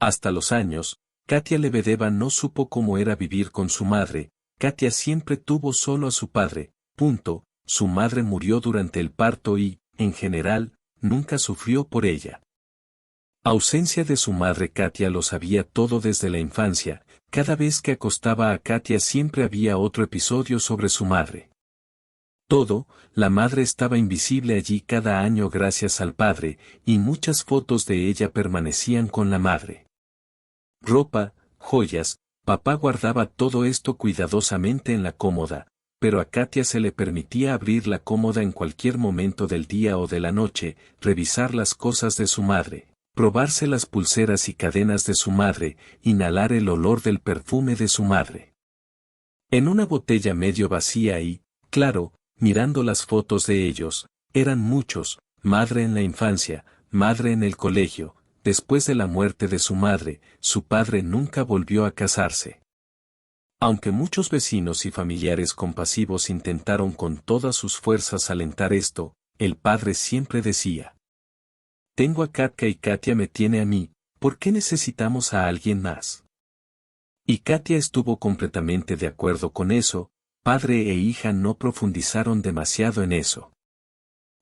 Hasta los años, Katia Lebedeva no supo cómo era vivir con su madre. Katia siempre tuvo solo a su padre, punto. Su madre murió durante el parto y, en general, nunca sufrió por ella. Ausencia de su madre. Katia lo sabía todo desde la infancia. Cada vez que acostaba a Katia siempre había otro episodio sobre su madre. Todo, la madre estaba invisible allí cada año gracias al padre, y muchas fotos de ella permanecían con la madre. Ropa, joyas, papá guardaba todo esto cuidadosamente en la cómoda, pero a Katia se le permitía abrir la cómoda en cualquier momento del día o de la noche, revisar las cosas de su madre, probarse las pulseras y cadenas de su madre, inhalar el olor del perfume de su madre. En una botella medio vacía y, claro, mirando las fotos de ellos, eran muchos, madre en la infancia, madre en el colegio. Después de la muerte de su madre, su padre nunca volvió a casarse. Aunque muchos vecinos y familiares compasivos intentaron con todas sus fuerzas alentar esto, el padre siempre decía: tengo a Katka y Katia me tiene a mí, ¿por qué necesitamos a alguien más? Y Katia estuvo completamente de acuerdo con eso. Padre e hija no profundizaron demasiado en eso.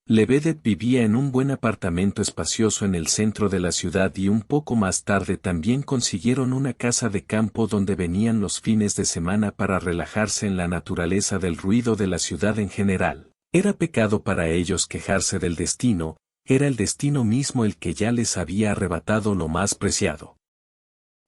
Lebedev vivía en un buen apartamento espacioso en el centro de la ciudad y un poco más tarde también consiguieron una casa de campo donde venían los fines de semana para relajarse en la naturaleza del ruido de la ciudad en general. Era pecado para ellos quejarse del destino, era el destino mismo el que ya les había arrebatado lo más preciado.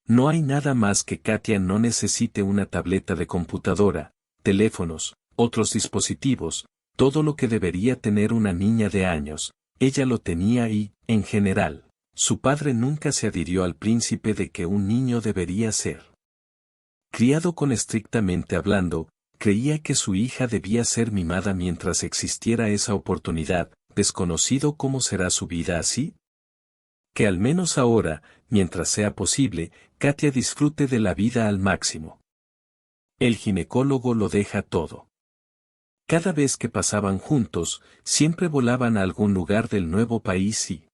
No hay nada más que Katia no necesite una tableta de computadora, teléfonos, otros dispositivos. Todo lo que debería tener una niña de años, ella lo tenía y, en general, su padre nunca se adhirió al príncipe de que un niño debería ser criado con estrictamente hablando, creía que su hija debía ser mimada mientras existiera esa oportunidad, desconocido cómo será su vida así. Que al menos ahora, mientras sea posible, Katia disfrute de la vida al máximo. El ginecólogo lo deja todo. Cada vez que pasaban juntos, siempre volaban a algún lugar del nuevo país y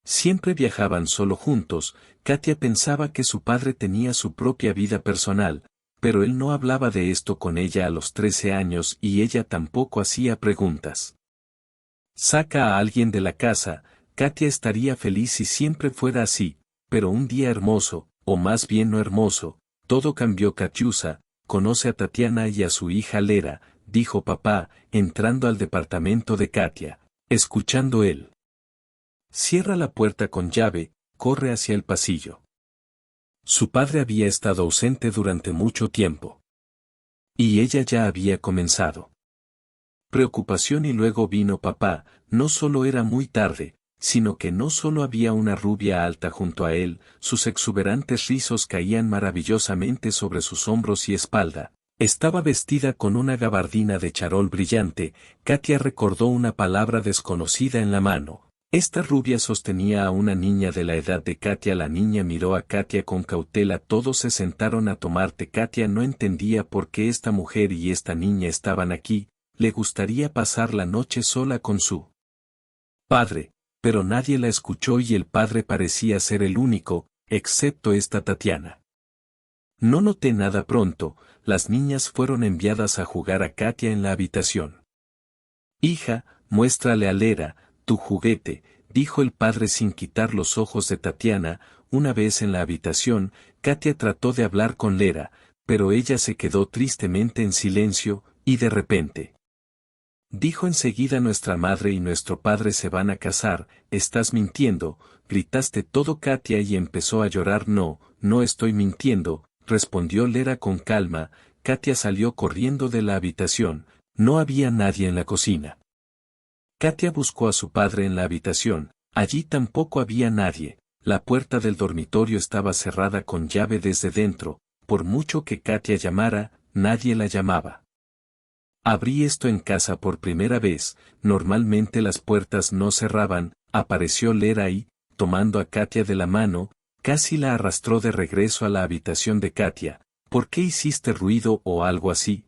siempre viajaban solo juntos. Katia pensaba que su padre tenía su propia vida personal, pero él no hablaba de esto con ella a los 13 años y ella tampoco hacía preguntas. Saca a alguien de la casa, Katia estaría feliz si siempre fuera así, pero un día hermoso, o más bien no hermoso, todo cambió. Katiusa conoce a Tatiana y a su hija Lera, dijo papá, entrando al departamento de Katia, escuchando él. Cierra la puerta con llave, corre hacia el pasillo. Su padre había estado ausente durante mucho tiempo. Y ella ya había comenzado. Preocupación y luego vino papá. No solo era muy tarde, sino que no solo había una rubia alta junto a él, sus exuberantes rizos caían maravillosamente sobre sus hombros y espalda. Estaba vestida con una gabardina de charol brillante. Katia recordó una palabra desconocida en la mano. Esta rubia sostenía a una niña de la edad de Katia. La niña miró a Katia con cautela. Todos se sentaron a tomar té. Katia no entendía por qué esta mujer y esta niña estaban aquí. Le gustaría pasar la noche sola con su padre, pero nadie la escuchó y el padre parecía ser el único, excepto esta Tatiana. No noté nada pronto. Las niñas fueron enviadas a jugar a Katia en la habitación. Hija, muéstrale a Lera, tu juguete, dijo el padre sin quitar los ojos de Tatiana. Una vez en la habitación, Katia trató de hablar con Lera, pero ella se quedó tristemente en silencio, y de repente dijo enseguida: nuestra madre y nuestro padre se van a casar. Estás mintiendo, gritaste todo Katia y empezó a llorar. No, no estoy mintiendo, respondió Lera con calma. Katia salió corriendo de la habitación. No había nadie en la cocina. Katia buscó a su padre en la habitación. Allí tampoco había nadie. La puerta del dormitorio estaba cerrada con llave desde dentro. Por mucho que Katia llamara, nadie la llamaba. Abrí esto en casa por primera vez. Normalmente las puertas no cerraban. Apareció Lera y, tomando a Katia de la mano, casi la arrastró de regreso a la habitación de Katia. ¿Por qué hiciste ruido o algo así?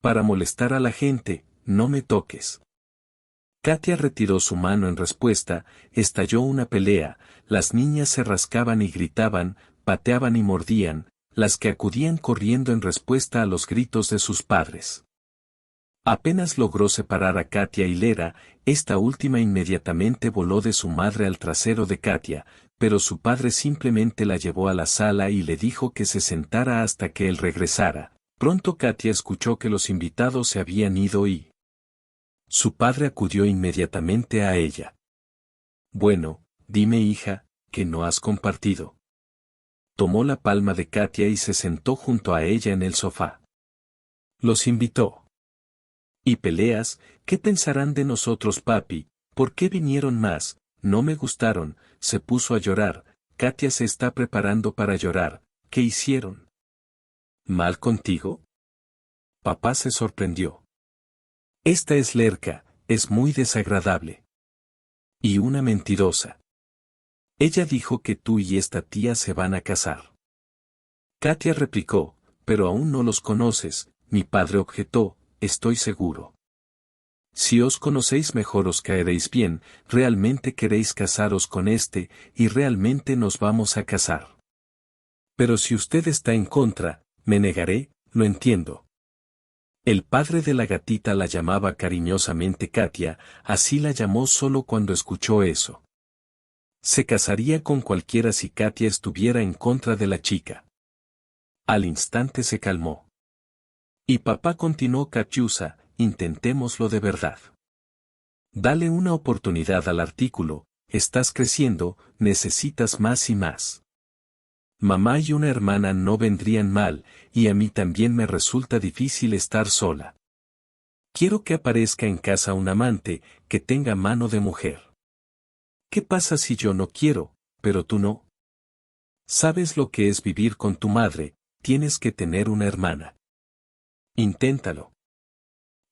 Para molestar a la gente. No me toques. Katia retiró su mano en respuesta, estalló una pelea, las niñas se rascaban y gritaban, pateaban y mordían, las que acudían corriendo en respuesta a los gritos de sus padres. Apenas logró separar a Katia y Lera, esta última inmediatamente voló de su madre al trasero de Katia, pero su padre simplemente la llevó a la sala y le dijo que se sentara hasta que él regresara. Pronto Katia escuchó que los invitados se habían ido y su padre acudió inmediatamente a ella. Bueno, dime hija, ¿qué no has compartido? Tomó la palma de Katia y se sentó junto a ella en el sofá. Los invitó. ¿Y peleas? ¿Qué pensarán de nosotros, papi? ¿Por qué vinieron más? No me gustaron, se puso a llorar, Katia se está preparando para llorar, ¿qué hicieron? ¿Mal contigo? Papá se sorprendió. Esta es Lerka, es muy desagradable. Y una mentirosa. Ella dijo que tú y esta tía se van a casar. Katia replicó, pero aún no los conoces, mi padre objetó, estoy seguro. Si os conocéis mejor os caeréis bien, realmente queréis casaros con este, y realmente nos vamos a casar. Pero si usted está en contra, me negaré, lo entiendo. El padre de la gatita la llamaba cariñosamente Katia, así la llamó solo cuando escuchó eso. Se casaría con cualquiera si Katia estuviera en contra de la chica. Al instante se calmó. Y papá continuó: Katiusa, intentémoslo de verdad. Dale una oportunidad al artículo, estás creciendo, necesitas más y más. Mamá y una hermana no vendrían mal, y a mí también me resulta difícil estar sola. Quiero que aparezca en casa un amante, que tenga mano de mujer. ¿Qué pasa si yo no quiero, pero tú no? ¿Sabes lo que es vivir con tu madre? Tienes que tener una hermana. Inténtalo.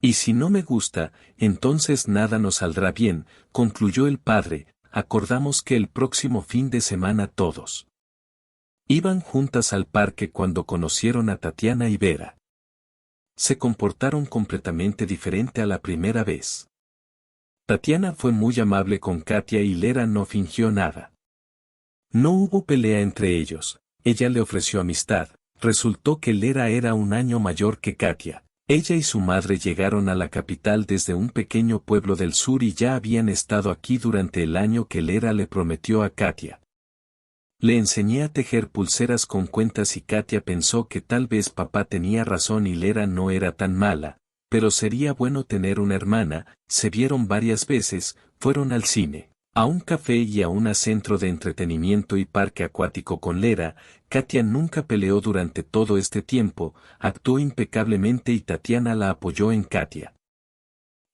Y si no me gusta, entonces nada nos saldrá bien, concluyó el padre. Acordamos que el próximo fin de semana todos iban juntas al parque cuando conocieron a Tatiana y Vera. Se comportaron completamente diferente a la primera vez. Tatiana fue muy amable con Katia y Lera no fingió nada. No hubo pelea entre ellos, ella le ofreció amistad, resultó que Lera era un año mayor que Katia. Ella y su madre llegaron a la capital desde un pequeño pueblo del sur y ya habían estado aquí durante el año que Lera le prometió a Katia. Le enseñé a tejer pulseras con cuentas y Katia pensó que tal vez papá tenía razón y Lera no era tan mala, pero sería bueno tener una hermana. Se vieron varias veces, fueron al cine, a un café y a un centro de entretenimiento y parque acuático con Lera. Katia nunca peleó durante todo este tiempo, actuó impecablemente y Tatiana la apoyó en Katia.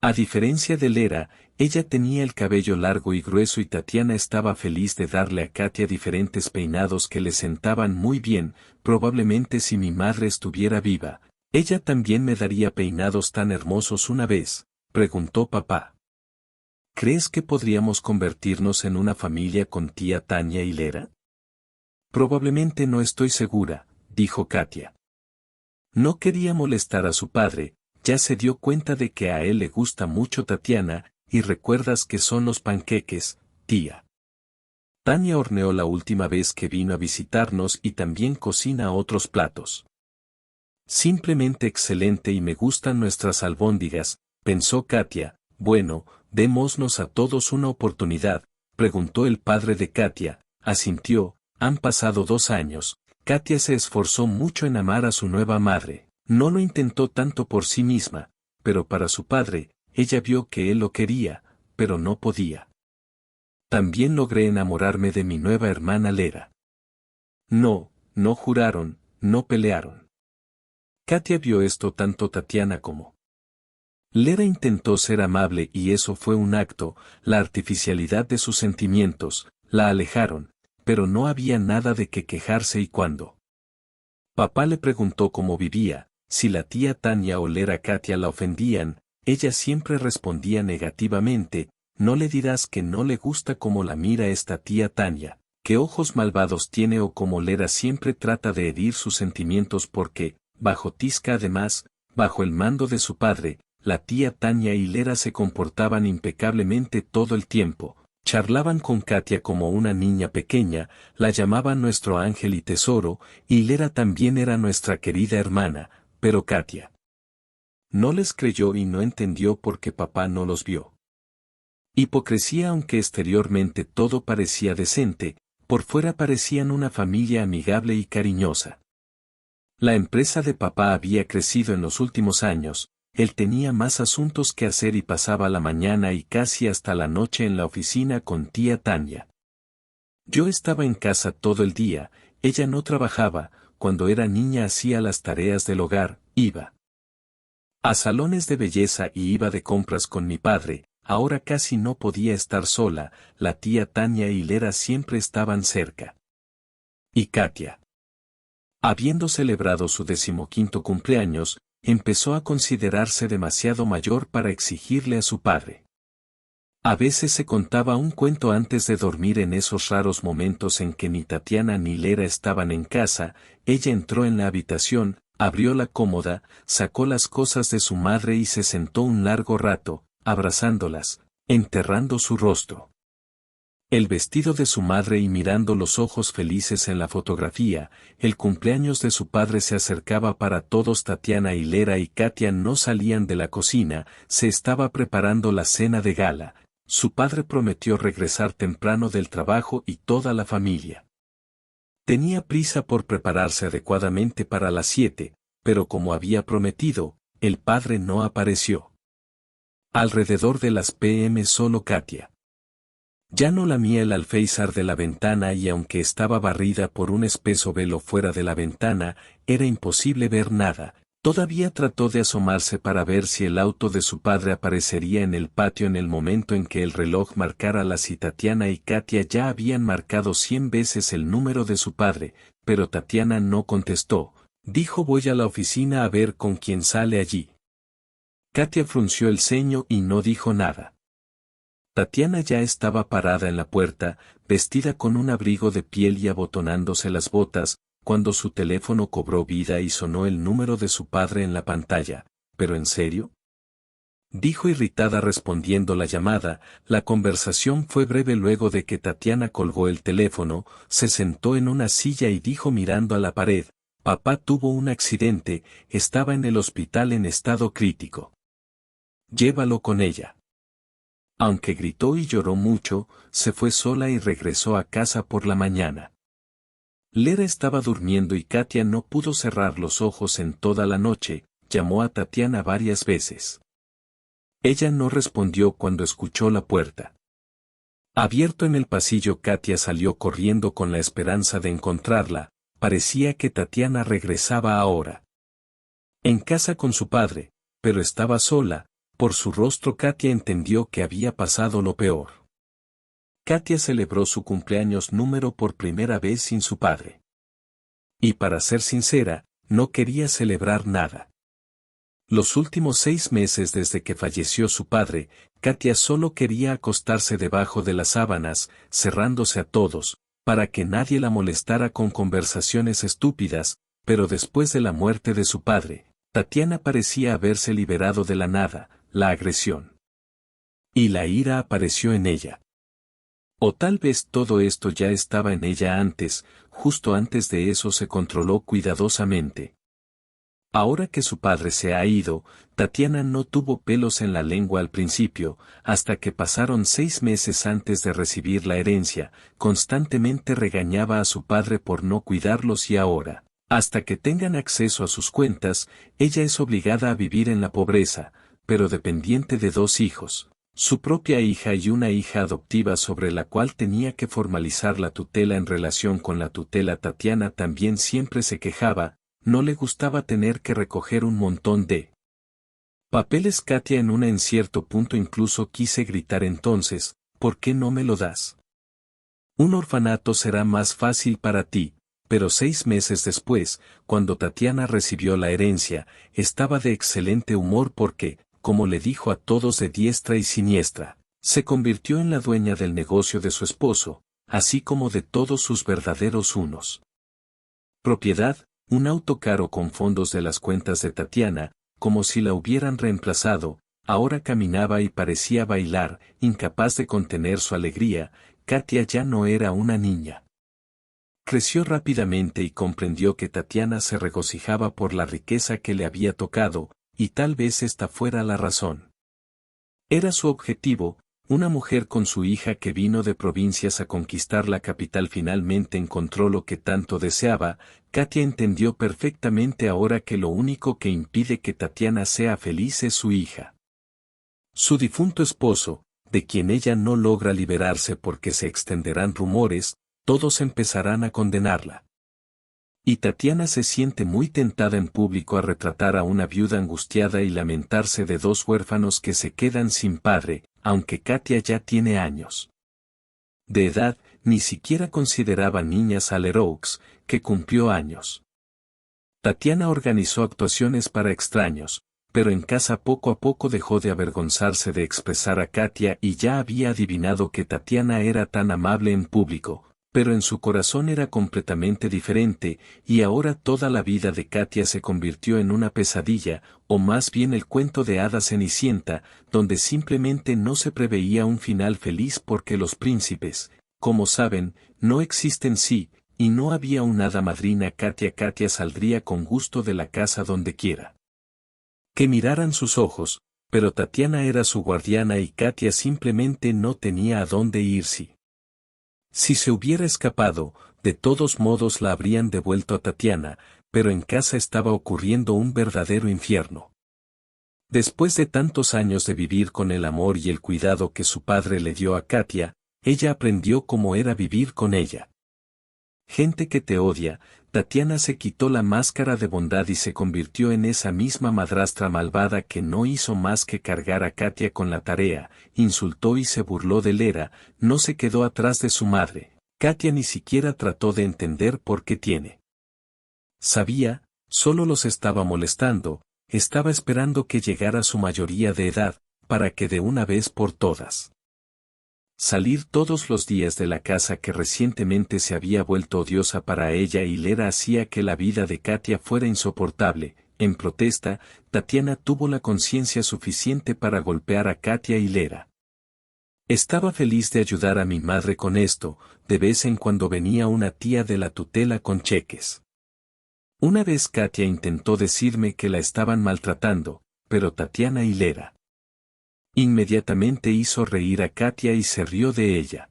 A diferencia de Lera, ella tenía el cabello largo y grueso y Tatiana estaba feliz de darle a Katia diferentes peinados que le sentaban muy bien. Probablemente si mi madre estuviera viva, ella también me daría peinados tan hermosos una vez, preguntó papá. ¿Crees que podríamos convertirnos en una familia con tía Tania y Lera? Probablemente no estoy segura, dijo Katia. No quería molestar a su padre. Ya se dio cuenta de que a él le gusta mucho Tatiana, y recuerdas que son los panqueques, tía. Tania horneó la última vez que vino a visitarnos y también cocina otros platos. Simplemente excelente y me gustan nuestras albóndigas, pensó Katia. Bueno, démosnos a todos una oportunidad, preguntó el padre de Katia. Asintió. Han pasado 2 años, Katia se esforzó mucho en amar a su nueva madre. No lo intentó tanto por sí misma, pero para su padre, ella vio que él lo quería, pero no podía. También logré enamorarme de mi nueva hermana Lera. No juraron, no pelearon. Katia vio esto tanto Tatiana como Lera intentó ser amable y eso fue un acto. La artificialidad de sus sentimientos, la alejaron, pero no había nada de qué quejarse y cuando papá le preguntó cómo vivía, si la tía Tania o Lera Katia la ofendían, ella siempre respondía negativamente. No le dirás que no le gusta cómo la mira esta tía Tania, qué ojos malvados tiene o cómo Lera siempre trata de herir sus sentimientos porque, bajo Tisca además, bajo el mando de su padre, la tía Tania y Lera se comportaban impecablemente todo el tiempo. Charlaban con Katia como una niña pequeña, la llamaban nuestro ángel y tesoro, y Lera también era nuestra querida hermana, pero Katia no les creyó y no entendió por qué papá no los vio. Hipocresía. Aunque exteriormente todo parecía decente, por fuera parecían una familia amigable y cariñosa. La empresa de papá había crecido en los últimos años, él tenía más asuntos que hacer y pasaba la mañana y casi hasta la noche en la oficina con tía Tania. Yo estaba en casa todo el día, ella no trabajaba, cuando era niña hacía las tareas del hogar, iba a salones de belleza y iba de compras con mi padre. Ahora casi no podía estar sola, la tía Tania y Lera siempre estaban cerca. Y Katia, habiendo celebrado su 15º cumpleaños, empezó a considerarse demasiado mayor para exigirle a su padre. A veces se contaba un cuento antes de dormir. En esos raros momentos en que ni Tatiana ni Lera estaban en casa, ella entró en la habitación, abrió la cómoda, sacó las cosas de su madre y se sentó un largo rato, abrazándolas, enterrando su rostro. El vestido de su madre y mirando los ojos felices en la fotografía. El cumpleaños de su padre se acercaba para todos. Tatiana y Lera y Katia no salían de la cocina, se estaba preparando la cena de gala. Su padre prometió regresar temprano del trabajo y toda la familia tenía prisa por prepararse adecuadamente para las 7, pero como había prometido, el padre no apareció. Alrededor de las p.m. solo Katia ya no lamía el alféizar de la ventana y aunque estaba barrida por un espeso velo fuera de la ventana, era imposible ver nada. Todavía trató de asomarse para ver si el auto de su padre aparecería en el patio en el momento en que el reloj marcara las y Tatiana y Katia ya habían marcado 100 veces el número de su padre, pero Tatiana no contestó. Dijo: voy a la oficina a ver con quién sale allí. Katia frunció el ceño y no dijo nada. Tatiana ya estaba parada en la puerta, vestida con un abrigo de piel y abotonándose las botas, cuando su teléfono cobró vida y sonó el número de su padre en la pantalla. ¿Pero en serio?, dijo irritada respondiendo la llamada. La conversación fue breve. Luego de que Tatiana colgó el teléfono, se sentó en una silla y dijo mirando a la pared: papá tuvo un accidente, estaba en el hospital en estado crítico. Llévalo con ella. Aunque gritó y lloró mucho, se fue sola y regresó a casa por la mañana. Lera estaba durmiendo y Katia no pudo cerrar los ojos en toda la noche. Llamó a Tatiana varias veces. Ella no respondió cuando escuchó la puerta abierto en el pasillo. Katia salió corriendo con la esperanza de encontrarla. Parecía que Tatiana regresaba ahora en casa con su padre, pero estaba sola. Por su rostro Katia entendió que había pasado lo peor. Katia celebró su cumpleaños número por primera vez sin su padre. Y para ser sincera, no quería celebrar nada. Los últimos 6 meses desde que falleció su padre, Katia solo quería acostarse debajo de las sábanas, cerrándose a todos, para que nadie la molestara con conversaciones estúpidas, pero después de la muerte de su padre, Tatiana parecía haberse liberado de la nada. La agresión y la ira apareció en ella. O tal vez todo esto ya estaba en ella antes. Justo antes de eso se controló cuidadosamente. Ahora que su padre se ha ido, Tatiana no tuvo pelos en la lengua al principio, hasta que pasaron 6 meses antes de recibir la herencia. Constantemente regañaba a su padre por no cuidarlos y ahora, hasta que tengan acceso a sus cuentas, ella es obligada a vivir en la pobreza, pero dependiente de 2 hijos, su propia hija y una hija adoptiva sobre la cual tenía que formalizar la tutela. En relación con la tutela, Tatiana también siempre se quejaba, no le gustaba tener que recoger un montón de papeles. Katia en cierto punto incluso quise gritar entonces: ¿por qué no me lo das? Un orfanato será más fácil para ti. Pero 6 meses después, cuando Tatiana recibió la herencia, estaba de excelente humor porque, como le dijo a todos de diestra y siniestra, se convirtió en la dueña del negocio de su esposo, así como de todos sus verdaderos unos. Propiedad, un auto caro con fondos de las cuentas de Tatiana, como si la hubieran reemplazado. Ahora caminaba y parecía bailar, incapaz de contener su alegría. Katia ya no era una niña. Creció rápidamente y comprendió que Tatiana se regocijaba por la riqueza que le había tocado, y tal vez esta fuera la razón. Era su objetivo, una mujer con su hija que vino de provincias a conquistar la capital finalmente encontró lo que tanto deseaba. Katia entendió perfectamente ahora que lo único que impide que Tatiana sea feliz es su hija. Su difunto esposo, de quien ella no logra liberarse porque se extenderán rumores, todos empezarán a condenarla. Y Tatiana se siente muy tentada en público a retratar a una viuda angustiada y lamentarse de dos huérfanos que se quedan sin padre, aunque Katia ya tiene años de edad, ni siquiera consideraba niñas a Leroux, que cumplió años. Tatiana organizó actuaciones para extraños, pero en casa poco a poco dejó de avergonzarse de expresar a Katia y ya había adivinado que Tatiana era tan amable en público, pero en su corazón era completamente diferente, y ahora toda la vida de Katia se convirtió en una pesadilla, o más bien el cuento de hada Cenicienta, donde simplemente no se preveía un final feliz porque los príncipes, como saben, no existen y no había una hada madrina. Katia saldría con gusto de la casa donde quiera que miraran sus ojos, pero Tatiana era su guardiana y Katia simplemente no tenía a dónde irse. Si se hubiera escapado, de todos modos la habrían devuelto a Tatiana, pero en casa estaba ocurriendo un verdadero infierno. Después de tantos años de vivir con el amor y el cuidado que su padre le dio a Katia, ella aprendió cómo era vivir con ella. Gente que te odia. Tatiana se quitó la máscara de bondad y se convirtió en esa misma madrastra malvada que no hizo más que cargar a Katia con la tarea, insultó y se burló de Lera, no se quedó atrás de su madre. Katia ni siquiera trató de entender por qué tiene. Sabía, solo los estaba molestando, estaba esperando que llegara su mayoría de edad, para que de una vez por todas salir todos los días de la casa que recientemente se había vuelto odiosa para ella y Lera hacía que la vida de Katia fuera insoportable. En protesta, Tatiana tuvo la conciencia suficiente para golpear a Katia y Lera. Estaba feliz de ayudar a mi madre con esto, de vez en cuando venía una tía de la tutela con cheques. Una vez Katia intentó decirme que la estaban maltratando, pero Tatiana y Lera inmediatamente hizo reír a Katia y se rió de ella.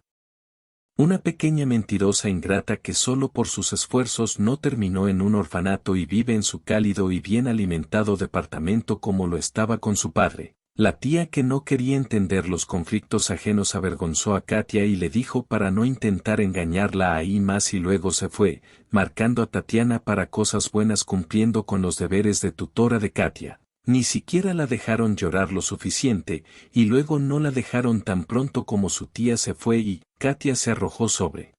Una pequeña mentirosa ingrata que solo por sus esfuerzos no terminó en un orfanato y vive en su cálido y bien alimentado departamento como lo estaba con su padre. La tía que no quería entender los conflictos ajenos avergonzó a Katia y le dijo para no intentar engañarla ahí más y luego se fue, marcando a Tatiana para cosas buenas cumpliendo con los deberes de tutora de Katia. Ni siquiera la dejaron llorar lo suficiente, y luego no la dejaron tan pronto como su tía se fue y Katia se arrojó sobre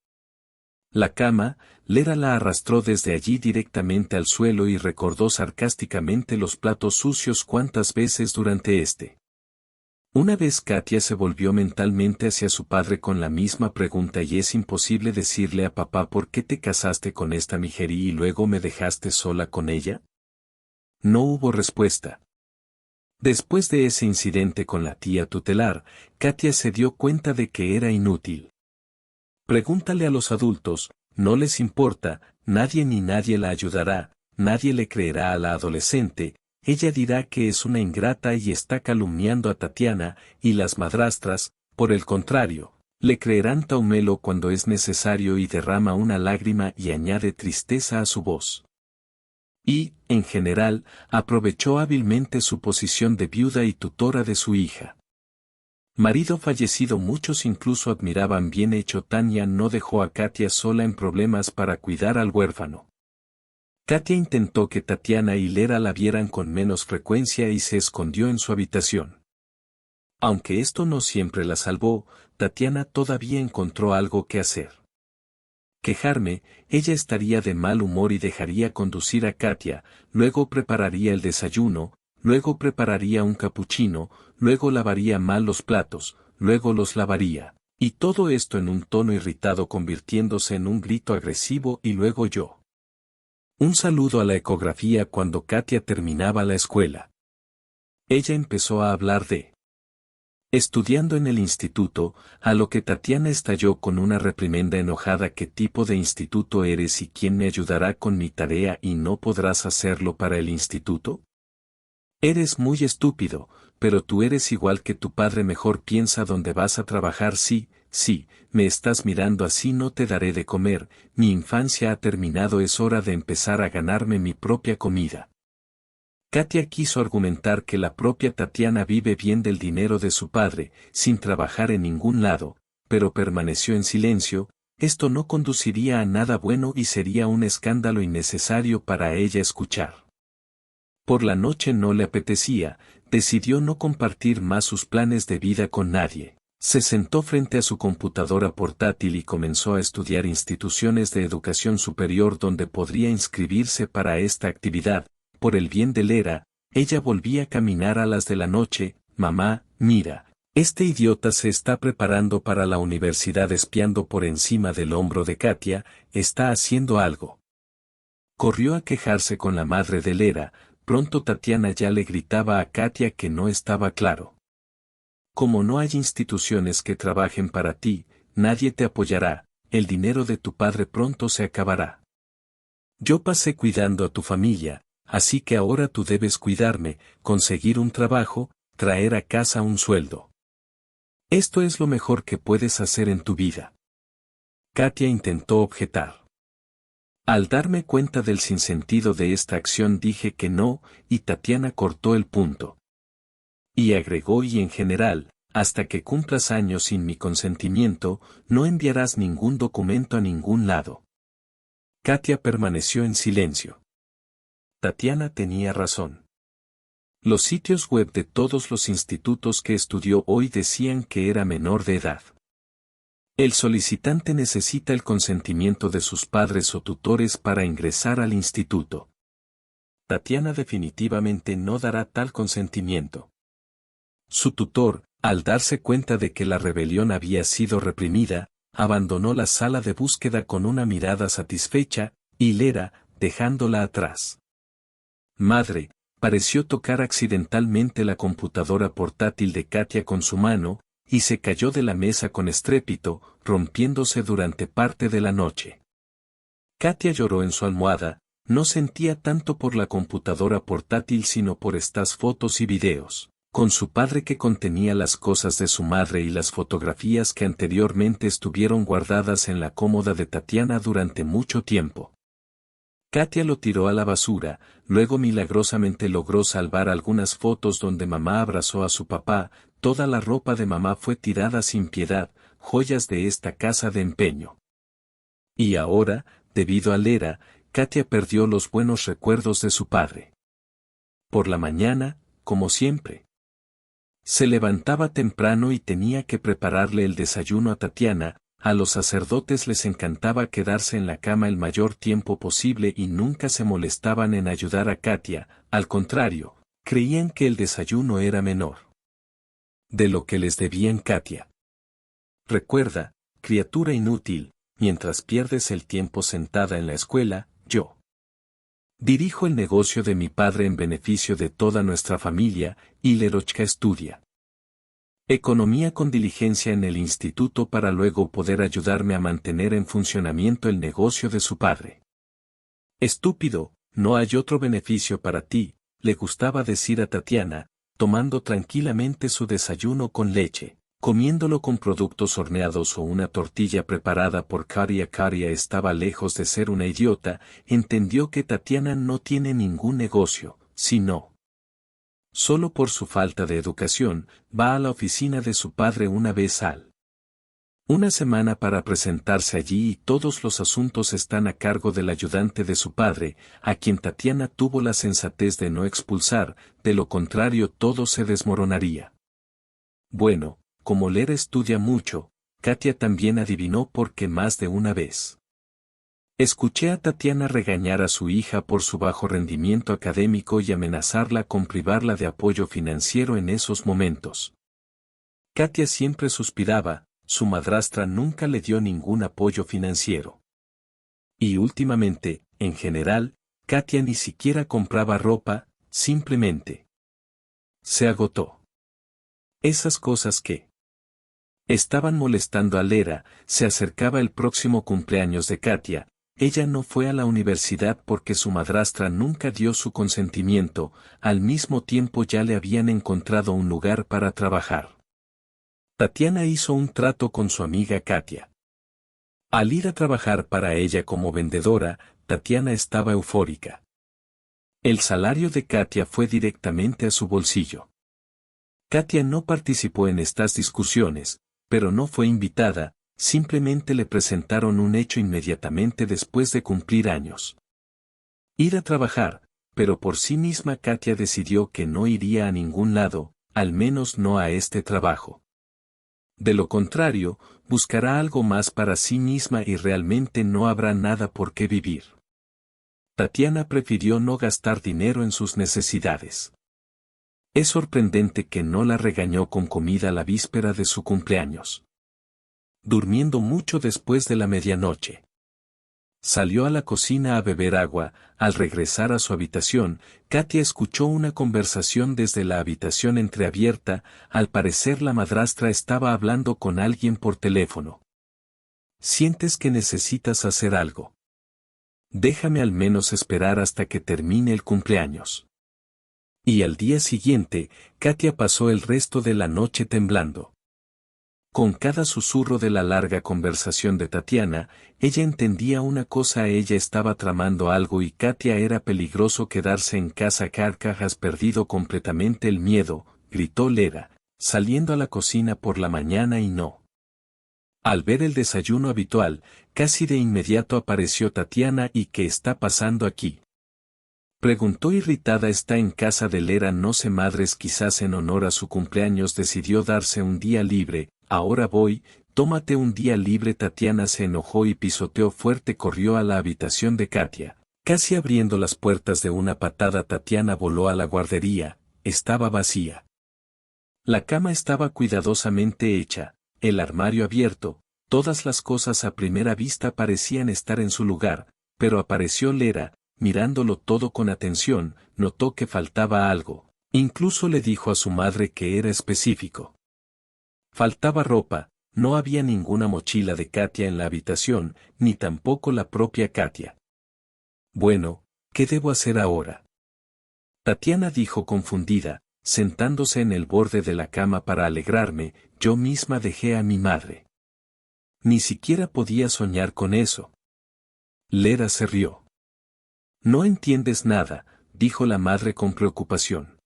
la cama. Lera la arrastró desde allí directamente al suelo y recordó sarcásticamente los platos sucios cuantas veces durante Una vez Katia se volvió mentalmente hacia su padre con la misma pregunta y es imposible decirle a papá por qué te casaste con esta mijerí y luego me dejaste sola con ella. No hubo respuesta. Después de ese incidente con la tía tutelar, Katia se dio cuenta de que era inútil. Pregúntale a los adultos, no les importa, nadie ni nadie la ayudará, nadie le creerá a la adolescente, ella dirá que es una ingrata y está calumniando a Tatiana, y las madrastras, por el contrario, le creerán taumelo cuando es necesario y derrama una lágrima y añade tristeza a su voz. Y, en general, aprovechó hábilmente su posición de viuda y tutora de su hija. Marido fallecido. Muchos incluso admiraban bien hecho. Tania no dejó a Katia sola en problemas para cuidar al huérfano. Katia intentó que Tatiana y Lera la vieran con menos frecuencia y se escondió en su habitación. Aunque esto no siempre la salvó, Tatiana todavía encontró algo que hacer. Quejarme, ella estaría de mal humor y dejaría conducir a Katia, luego prepararía el desayuno, luego prepararía un capuchino, luego lavaría mal los platos, luego los lavaría, y todo esto en un tono irritado convirtiéndose en un grito agresivo y luego yo. Un saludo a la ecografía cuando Katia terminaba la escuela. Ella empezó a hablar de estudiando en el instituto, a lo que Tatiana estalló con una reprimenda enojada: ¿qué tipo de instituto eres y quién me ayudará con mi tarea y no podrás hacerlo para el instituto? Eres muy estúpido, pero tú eres igual que tu padre, mejor piensa dónde vas a trabajar. Sí, sí, me estás mirando así, no te daré de comer, mi infancia ha terminado, es hora de empezar a ganarme mi propia comida. Katia quiso argumentar que la propia Tatiana vive bien del dinero de su padre, sin trabajar en ningún lado, pero permaneció en silencio. Esto no conduciría a nada bueno y sería un escándalo innecesario para ella escuchar. Por la noche no le apetecía, decidió no compartir más sus planes de vida con nadie. Se sentó frente a su computadora portátil y comenzó a estudiar instituciones de educación superior donde podría inscribirse para esta actividad. Por el bien de Lera, ella volvía a caminar a las de la noche: mamá, mira, este idiota se está preparando para la universidad, espiando por encima del hombro de Katia, está haciendo algo. Corrió a quejarse con la madre de Lera. Pronto Tatiana ya le gritaba a Katia que no estaba claro. Como no hay instituciones que trabajen para ti, nadie te apoyará, el dinero de tu padre pronto se acabará. Yo pasé cuidando a tu familia, así que ahora tú debes cuidarme, conseguir un trabajo, traer a casa un sueldo. Esto es lo mejor que puedes hacer en tu vida. Katia intentó objetar. Al darme cuenta del sinsentido de esta acción dije que no, y Tatiana cortó el punto. Y agregó: y en general, hasta que cumplas años sin mi consentimiento, no enviarás ningún documento a ningún lado. Katia permaneció en silencio. Tatiana tenía razón. Los sitios web de todos los institutos que estudió hoy decían que era menor de edad. El solicitante necesita el consentimiento de sus padres o tutores para ingresar al instituto. Tatiana definitivamente no dará tal consentimiento. Su tutor, al darse cuenta de que la rebelión había sido reprimida, abandonó la sala de búsqueda con una mirada satisfecha, y Lera, dejándola atrás. Madre, pareció tocar accidentalmente la computadora portátil de Katia con su mano, y se cayó de la mesa con estrépito, rompiéndose durante parte de la noche. Katia lloró en su almohada, no sentía tanto por la computadora portátil sino por estas fotos y videos, con su padre que contenía las cosas de su madre y las fotografías que anteriormente estuvieron guardadas en la cómoda de Tatiana durante mucho tiempo. Katia lo tiró a la basura, luego milagrosamente logró salvar algunas fotos donde mamá abrazó a su papá. Toda la ropa de mamá fue tirada sin piedad, joyas de esta casa de empeño. Y ahora, debido a Lera, Katia perdió los buenos recuerdos de su padre. Por la mañana, como siempre, se levantaba temprano y tenía que prepararle el desayuno a Tatiana. A los sacerdotes les encantaba quedarse en la cama el mayor tiempo posible y nunca se molestaban en ayudar a Katia, al contrario, creían que el desayuno era menor de lo que les debían. Katia: recuerda, criatura inútil, mientras pierdes el tiempo sentada en la escuela, yo dirijo el negocio de mi padre en beneficio de toda nuestra familia, y Lerochka estudia economía con diligencia en el instituto para luego poder ayudarme a mantener en funcionamiento el negocio de su padre. Estúpido, no hay otro beneficio para ti, le gustaba decir a Tatiana, tomando tranquilamente su desayuno con leche, comiéndolo con productos horneados o una tortilla preparada por Katia. Katia estaba lejos de ser una idiota, entendió que Tatiana no tiene ningún negocio, sino solo por su falta de educación, va a la oficina de su padre una vez al una semana para presentarse allí y todos los asuntos están a cargo del ayudante de su padre, a quien Tatiana tuvo la sensatez de no expulsar, de lo contrario todo se desmoronaría. Bueno, como Lera estudia mucho, Katia también adivinó por qué más de una vez. Escuché a Tatiana regañar a su hija por su bajo rendimiento académico y amenazarla con privarla de apoyo financiero en esos momentos. Katia siempre suspiraba, su madrastra nunca le dio ningún apoyo financiero. Y últimamente, en general, Katia ni siquiera compraba ropa, simplemente se agotó. Esas cosas que estaban molestando a Lera. Se acercaba el próximo cumpleaños de Katia. Ella no fue a la universidad porque su madrastra nunca dio su consentimiento, al mismo tiempo ya le habían encontrado un lugar para trabajar. Tatiana hizo un trato con su amiga Katia. Al ir a trabajar para ella como vendedora, Tatiana estaba eufórica. El salario de Katia fue directamente a su bolsillo. Katia no participó en estas discusiones, pero no fue invitada, simplemente le presentaron un hecho inmediatamente después de cumplir años. Ir a trabajar, pero por sí misma Katia decidió que no iría a ningún lado, al menos no a este trabajo. De lo contrario, buscará algo más para sí misma y realmente no habrá nada por qué vivir. Tatiana prefirió no gastar dinero en sus necesidades. Es sorprendente que no la regañó con comida la víspera de su cumpleaños. Durmiendo mucho después de la medianoche. Salió a la cocina a beber agua. Al regresar a su habitación, Katia escuchó una conversación desde la habitación entreabierta. Al parecer la madrastra estaba hablando con alguien por teléfono. ¿Sientes que necesitas hacer algo? Déjame al menos esperar hasta que termine el cumpleaños. Y al día siguiente, Katia pasó el resto de la noche temblando. Con cada susurro de la larga conversación de Tatiana, ella entendía una cosa: ella estaba tramando algo y Katia era peligroso quedarse en casa. Carcajas, perdido completamente el miedo, gritó Lera, saliendo a la cocina por la mañana y no. Al ver el desayuno habitual, casi de inmediato apareció Tatiana. ¿Y qué está pasando aquí?, preguntó irritada. Está en casa de Lera. No sé, madres, quizás en honor a su cumpleaños decidió darse un día libre. Ahora voy, tómate un día libre. Tatiana se enojó y pisoteó fuerte. Corrió a la habitación de Katia. Casi abriendo las puertas de una patada, Tatiana voló a la guardería. Estaba vacía. La cama estaba cuidadosamente hecha, el armario abierto, todas las cosas a primera vista parecían estar en su lugar, pero apareció Lera. Mirándolo todo con atención, notó que faltaba algo. Incluso le dijo a su madre que era específico. Faltaba ropa. No había ninguna mochila de Katia en la habitación, ni tampoco la propia Katia. Bueno, ¿qué debo hacer ahora?, Tatiana dijo confundida, sentándose en el borde de la cama. Para alegrarme, yo misma dejé a mi madre. Ni siquiera podía soñar con eso. Lera se rió. No entiendes nada, dijo la madre con preocupación.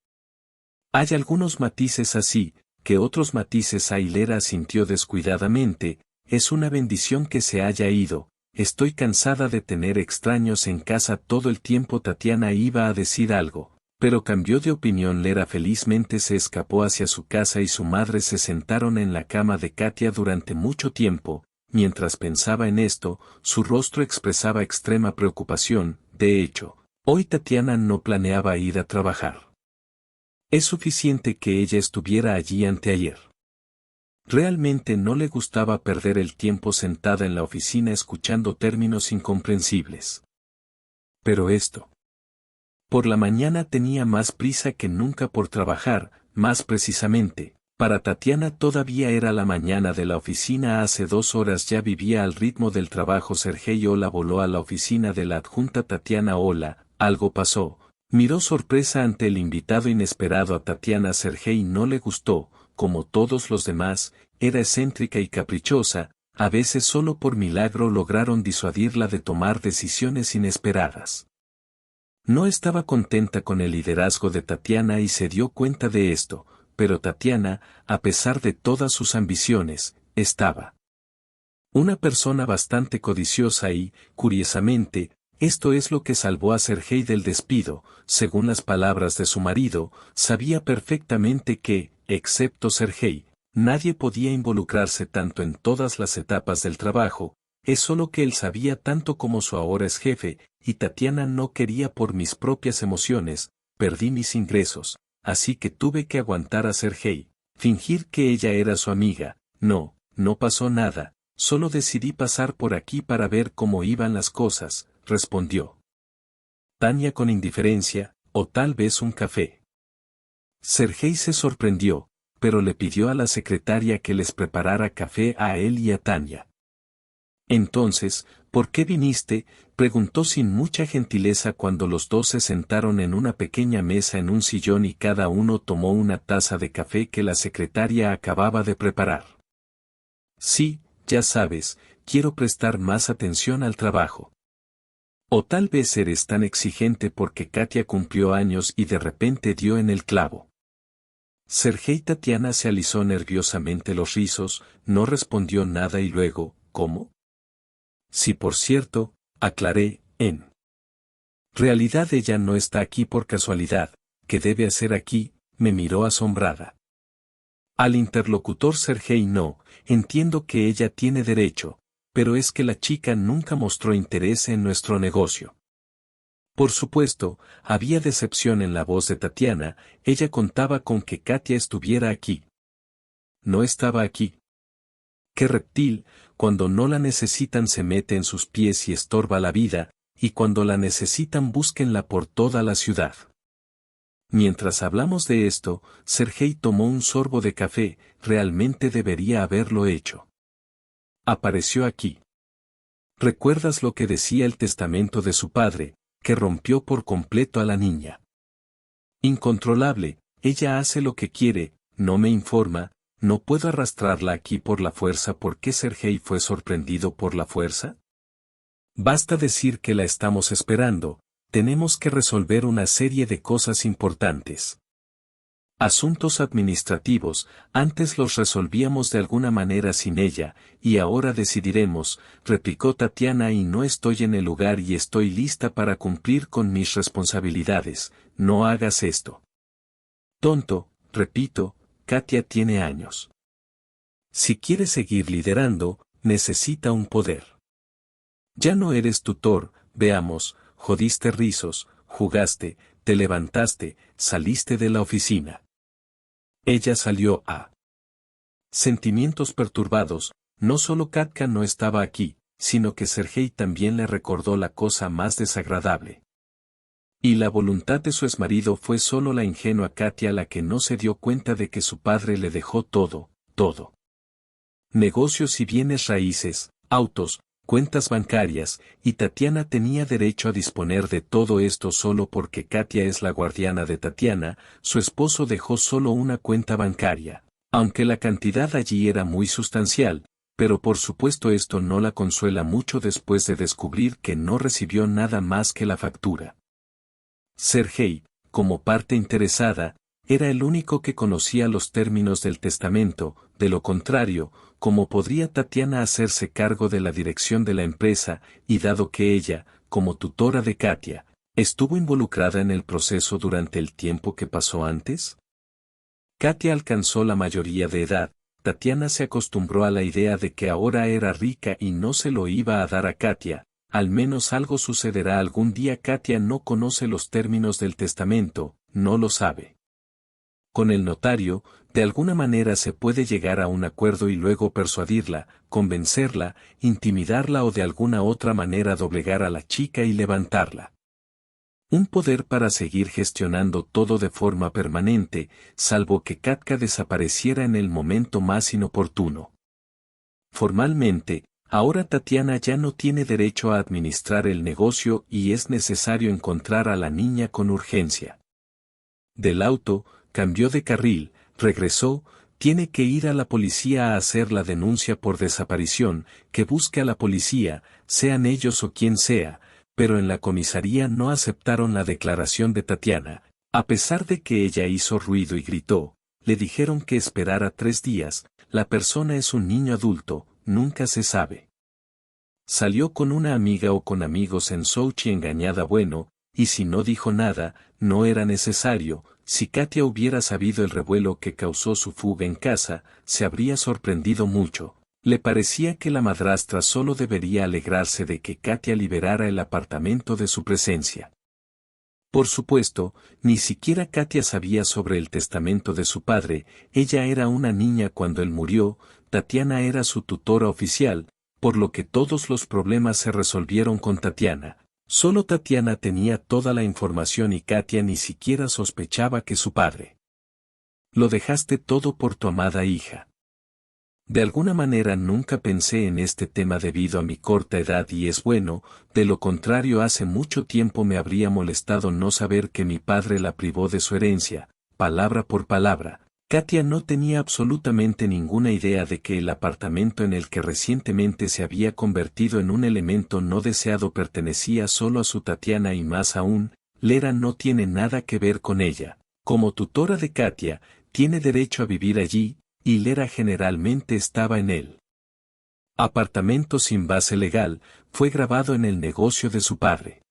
Hay algunos matices así, que otros matices hay. Lera asintió descuidadamente. Es una bendición que se haya ido. Estoy cansada de tener extraños en casa todo el tiempo. Tatiana iba a decir algo, pero cambió de opinión. Lera felizmente se escapó hacia su casa y su madre se sentaron en la cama de Katia durante mucho tiempo. Mientras pensaba en esto, su rostro expresaba extrema preocupación. De hecho, hoy Tatiana no planeaba ir a trabajar. Es suficiente que ella estuviera allí anteayer. Realmente no le gustaba perder el tiempo sentada en la oficina escuchando términos incomprensibles. Pero esto. Por la mañana tenía más prisa que nunca por trabajar. Más precisamente, para Tatiana todavía era la mañana de la oficina. Hace 2 horas ya vivía al ritmo del trabajo. Sergei Ola voló a la oficina de la adjunta. Tatiana: hola, algo pasó. Miró sorpresa ante el invitado inesperado a Tatiana. Sergei no le gustó, como todos los demás. Era excéntrica y caprichosa. A veces solo por milagro lograron disuadirla de tomar decisiones inesperadas. No estaba contenta con el liderazgo de Tatiana y se dio cuenta de esto. Pero Tatiana, a pesar de todas sus ambiciones, estaba una persona bastante codiciosa y, curiosamente, esto es lo que salvó a Sergei del despido. Según las palabras de su marido, sabía perfectamente que, excepto Sergei, nadie podía involucrarse tanto en todas las etapas del trabajo. Es solo que él sabía tanto como su ahora ex jefe, y Tatiana no quería. Por mis propias emociones, perdí mis ingresos. Así que tuve que aguantar a Sergei, fingir que ella era su amiga. No pasó nada, solo decidí pasar por aquí para ver cómo iban las cosas, respondió Tania con indiferencia. O tal vez un café. Sergei se sorprendió, pero le pidió a la secretaria que les preparara café a él y a Tania. Entonces, ¿por qué viniste?, preguntó sin mucha gentileza cuando los dos se sentaron en una pequeña mesa en un sillón y cada uno tomó una taza de café que la secretaria acababa de preparar. Sí, ya sabes, quiero prestar más atención al trabajo. O tal vez eres tan exigente porque Katia cumplió años y de repente dio en el clavo. Sergei Tatiana se alisó nerviosamente los rizos, no respondió nada y luego, ¿cómo? Sí, por cierto, aclaré, en realidad ella no está aquí por casualidad, ¿qué debe hacer aquí?, me miró asombrada. Al interlocutor Sergei no, entiendo que ella tiene derecho, pero es que la chica nunca mostró interés en nuestro negocio. Por supuesto, había decepción en la voz de Tatiana, ella contaba con que Katia estuviera aquí. No estaba aquí. ¡Qué reptil! Cuando no la necesitan se mete en sus pies y estorba la vida, y cuando la necesitan búsquenla por toda la ciudad. Mientras hablamos de esto, Sergei tomó un sorbo de café, realmente debería haberlo hecho. Apareció aquí. ¿Recuerdas lo que decía el testamento de su padre, que rompió por completo a la niña? Incontrolable, ella hace lo que quiere, no me informa, no puedo arrastrarla aquí por la fuerza. ¿Por qué Sergei fue sorprendido por la fuerza? Basta decir que la estamos esperando, tenemos que resolver una serie de cosas importantes. Asuntos administrativos, antes los resolvíamos de alguna manera sin ella, y ahora decidiremos, replicó Tatiana, y no estoy en el lugar y estoy lista para cumplir con mis responsabilidades, no hagas esto. Tonto, repito, Katia tiene años. Si quiere seguir liderando, necesita un poder. Ya no eres tutor, veamos, jodiste rizos, jugaste, te levantaste, saliste de la oficina. Ella salió a sentimientos perturbados, no solo Katka no estaba aquí, sino que Sergei también le recordó la cosa más desagradable. Y la voluntad de su exmarido fue solo la ingenua Katia la que no se dio cuenta de que su padre le dejó todo, todo. Negocios y bienes raíces, autos, cuentas bancarias, y Tatiana tenía derecho a disponer de todo esto solo porque Katia es la guardiana de Tatiana, su esposo dejó solo una cuenta bancaria, aunque la cantidad allí era muy sustancial, pero por supuesto esto no la consuela mucho después de descubrir que no recibió nada más que la factura. Sergei, como parte interesada, era el único que conocía los términos del testamento, de lo contrario, ¿cómo podría Tatiana hacerse cargo de la dirección de la empresa? Y dado que ella, como tutora de Katia, estuvo involucrada en el proceso durante el tiempo que pasó antes. Katia alcanzó la mayoría de edad, Tatiana se acostumbró a la idea de que ahora era rica y no se lo iba a dar a Katia. Al menos algo sucederá algún día. Katia no conoce los términos del testamento, no lo sabe. Con el notario, de alguna manera se puede llegar a un acuerdo y luego persuadirla, convencerla, intimidarla o de alguna otra manera doblegar a la chica y levantarla. Un poder para seguir gestionando todo de forma permanente, salvo que Katka desapareciera en el momento más inoportuno. Formalmente, ahora Tatiana ya no tiene derecho a administrar el negocio y es necesario encontrar a la niña con urgencia. Del auto, cambió de carril, regresó, tiene que ir a la policía a hacer la denuncia por desaparición, que busque a la policía, sean ellos o quien sea, pero en la comisaría no aceptaron la declaración de Tatiana, a pesar de que ella hizo ruido y gritó, le dijeron que esperara 3 días, la persona es un niño adulto, nunca se sabe. Salió con una amiga o con amigos en Sochi engañada. Bueno, y si no dijo nada, no era necesario. Si Katia hubiera sabido el revuelo que causó su fuga en casa, se habría sorprendido mucho. Le parecía que la madrastra solo debería alegrarse de que Katia liberara el apartamento de su presencia. Por supuesto, ni siquiera Katia sabía sobre el testamento de su padre, ella era una niña cuando él murió, Tatiana era su tutora oficial, por lo que todos los problemas se resolvieron con Tatiana. Solo Tatiana tenía toda la información y Katia ni siquiera sospechaba que su padre Lo dejaste todo por tu amada hija. De alguna manera nunca pensé en este tema debido a mi corta edad y es bueno, de lo contrario hace mucho tiempo me habría molestado no saber que mi padre la privó de su herencia, palabra por palabra. Katia no tenía absolutamente ninguna idea de que el apartamento en el que recientemente se había convertido en un elemento no deseado pertenecía solo a su Tatiana y más aún, Lera no tiene nada que ver con ella. Como tutora de Katia, tiene derecho a vivir allí, y Lera generalmente estaba en él. Apartamento sin base legal, fue grabado en el negocio de su padre.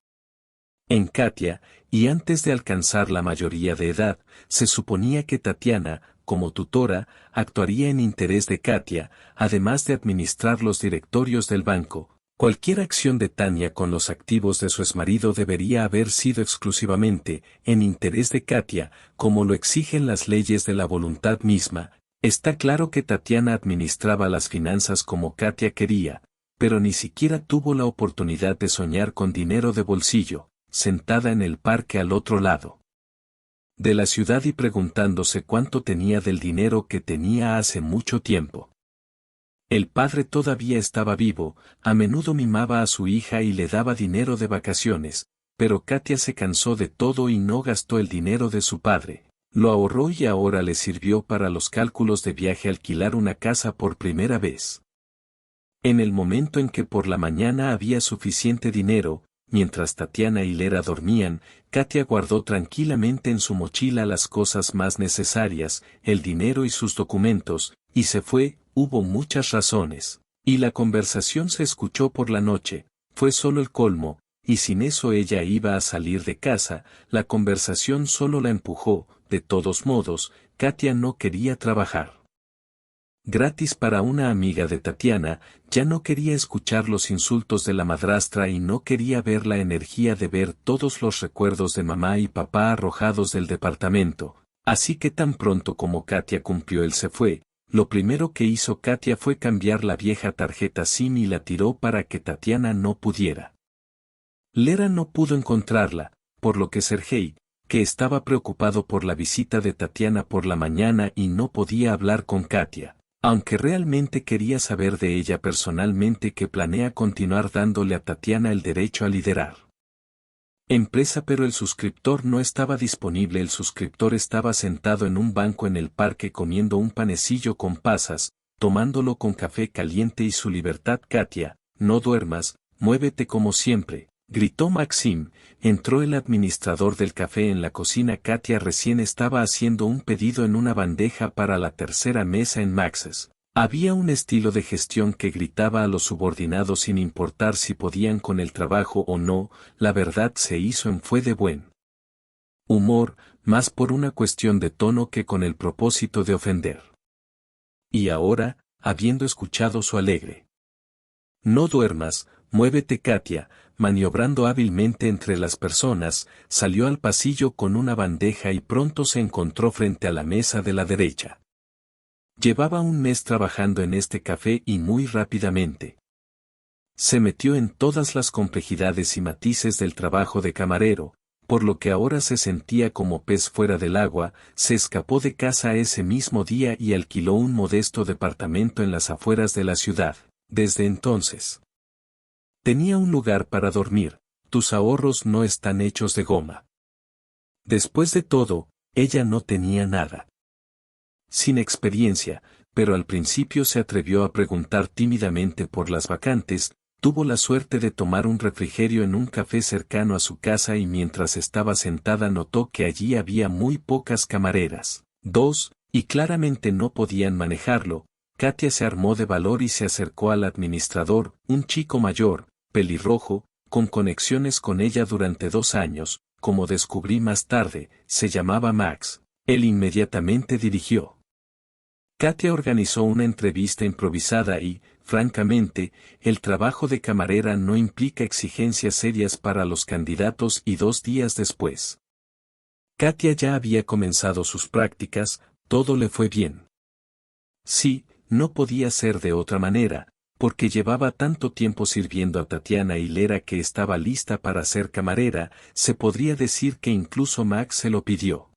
En Katia, y antes de alcanzar la mayoría de edad, se suponía que Tatiana, como tutora, actuaría en interés de Katia, además de administrar los directorios del banco. Cualquier acción de Tania con los activos de su exmarido debería haber sido exclusivamente en interés de Katia, como lo exigen las leyes de la voluntad misma. Está claro que Tatiana administraba las finanzas como Katia quería, pero ni siquiera tuvo la oportunidad de soñar con dinero de bolsillo, sentada en el parque al otro lado de la ciudad y preguntándose cuánto tenía del dinero que tenía hace mucho tiempo. El padre todavía estaba vivo, a menudo mimaba a su hija y le daba dinero de vacaciones, pero Katia se cansó de todo y no gastó el dinero de su padre. Lo ahorró y ahora le sirvió para los cálculos de viaje alquilar una casa por primera vez. En el momento en que por la mañana había suficiente dinero, mientras Tatiana y Lera dormían, Katia guardó tranquilamente en su mochila las cosas más necesarias, el dinero y sus documentos, y se fue. Hubo muchas razones, y la conversación se escuchó por la noche, fue solo el colmo, y sin eso ella iba a salir de casa, la conversación solo la empujó. De todos modos, Katia no quería trabajar gratis para una amiga de Tatiana, ya no quería escuchar los insultos de la madrastra y no quería ver la energía de ver todos los recuerdos de mamá y papá arrojados del departamento, así que tan pronto como Katia cumplió él se fue, lo primero que hizo Katia fue cambiar la vieja tarjeta SIM y la tiró para que Tatiana no pudiera. Lera no pudo encontrarla, por lo que Sergei, que estaba preocupado por la visita de Tatiana por la mañana y no podía hablar con Katia. Aunque realmente quería saber de ella personalmente que planea continuar dándole a Tatiana el derecho a liderar empresa pero el suscriptor no estaba disponible. El suscriptor estaba sentado en un banco en el parque comiendo un panecillo con pasas, tomándolo con café caliente y su libertad. Katia, no duermas, muévete como siempre, gritó Maxim. Entró el administrador del café en la cocina. Katia recién estaba haciendo un pedido en una bandeja para la tercera mesa en Max's. Había un estilo de gestión que gritaba a los subordinados sin importar si podían con el trabajo o no. La verdad se hizo en fue de buen humor, más por una cuestión de tono que con el propósito de ofender. Y ahora, habiendo escuchado su alegre "no duermas, muévete", Katia, maniobrando hábilmente entre las personas, salió al pasillo con una bandeja y pronto se encontró frente a la mesa de la derecha. Llevaba un mes trabajando en este café y muy rápidamente se metió en todas las complejidades y matices del trabajo de camarero, por lo que ahora se sentía como pez fuera del agua. Se escapó de casa ese mismo día y alquiló un modesto departamento en las afueras de la ciudad. Desde entonces tenía un lugar para dormir. Tus ahorros no están hechos de goma. Después de todo, ella no tenía nada. Sin experiencia, pero al principio se atrevió a preguntar tímidamente por las vacantes. Tuvo la suerte de tomar un refrigerio en un café cercano a su casa y mientras estaba sentada notó que allí había muy pocas camareras. Dos, y claramente no podían manejarlo. Katia se armó de valor y se acercó al administrador, un chico mayor, pelirrojo, con conexiones con ella durante 2 años, como descubrí más tarde, se llamaba Max. Él inmediatamente dirigió. Katia organizó una entrevista improvisada y, francamente, el trabajo de camarera no implica exigencias serias para los candidatos y 2 días después Katia ya había comenzado sus prácticas, todo le fue bien. Sí, no podía ser de otra manera, porque llevaba tanto tiempo sirviendo a Tatiana y Lera que estaba lista para ser camarera. Se podría decir que incluso Max se lo pidió.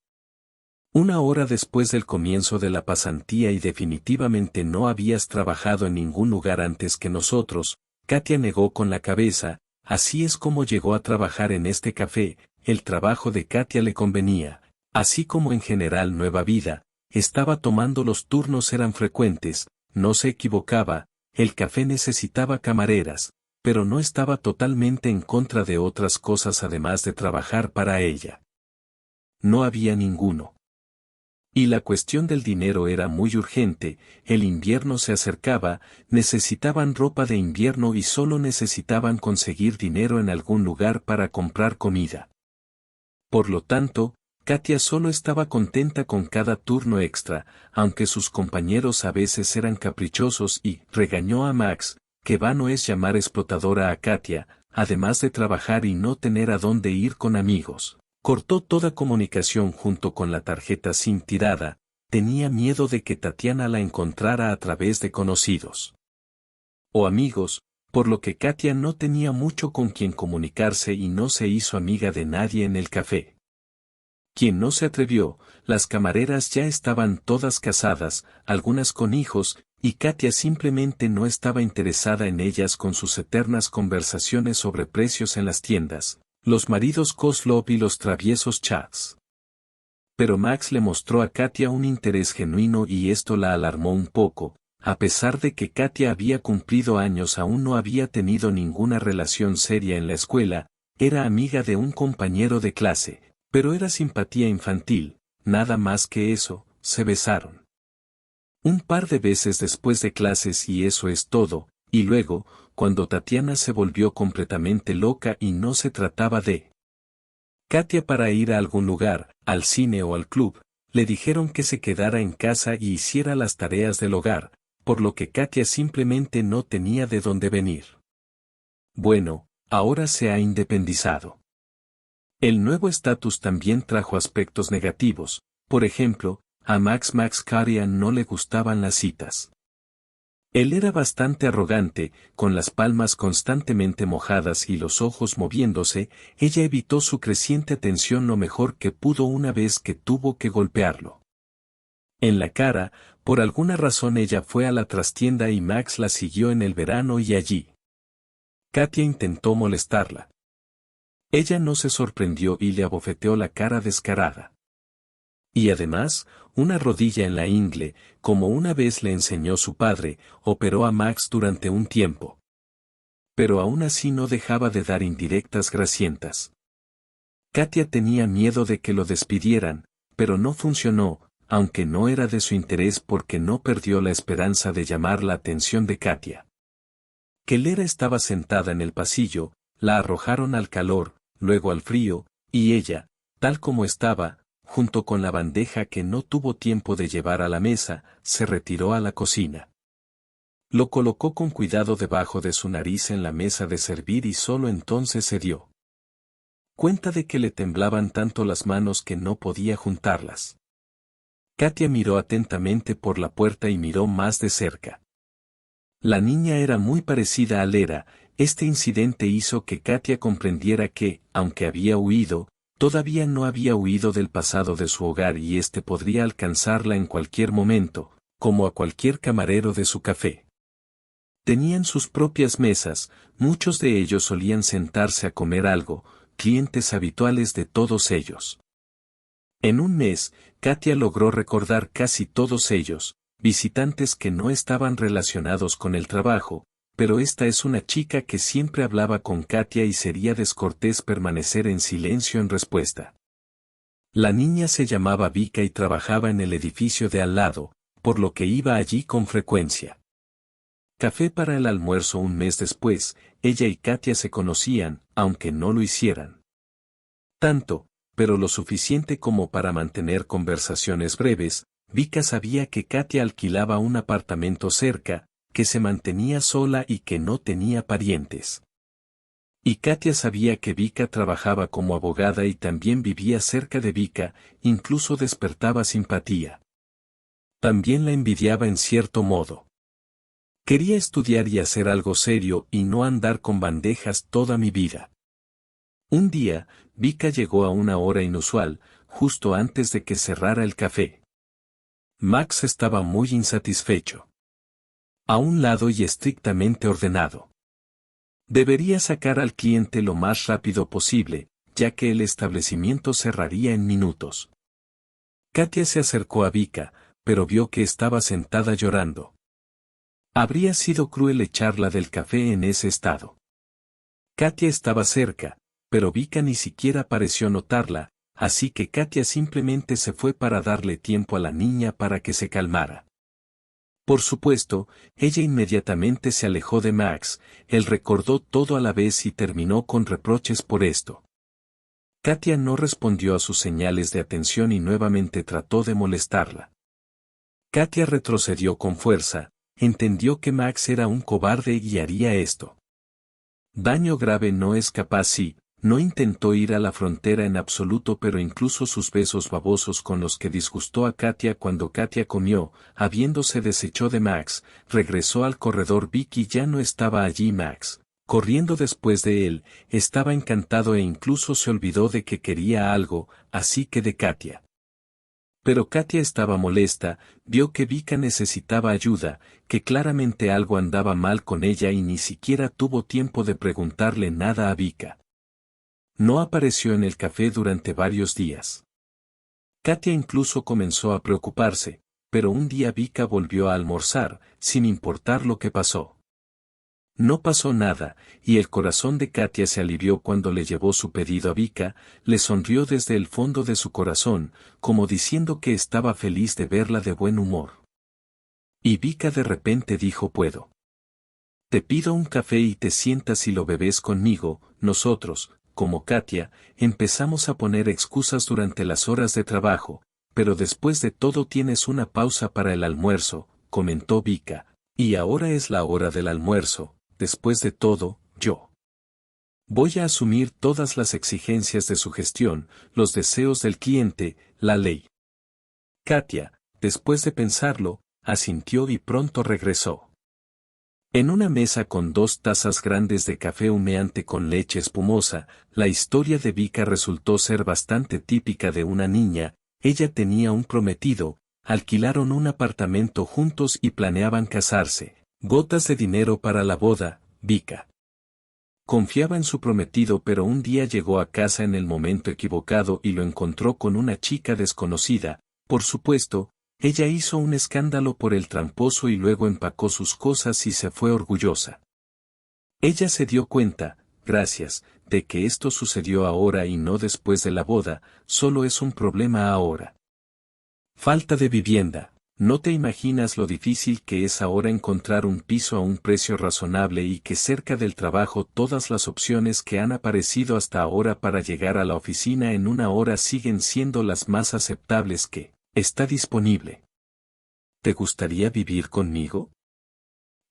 Una hora después del comienzo de la pasantía y definitivamente no habías trabajado en ningún lugar antes que nosotros, Katia negó con la cabeza, así es como llegó a trabajar en este café, el trabajo de Katia le convenía, así como en general Nueva Vida, estaba tomando los turnos eran frecuentes, no se equivocaba, el café necesitaba camareras, pero no estaba totalmente en contra de otras cosas además de trabajar para ella. No había ninguno. Y la cuestión del dinero era muy urgente, el invierno se acercaba, necesitaban ropa de invierno y solo necesitaban conseguir dinero en algún lugar para comprar comida. Por lo tanto, Katia solo estaba contenta con cada turno extra, aunque sus compañeros a veces eran caprichosos y regañó a Max, que vano es llamar explotadora a Katia, además de trabajar y no tener a dónde ir con amigos. Cortó toda comunicación junto con la tarjeta SIM tirada, tenía miedo de que Tatiana la encontrara a través de conocidos o amigos, por lo que Katia no tenía mucho con quien comunicarse y no se hizo amiga de nadie en el café. Quien no se atrevió, las camareras ya estaban todas casadas, algunas con hijos, y Katia simplemente no estaba interesada en ellas con sus eternas conversaciones sobre precios en las tiendas. Los maridos Kozlov y los traviesos chats. Pero Max le mostró a Katia un interés genuino y esto la alarmó un poco, a pesar de que Katia había cumplido años aún no había tenido ninguna relación seria en la escuela, era amiga de un compañero de clase, pero era simpatía infantil, nada más que eso, se besaron. Un par de veces después de clases y eso es todo, y luego, cuando Tatiana se volvió completamente loca y no se trataba de Katia para ir a algún lugar, al cine o al club, le dijeron que se quedara en casa y hiciera las tareas del hogar, por lo que Katia simplemente no tenía de dónde venir. Bueno, ahora se ha independizado. El nuevo estatus también trajo aspectos negativos, por ejemplo, a Max Katia no le gustaban las citas. Él era bastante arrogante, con las palmas constantemente mojadas y los ojos moviéndose, ella evitó su creciente atención lo mejor que pudo una vez que tuvo que golpearlo. En la cara, por alguna razón ella fue a la trastienda y Max la siguió en el verano y allí. Katia intentó molestarla. Ella no se sorprendió y le abofeteó la cara descarada. Y además, una rodilla en la ingle, como una vez le enseñó su padre, operó a Max durante un tiempo. Pero aún así no dejaba de dar indirectas grasientas. Katia tenía miedo de que lo despidieran, pero no funcionó, aunque no era de su interés porque no perdió la esperanza de llamar la atención de Katia. Kelera estaba sentada en el pasillo, la arrojaron al calor, luego al frío, y ella, tal como estaba, junto con la bandeja que no tuvo tiempo de llevar a la mesa, se retiró a la cocina. Lo colocó con cuidado debajo de su nariz en la mesa de servir y solo entonces se dio cuenta de que le temblaban tanto las manos que no podía juntarlas. Katia miró atentamente por la puerta y miró más de cerca. La niña era muy parecida a Lera, este incidente hizo que Katia comprendiera que, aunque había huido, todavía no había huido del pasado de su hogar y éste podría alcanzarla en cualquier momento, como a cualquier camarero de su café. Tenían sus propias mesas, muchos de ellos solían sentarse a comer algo, clientes habituales de todos ellos. En un mes, Katia logró recordar casi todos ellos, visitantes que no estaban relacionados con el trabajo, pero esta es una chica que siempre hablaba con Katia y sería descortés permanecer en silencio en respuesta. La niña se llamaba Vika y trabajaba en el edificio de al lado, por lo que iba allí con frecuencia. Café para el almuerzo un mes después, ella y Katia se conocían, aunque no lo hicieran tanto, pero lo suficiente como para mantener conversaciones breves. Vika sabía que Katia alquilaba un apartamento cerca, que se mantenía sola y que no tenía parientes. Y Katia sabía que Vika trabajaba como abogada y también vivía cerca de Vika, incluso despertaba simpatía. También la envidiaba en cierto modo. Quería estudiar y hacer algo serio y no andar con bandejas toda mi vida. Un día, Vika llegó a una hora inusual, justo antes de que cerrara el café. Max estaba muy insatisfecho. A un lado y estrictamente ordenado. Debería sacar al cliente lo más rápido posible, ya que el establecimiento cerraría en minutos. Katia se acercó a Vika, pero vio que estaba sentada llorando. Habría sido cruel echarla del café en ese estado. Katia estaba cerca, pero Vika ni siquiera pareció notarla, así que Katia simplemente se fue para darle tiempo a la niña para que se calmara. Por supuesto, ella inmediatamente se alejó de Max, él recordó todo a la vez y terminó con reproches por esto. Katia no respondió a sus señales de atención y nuevamente trató de molestarla. Katia retrocedió con fuerza, entendió que Max era un cobarde y haría esto. Daño grave no es capaz sí, no intentó ir a la frontera en absoluto, pero incluso sus besos babosos con los que disgustó a Katia cuando Katia comió, habiéndose deshecho de Max, regresó al corredor. Vicky ya no estaba allí. Max, corriendo después de él, estaba encantado e incluso se olvidó de que quería algo, así que de Katia. Pero Katia estaba molesta, vio que Vika necesitaba ayuda, que claramente algo andaba mal con ella y ni siquiera tuvo tiempo de preguntarle nada a Vika. No apareció en el café durante varios días. Katia incluso comenzó a preocuparse, pero un día Vika volvió a almorzar, sin importar lo que pasó. No pasó nada, y el corazón de Katia se alivió cuando le llevó su pedido a Vika, le sonrió desde el fondo de su corazón, como diciendo que estaba feliz de verla de buen humor. Y Vika de repente dijo: puedo. Te pido un café y te sientas y lo bebes conmigo. Nosotros, como Katia, empezamos a poner excusas durante las horas de trabajo, pero después de todo tienes una pausa para el almuerzo, comentó Vika, y ahora es la hora del almuerzo. Después de todo, yo voy a asumir todas las exigencias de su gestión, los deseos del cliente, la ley. Katia, después de pensarlo, asintió y pronto regresó. En una mesa con 2 tazas grandes de café humeante con leche espumosa, la historia de Vika resultó ser bastante típica de una niña. Ella tenía un prometido, alquilaron un apartamento juntos y planeaban casarse. Gotas de dinero para la boda. Vika confiaba en su prometido, pero un día llegó a casa en el momento equivocado y lo encontró con una chica desconocida. Por supuesto, ella hizo un escándalo por el tramposo y luego empacó sus cosas y se fue orgullosa. Ella se dio cuenta, gracias, de que esto sucedió ahora y no después de la boda. Solo es un problema ahora. Falta de vivienda. No te imaginas lo difícil que es ahora encontrar un piso a un precio razonable y que cerca del trabajo todas las opciones que han aparecido hasta ahora para llegar a la oficina en una hora siguen siendo las más aceptables que está disponible. ¿Te gustaría vivir conmigo?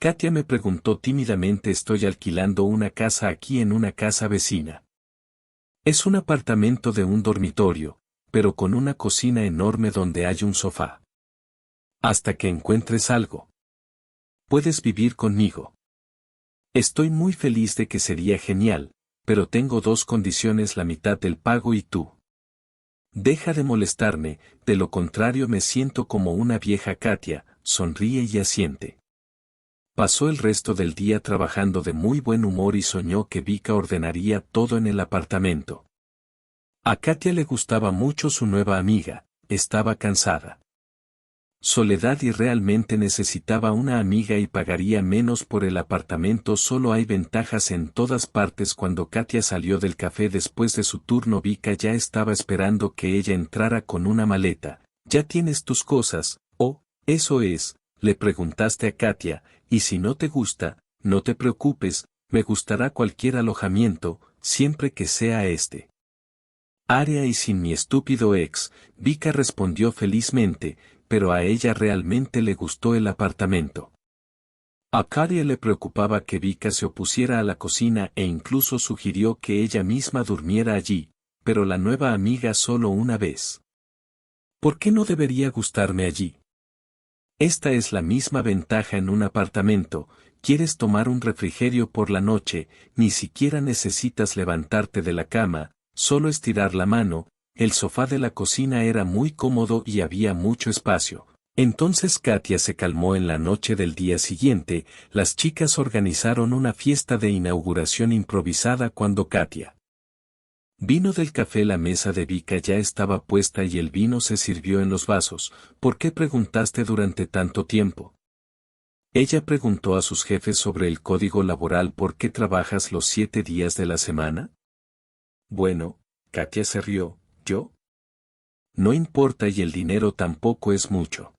Katia me preguntó tímidamente. Estoy alquilando una casa aquí en una casa vecina. Es un apartamento de un dormitorio, pero con una cocina enorme donde hay un sofá. Hasta que encuentres algo. Puedes vivir conmigo. Estoy muy feliz de que sería genial, pero tengo 2 condiciones: la mitad del pago y tú. Deja de molestarme, de lo contrario me siento como una vieja. Katia sonríe y asiente. Pasó el resto del día trabajando de muy buen humor y soñó que Vika ordenaría todo en el apartamento. A Katia le gustaba mucho su nueva amiga, estaba cansada. Soledad y realmente necesitaba una amiga y pagaría menos por el apartamento. Solo hay ventajas en todas partes. Cuando Katia salió del café después de su turno, Vika ya estaba esperando que ella entrara con una maleta. ¿Ya tienes tus cosas? Oh, eso es, le preguntaste a Katia, y si no te gusta, no te preocupes, me gustará cualquier alojamiento, siempre que sea este área y sin mi estúpido ex. Vika respondió felizmente, pero a ella realmente le gustó el apartamento. A Katia le preocupaba que Vika se opusiera a la cocina e incluso sugirió que ella misma durmiera allí, pero la nueva amiga solo una vez. ¿Por qué no debería gustarme allí? Esta es la misma ventaja en un apartamento. Quieres tomar un refrigerio por la noche, ni siquiera necesitas levantarte de la cama, solo estirar la mano, el sofá de la cocina era muy cómodo y había mucho espacio. Entonces Katia se calmó. En la noche del día siguiente, las chicas organizaron una fiesta de inauguración improvisada. Cuando Katia vino del café, la mesa de Vika ya estaba puesta y el vino se sirvió en los vasos. ¿Por qué preguntaste durante tanto tiempo? Ella preguntó a sus jefes sobre el código laboral. ¿Por qué trabajas los 7 días de la semana? Bueno, Katia se rió. ¿Yo? No importa, y el dinero tampoco es mucho.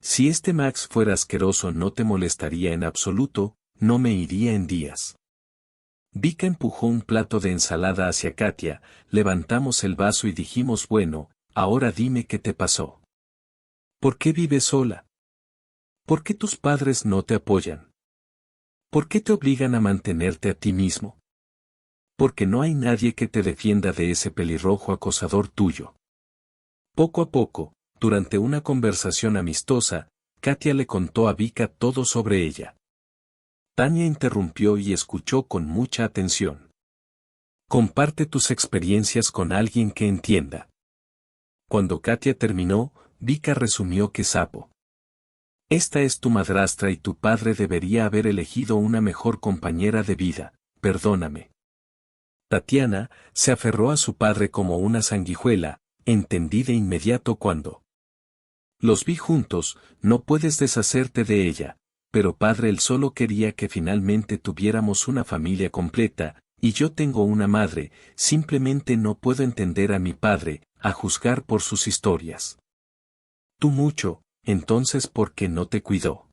Si este Max fuera asqueroso no te molestaría en absoluto, no me iría en días. Vika empujó un plato de ensalada hacia Katia, levantamos el vaso y dijimos: bueno, ahora dime qué te pasó. ¿Por qué vives sola? ¿Por qué tus padres no te apoyan? ¿Por qué te obligan a mantenerte a ti mismo? Porque no hay nadie que te defienda de ese pelirrojo acosador tuyo. Poco a poco, durante una conversación amistosa, Katia le contó a Vika todo sobre ella. Tania interrumpió y escuchó con mucha atención. Comparte tus experiencias con alguien que entienda. Cuando Katia terminó, Vika resumió que sapo. Esta es tu madrastra y tu padre debería haber elegido una mejor compañera de vida, perdóname. Tatiana se aferró a su padre como una sanguijuela, entendí de inmediato cuando los vi juntos. No puedes deshacerte de ella, pero padre, él solo quería que finalmente tuviéramos una familia completa, y yo tengo una madre, simplemente no puedo entender a mi padre, a juzgar por sus historias. Tú mucho, entonces ¿por qué no te cuidó?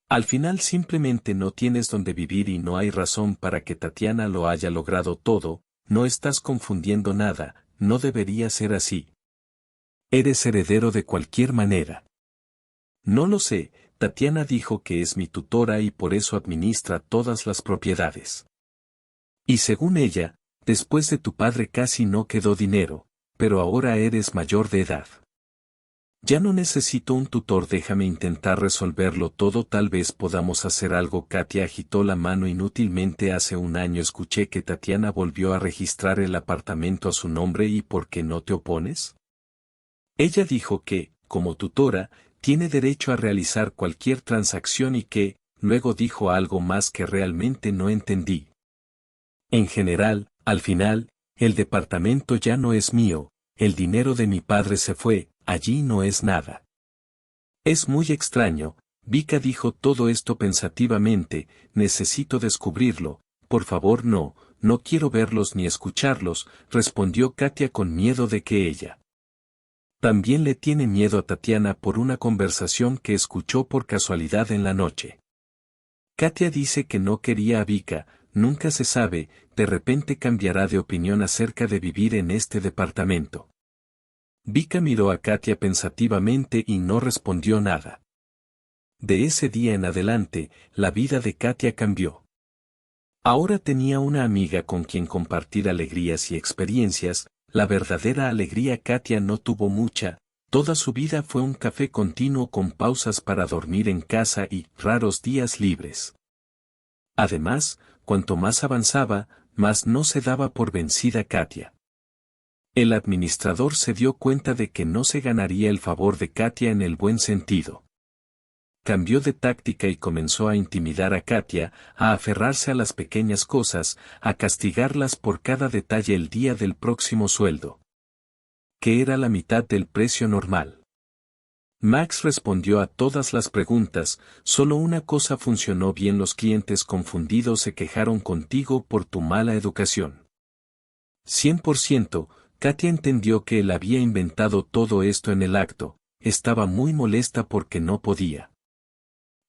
Al final simplemente no tienes donde vivir y no hay razón para que Tatiana lo haya logrado todo. No estás confundiendo nada, no debería ser así. Eres heredero de cualquier manera. No lo sé, Tatiana dijo que es mi tutora y por eso administra todas las propiedades. Y según ella, después de tu padre casi no quedó dinero, pero ahora eres mayor de edad. Ya no necesito un tutor, déjame intentar resolverlo todo, tal vez podamos hacer algo. Katia agitó la mano inútilmente. Hace un año escuché que Tatiana volvió a registrar el apartamento a su nombre. ¿Y por qué no te opones? Ella dijo que, como tutora, tiene derecho a realizar cualquier transacción y que, luego dijo algo más que realmente no entendí. En general, al final, el departamento ya no es mío, el dinero de mi padre se fue, allí no es nada. Es muy extraño, Vika dijo todo esto pensativamente, necesito descubrirlo, por favor no quiero verlos ni escucharlos, respondió Katia con miedo de que ella también le tiene miedo a Tatiana por una conversación que escuchó por casualidad en la noche. Katia dice que no quería a Vika, nunca se sabe, de repente cambiará de opinión acerca de vivir en este departamento. Vika miró a Katia pensativamente y no respondió nada. De ese día en adelante, la vida de Katia cambió. Ahora tenía una amiga con quien compartir alegrías y experiencias. La verdadera alegría. Katia no tuvo mucha, toda su vida fue un café continuo con pausas para dormir en casa y raros días libres. Además, cuanto más avanzaba, más no se daba por vencida Katia. El administrador se dio cuenta de que no se ganaría el favor de Katia en el buen sentido. Cambió de táctica y comenzó a intimidar a Katia, a aferrarse a las pequeñas cosas, a castigarlas por cada detalle el día del próximo sueldo, que era la mitad del precio normal. Max respondió a todas las preguntas, solo una cosa funcionó bien: los clientes confundidos se quejaron contigo por tu mala educación. 100%, Katia entendió que él había inventado todo esto en el acto, estaba muy molesta porque no podía.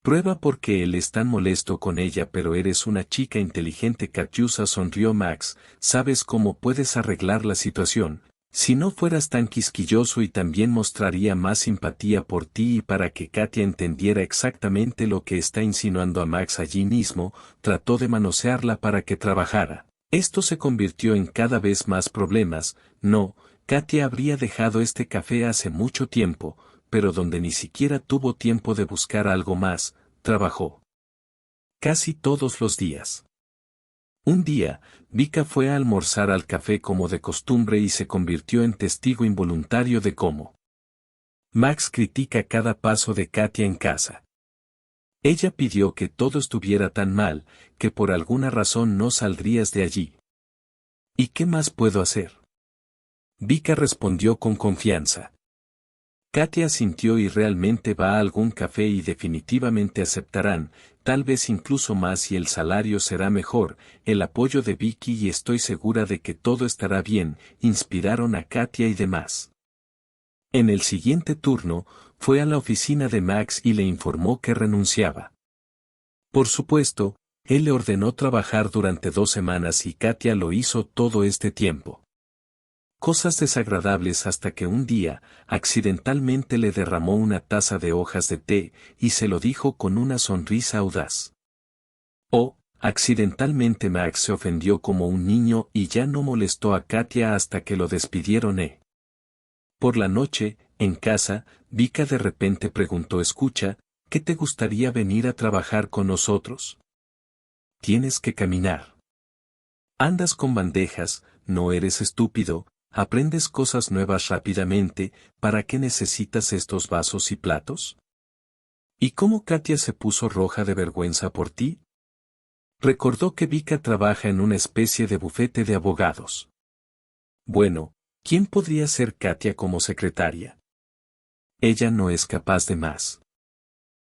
Prueba por qué él es tan molesto con ella, pero eres una chica inteligente. Katyusha sonrió. Max, ¿sabes cómo puedes arreglar la situación? Si no fueras tan quisquilloso, y también mostraría más simpatía por ti. Y para que Katia entendiera exactamente lo que está insinuando a Max allí mismo, trató de manosearla para que trabajara. Esto se convirtió en cada vez más problemas. No, Katia habría dejado este café hace mucho tiempo, pero donde ni siquiera tuvo tiempo de buscar algo más, trabajó casi todos los días. Un día, Vika fue a almorzar al café como de costumbre y se convirtió en testigo involuntario de cómo Max critica cada paso de Katia en casa. Ella pidió que todo estuviera tan mal, que por alguna razón no saldrías de allí. ¿Y qué más puedo hacer? Vika respondió con confianza. Katia asintió y realmente va a algún café y definitivamente aceptarán, tal vez incluso más y el salario será mejor, el apoyo de Vicky y estoy segura de que todo estará bien, inspiraron a Katia y demás. En el siguiente turno, fue a la oficina de Max y le informó que renunciaba. Por supuesto, él le ordenó trabajar durante 2 semanas y Katia lo hizo todo este tiempo. Cosas desagradables hasta que un día, accidentalmente le derramó una taza de hojas de té, y se lo dijo con una sonrisa audaz. Accidentalmente Max se ofendió como un niño y ya no molestó a Katia hasta que lo despidieron. Por la noche, en casa, Vika de repente preguntó: escucha, ¿qué te gustaría venir a trabajar con nosotros? Tienes que caminar. Andas con bandejas, no eres estúpido. ¿Aprendes cosas nuevas rápidamente? ¿Para qué necesitas estos vasos y platos? ¿Y cómo Katia se puso roja de vergüenza por ti? Recordó que Vika trabaja en una especie de bufete de abogados. Bueno, ¿quién podría ser Katia como secretaria? Ella no es capaz de más.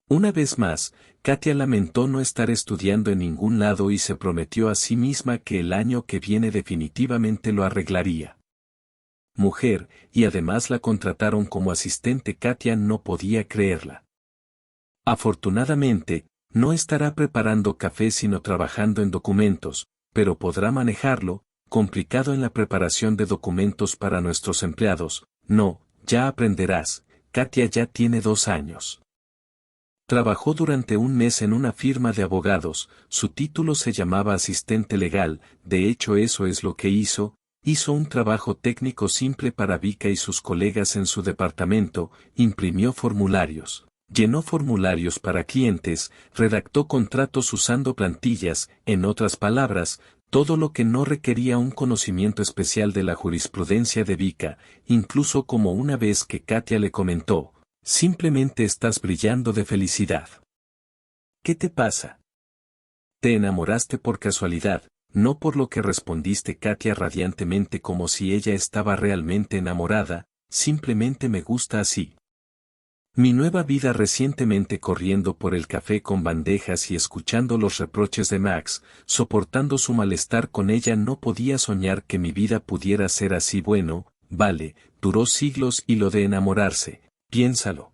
Una vez más, Katia lamentó no estar estudiando en ningún lado y se prometió a sí misma que el año que viene definitivamente lo arreglaría. Mujer, y además la contrataron como asistente. Katia no podía creerla. Afortunadamente, no estará preparando café sino trabajando en documentos, pero podrá manejarlo, complicado en la preparación de documentos para nuestros empleados. No, ya aprenderás, Katia ya tiene 2 años. Trabajó durante 1 mes en una firma de abogados, su título se llamaba asistente legal, de hecho eso es lo que hizo un trabajo técnico simple para Vika y sus colegas en su departamento, imprimió formularios, llenó formularios para clientes, redactó contratos usando plantillas, en otras palabras, todo lo que no requería un conocimiento especial de la jurisprudencia de Vika, incluso como una vez que Katia le comentó: simplemente estás brillando de felicidad. ¿Qué te pasa? Te enamoraste por casualidad, no por lo que respondiste Katia radiantemente como si ella estaba realmente enamorada, simplemente me gusta así. Mi nueva vida recientemente corriendo por el café con bandejas y escuchando los reproches de Max, soportando su malestar con ella, no podía soñar que mi vida pudiera ser así. Bueno, vale, duró siglos y lo de enamorarse, piénsalo.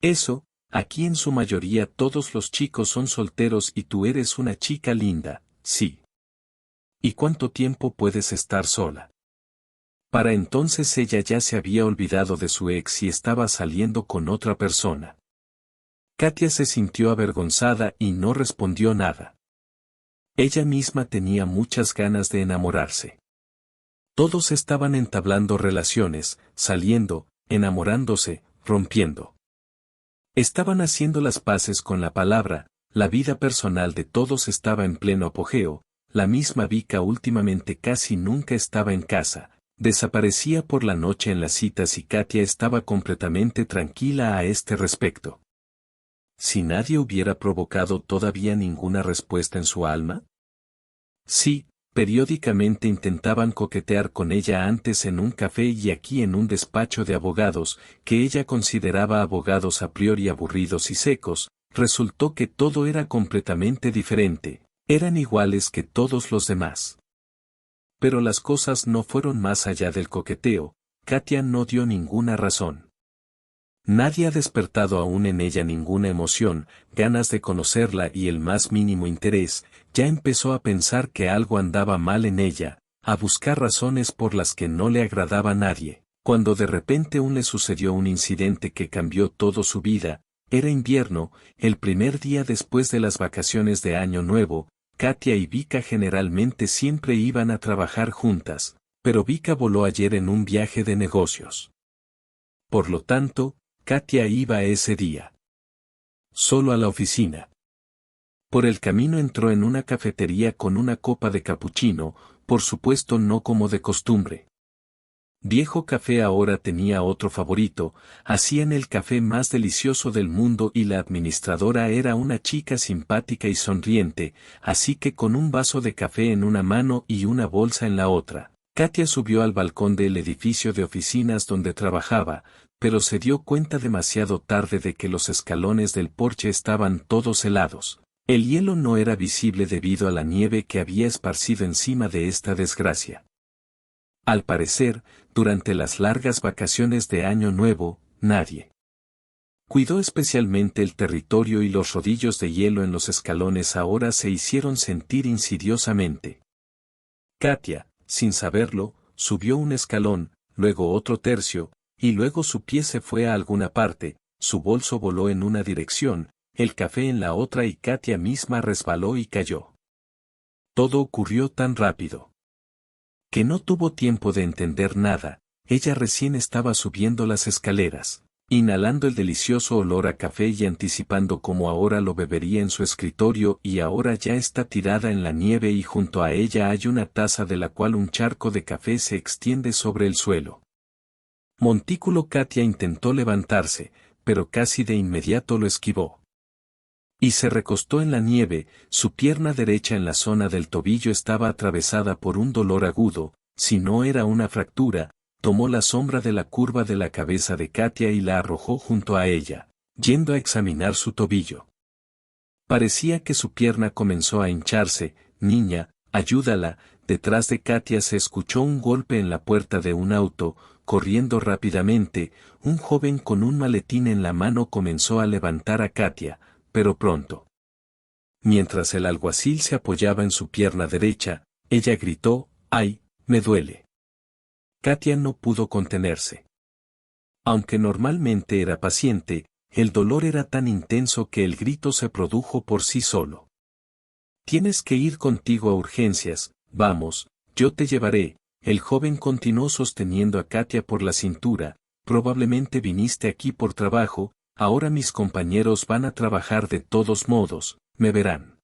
Eso, aquí en su mayoría todos los chicos son solteros y tú eres una chica linda, sí. ¿Y cuánto tiempo puedes estar sola? Para entonces ella ya se había olvidado de su ex y estaba saliendo con otra persona. Katia se sintió avergonzada y no respondió nada. Ella misma tenía muchas ganas de enamorarse. Todos estaban entablando relaciones, saliendo, enamorándose, rompiendo. Estaban haciendo las paces con la palabra, la vida personal de todos estaba en pleno apogeo. La misma Vika últimamente casi nunca estaba en casa, desaparecía por la noche en las citas y Katia estaba completamente tranquila a este respecto. ¿Si nadie hubiera provocado todavía ninguna respuesta en su alma? Sí, periódicamente intentaban coquetear con ella antes en un café y aquí en un despacho de abogados, que ella consideraba abogados a priori aburridos y secos, resultó que todo era completamente diferente. Eran iguales que todos los demás. Pero las cosas no fueron más allá del coqueteo. Katia no dio ninguna razón. Nadie ha despertado aún en ella ninguna emoción, ganas de conocerla y el más mínimo interés. Ya empezó a pensar que algo andaba mal en ella, a buscar razones por las que no le agradaba a nadie, cuando de repente le sucedió un incidente que cambió toda su vida. Era invierno, el primer día después de las vacaciones de Año Nuevo. Katia y Vika generalmente siempre iban a trabajar juntas, pero Vika voló ayer en un viaje de negocios. Por lo tanto, Katia iba ese día solo a la oficina. Por el camino entró en una cafetería con una copa de capuchino, por supuesto no como de costumbre. Viejo Café ahora tenía otro favorito, hacían el café más delicioso del mundo y la administradora era una chica simpática y sonriente, así que con un vaso de café en una mano y una bolsa en la otra, Katia subió al balcón del edificio de oficinas donde trabajaba, pero se dio cuenta demasiado tarde de que los escalones del porche estaban todos helados. El hielo no era visible debido a la nieve que había esparcido encima de esta desgracia. Al parecer, durante las largas vacaciones de Año Nuevo, nadie cuidó especialmente el territorio y los rodillos de hielo en los escalones ahora se hicieron sentir insidiosamente. Katia, sin saberlo, subió un escalón, luego otro tercio, y luego su pie se fue a alguna parte, su bolso voló en una dirección, el café en la otra y Katia misma resbaló y cayó. Todo ocurrió tan rápido que no tuvo tiempo de entender nada, ella recién estaba subiendo las escaleras, inhalando el delicioso olor a café y anticipando cómo ahora lo bebería en su escritorio y ahora ya está tirada en la nieve y junto a ella hay una taza de la cual un charco de café se extiende sobre el suelo. Montículo Katia intentó levantarse, pero casi de inmediato lo esquivó. Y se recostó en la nieve, su pierna derecha en la zona del tobillo estaba atravesada por un dolor agudo, si no era una fractura, tomó la sombra de la curva de la cabeza de Katia y la arrojó junto a ella, yendo a examinar su tobillo. Parecía que su pierna comenzó a hincharse, niña, ayúdala, detrás de Katia se escuchó un golpe en la puerta de un auto, corriendo rápidamente, un joven con un maletín en la mano comenzó a levantar a Katia, pero pronto. Mientras el alguacil se apoyaba en su pierna derecha, ella gritó, ¡ay, me duele! Katia no pudo contenerse. Aunque normalmente era paciente, el dolor era tan intenso que el grito se produjo por sí solo. Tienes que ir contigo a urgencias, vamos, yo te llevaré. El joven continuó sosteniendo a Katia por la cintura, probablemente viniste aquí por trabajo, ahora mis compañeros van a trabajar de todos modos, me verán.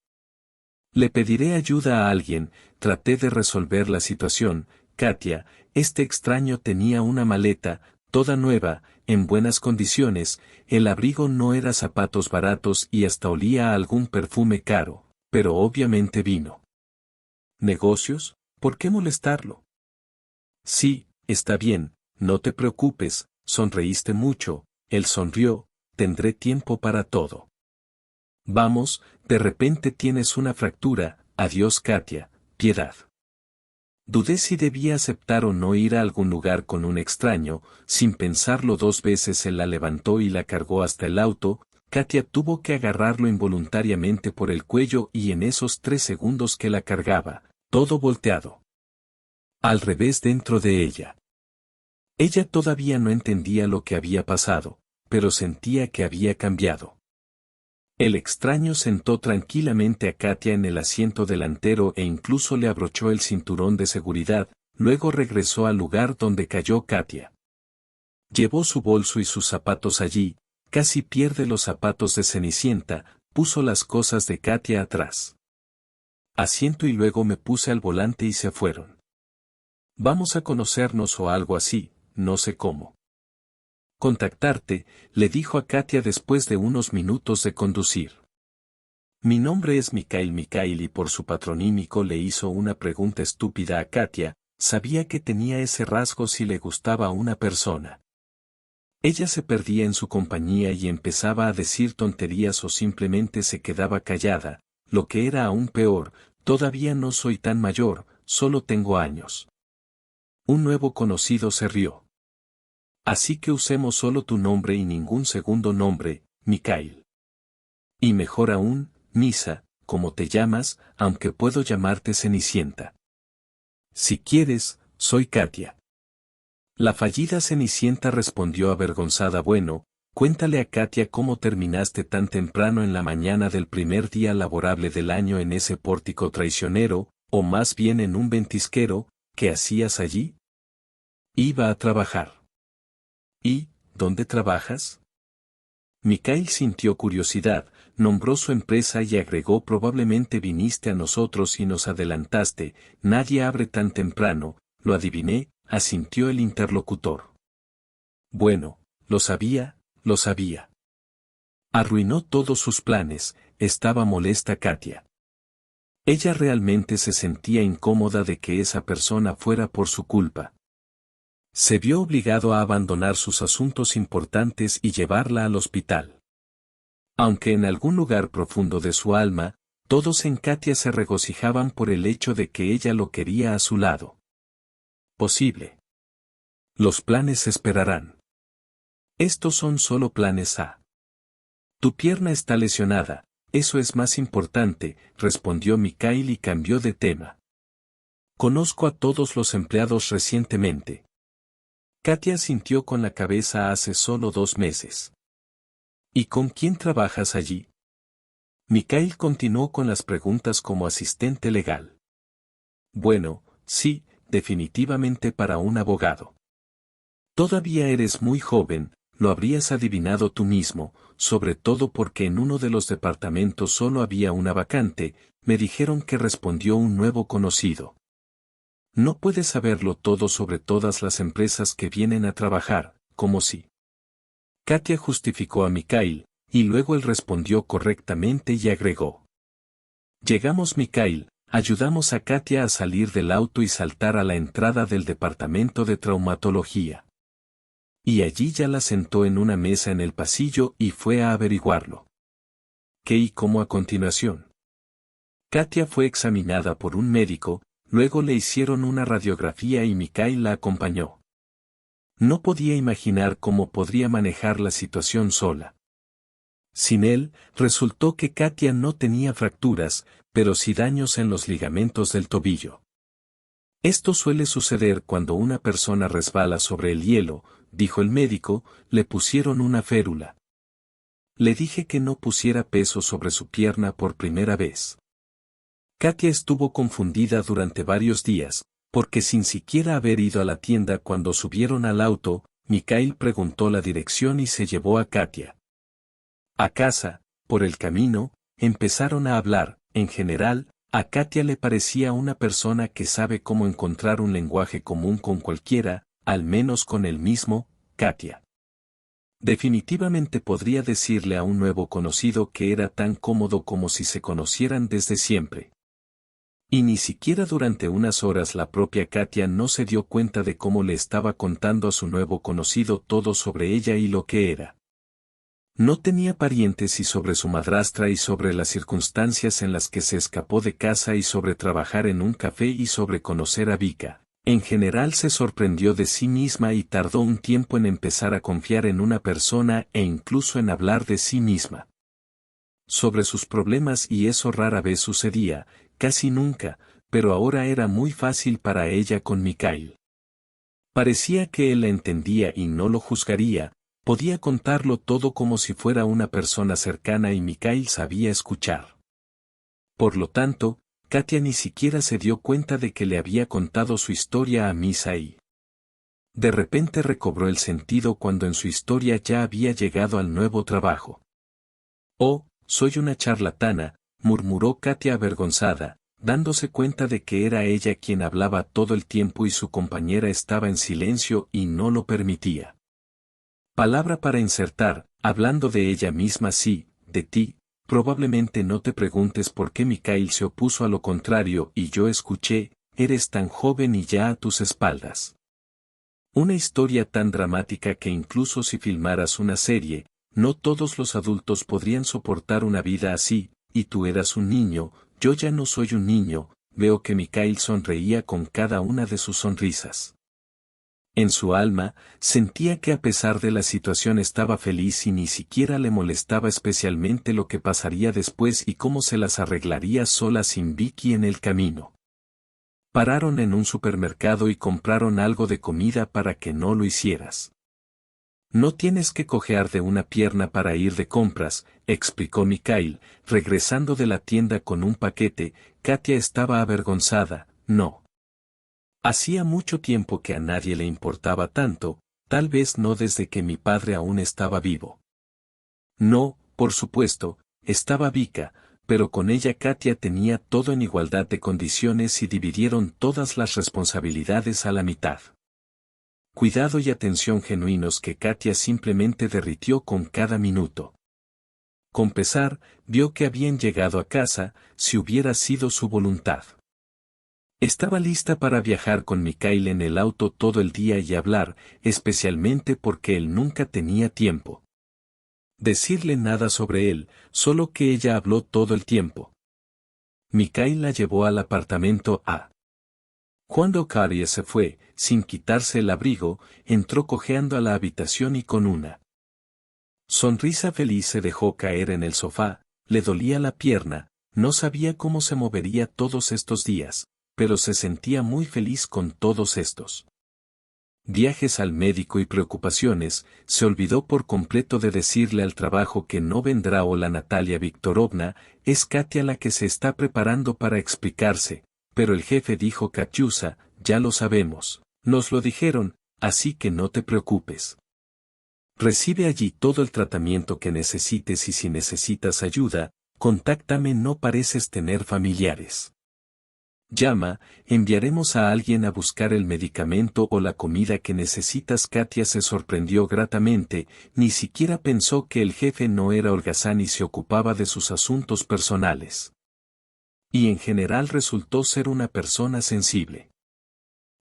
Le pediré ayuda a alguien, traté de resolver la situación, Katia, este extraño tenía una maleta, toda nueva, en buenas condiciones, el abrigo no era zapatos baratos y hasta olía a algún perfume caro, pero obviamente vino. ¿Negocios? ¿Por qué molestarlo? Sí, está bien, no te preocupes, sonreíste mucho, él sonrió, tendré tiempo para todo. Vamos, de repente tienes una fractura, adiós Katia, piedad. Dudé si debía aceptar o no ir a algún lugar con un extraño, sin pensarlo dos veces él la levantó y la cargó hasta el auto, Katia tuvo que agarrarlo involuntariamente por el cuello y en esos 3 segundos que la cargaba, todo volteado. Al revés dentro de ella. Ella todavía no entendía lo que había pasado, pero sentía que había cambiado. El extraño sentó tranquilamente a Katia en el asiento delantero e incluso le abrochó el cinturón de seguridad, luego regresó al lugar donde cayó Katia. Llevó su bolso y sus zapatos allí, casi pierde los zapatos de Cenicienta, puso las cosas de Katia atrás. Asiento y luego me puse al volante y se fueron. Vamos a conocernos o algo así, no sé cómo. Contactarte, le dijo a Katia después de unos minutos de conducir. Mi nombre es Mikhail y por su patronímico le hizo una pregunta estúpida a Katia, sabía que tenía ese rasgo si le gustaba a una persona. Ella se perdía en su compañía y empezaba a decir tonterías o simplemente se quedaba callada, lo que era aún peor, todavía no soy tan mayor, solo tengo años. Un nuevo conocido se rió. Así que usemos solo tu nombre y ningún segundo nombre, Mikhail. Y mejor aún, Misa, como te llamas, aunque puedo llamarte Cenicienta. Si quieres, soy Katia. La fallida Cenicienta respondió avergonzada. Bueno, cuéntale a Katia cómo terminaste tan temprano en la mañana del primer día laborable del año en ese pórtico traicionero, o más bien en un ventisquero, ¿qué hacías allí? Iba a trabajar. ¿Y, dónde trabajas? Mikhail sintió curiosidad, nombró su empresa y agregó probablemente viniste a nosotros y nos adelantaste, nadie abre tan temprano, lo adiviné, asintió el interlocutor. Bueno, lo sabía, lo sabía. Arruinó todos sus planes, estaba molesta Katia. Ella realmente se sentía incómoda de que esa persona fuera por su culpa. Se vio obligado a abandonar sus asuntos importantes y llevarla al hospital. Aunque en algún lugar profundo de su alma, todos en Katia se regocijaban por el hecho de que ella lo quería a su lado. Posible. Los planes esperarán. Estos son solo planes A. Tu pierna está lesionada, eso es más importante, respondió Mikhail y cambió de tema. Conozco a todos los empleados recientemente. Katia sintió con la cabeza hace solo 2 meses. ¿Y con quién trabajas allí? Mikhail continuó con las preguntas como asistente legal. Bueno, sí, definitivamente para un abogado. Todavía eres muy joven, lo habrías adivinado tú mismo, sobre todo porque en uno de los departamentos solo había una vacante, me dijeron que respondió un nuevo conocido. No puedes saberlo todo sobre todas las empresas que vienen a trabajar, como si. Katia justificó a Mikhail, y luego él respondió correctamente y agregó. Llegamos Mikhail, ayudamos a Katia a salir del auto y saltar a la entrada del departamento de traumatología. Y allí ya la sentó en una mesa en el pasillo y fue a averiguarlo. ¿Qué y cómo a continuación? Katia fue examinada por un médico, luego le hicieron una radiografía y Mikhail la acompañó. No podía imaginar cómo podría manejar la situación sola. Sin él, resultó que Katia no tenía fracturas, pero sí daños en los ligamentos del tobillo. Esto suele suceder cuando una persona resbala sobre el hielo, dijo el médico, le pusieron una férula. Le dije que no pusiera peso sobre su pierna por primera vez. Katia estuvo confundida durante varios días, porque sin siquiera haber ido a la tienda cuando subieron al auto, Mikhail preguntó la dirección y se llevó a Katia. A casa, por el camino, empezaron a hablar, en general, a Katia le parecía una persona que sabe cómo encontrar un lenguaje común con cualquiera, al menos con el mismo, Katia. Definitivamente podría decirle a un nuevo conocido que era tan cómodo como si se conocieran desde siempre. Y ni siquiera durante unas horas la propia Katia no se dio cuenta de cómo le estaba contando a su nuevo conocido todo sobre ella y lo que era. No tenía parientes y sobre su madrastra y sobre las circunstancias en las que se escapó de casa y sobre trabajar en un café y sobre conocer a Vika. En general se sorprendió de sí misma y tardó un tiempo en empezar a confiar en una persona e incluso en hablar de sí misma. Sobre sus problemas y eso rara vez sucedía, casi nunca, pero ahora era muy fácil para ella con Mikhail. Parecía que él la entendía y no lo juzgaría, podía contarlo todo como si fuera una persona cercana y Mikhail sabía escuchar. Por lo tanto, Katia ni siquiera se dio cuenta de que le había contado su historia a Misai. De repente recobró el sentido cuando en su historia ya había llegado al nuevo trabajo. Oh, soy una charlatana, murmuró Katia avergonzada, dándose cuenta de que era ella quien hablaba todo el tiempo y su compañera estaba en silencio y no lo permitía. Palabra para insertar, hablando de ella misma sí, de ti, probablemente no te preguntes por qué Mikhail se opuso a lo contrario y yo escuché, eres tan joven y ya a tus espaldas. Una historia tan dramática que incluso si filmaras una serie, no todos los adultos podrían soportar una vida así, y tú eras un niño, yo ya no soy un niño, veo que Mikhail sonreía con cada una de sus sonrisas. En su alma, sentía que a pesar de la situación estaba feliz y ni siquiera le molestaba especialmente lo que pasaría después y cómo se las arreglaría sola sin Vicky en el camino. Pararon en un supermercado y compraron algo de comida para que no lo hicieras. No tienes que cojear de una pierna para ir de compras, explicó Mikhail, regresando de la tienda con un paquete. Katia estaba avergonzada, no. Hacía mucho tiempo que a nadie le importaba tanto, tal vez no desde que mi padre aún estaba vivo. No, por supuesto, estaba Vika, pero con ella Katia tenía todo en igualdad de condiciones y dividieron todas las responsabilidades a la mitad. Cuidado y atención genuinos que Katia simplemente derritió con cada minuto. Con pesar, vio que habían llegado a casa, si hubiera sido su voluntad. Estaba lista para viajar con Mikhail en el auto todo el día y hablar, especialmente porque él nunca tenía tiempo. Decirle nada sobre él, solo que ella habló todo el tiempo. Mikhail la llevó al apartamento A. Cuando Katia se fue, sin quitarse el abrigo, entró cojeando a la habitación y con una sonrisa feliz se dejó caer en el sofá, le dolía la pierna, no sabía cómo se movería todos estos días, pero se sentía muy feliz con todos estos viajes al médico y preocupaciones. Se olvidó por completo de decirle al trabajo que no vendrá. Hola Natalia Viktorovna, es Katia la que se está preparando para explicarse, pero el jefe dijo Katyusa, ya lo sabemos, nos lo dijeron, así que no te preocupes. Recibe allí todo el tratamiento que necesites y si necesitas ayuda, contáctame. No pareces tener familiares. Llama, enviaremos a alguien a buscar el medicamento o la comida que necesitas. Katia se sorprendió gratamente, ni siquiera pensó que el jefe no era holgazán y se ocupaba de sus asuntos personales. Y en general resultó ser una persona sensible.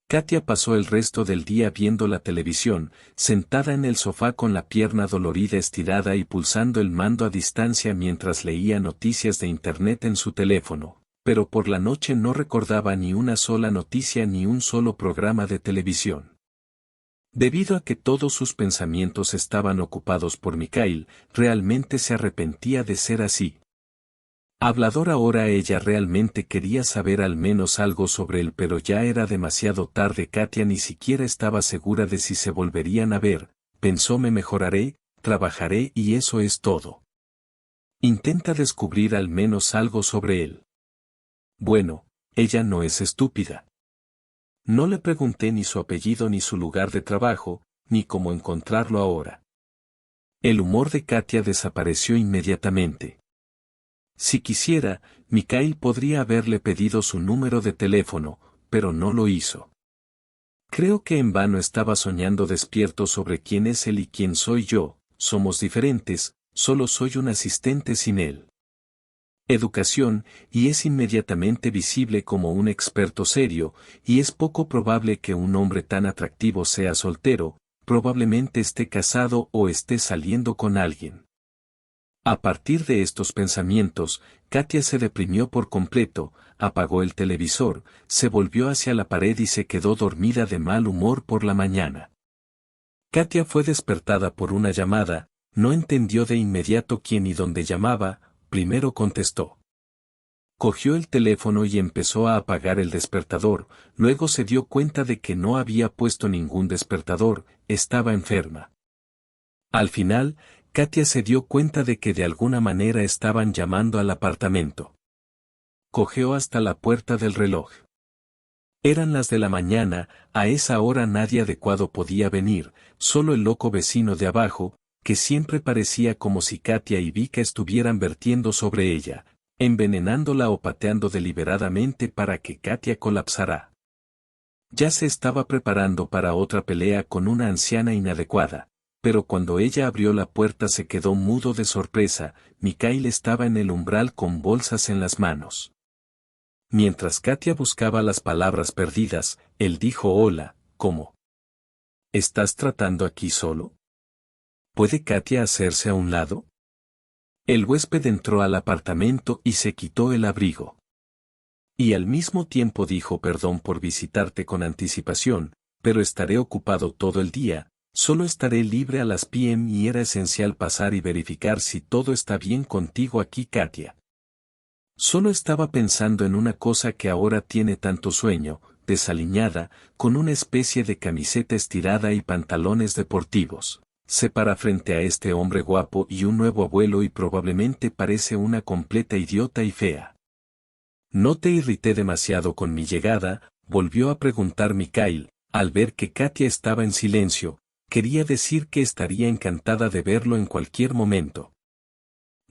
Katia pasó el resto del día viendo la televisión, sentada en el sofá con la pierna dolorida estirada y pulsando el mando a distancia mientras leía noticias de internet en su teléfono, pero por la noche no recordaba ni una sola noticia ni un solo programa de televisión. Debido a que todos sus pensamientos estaban ocupados por Mikhail, realmente se arrepentía de ser así. Hablador ahora ella realmente quería saber al menos algo sobre él, pero ya era demasiado tarde. Katia ni siquiera estaba segura de si se volverían a ver, pensó me mejoraré, trabajaré y eso es todo. Intenta descubrir al menos algo sobre él. Bueno, ella no es estúpida. No le pregunté ni su apellido ni su lugar de trabajo, ni cómo encontrarlo ahora. El humor de Katia desapareció inmediatamente. Si quisiera, Mikhail podría haberle pedido su número de teléfono, pero no lo hizo. Creo que en vano estaba soñando despierto sobre quién es él y quién soy yo. Somos diferentes, solo soy un asistente sin él. Educación, y es inmediatamente visible como un experto serio, y es poco probable que un hombre tan atractivo sea soltero, probablemente esté casado o esté saliendo con alguien. A partir de estos pensamientos, Katia se deprimió por completo, apagó el televisor, se volvió hacia la pared y se quedó dormida de mal humor por la mañana. Katia fue despertada por una llamada, no entendió de inmediato quién y dónde llamaba, primero contestó. Cogió el teléfono y empezó a apagar el despertador, luego se dio cuenta de que no había puesto ningún despertador, estaba enferma. Al final, Katia se dio cuenta de que de alguna manera estaban llamando al apartamento. Cogió hasta la puerta del reloj. Eran las de la mañana, a esa hora nadie adecuado podía venir, solo el loco vecino de abajo, que siempre parecía como si Katia y Vika estuvieran vertiendo sobre ella, envenenándola o pateando deliberadamente para que Katia colapsara. Ya se estaba preparando para otra pelea con una anciana inadecuada, pero cuando ella abrió la puerta se quedó mudo de sorpresa. Mikhail estaba en el umbral con bolsas en las manos. Mientras Katia buscaba las palabras perdidas, él dijo hola, ¿cómo? ¿Estás tratando aquí solo? ¿Puede Katia hacerse a un lado? El huésped entró al apartamento y se quitó el abrigo. Y al mismo tiempo dijo perdón por visitarte con anticipación, pero estaré ocupado todo el día. Solo estaré libre a las p.m. y era esencial pasar y verificar si todo está bien contigo aquí. Katia solo estaba pensando en una cosa que ahora tiene tanto sueño, desaliñada, con una especie de camiseta estirada y pantalones deportivos. Se para frente a este hombre guapo y un nuevo abuelo y probablemente parece una completa idiota y fea. ¿No te irrité demasiado con mi llegada?, volvió a preguntar Mikhail, al ver que Katia estaba en silencio. Quería decir que estaría encantada de verlo en cualquier momento.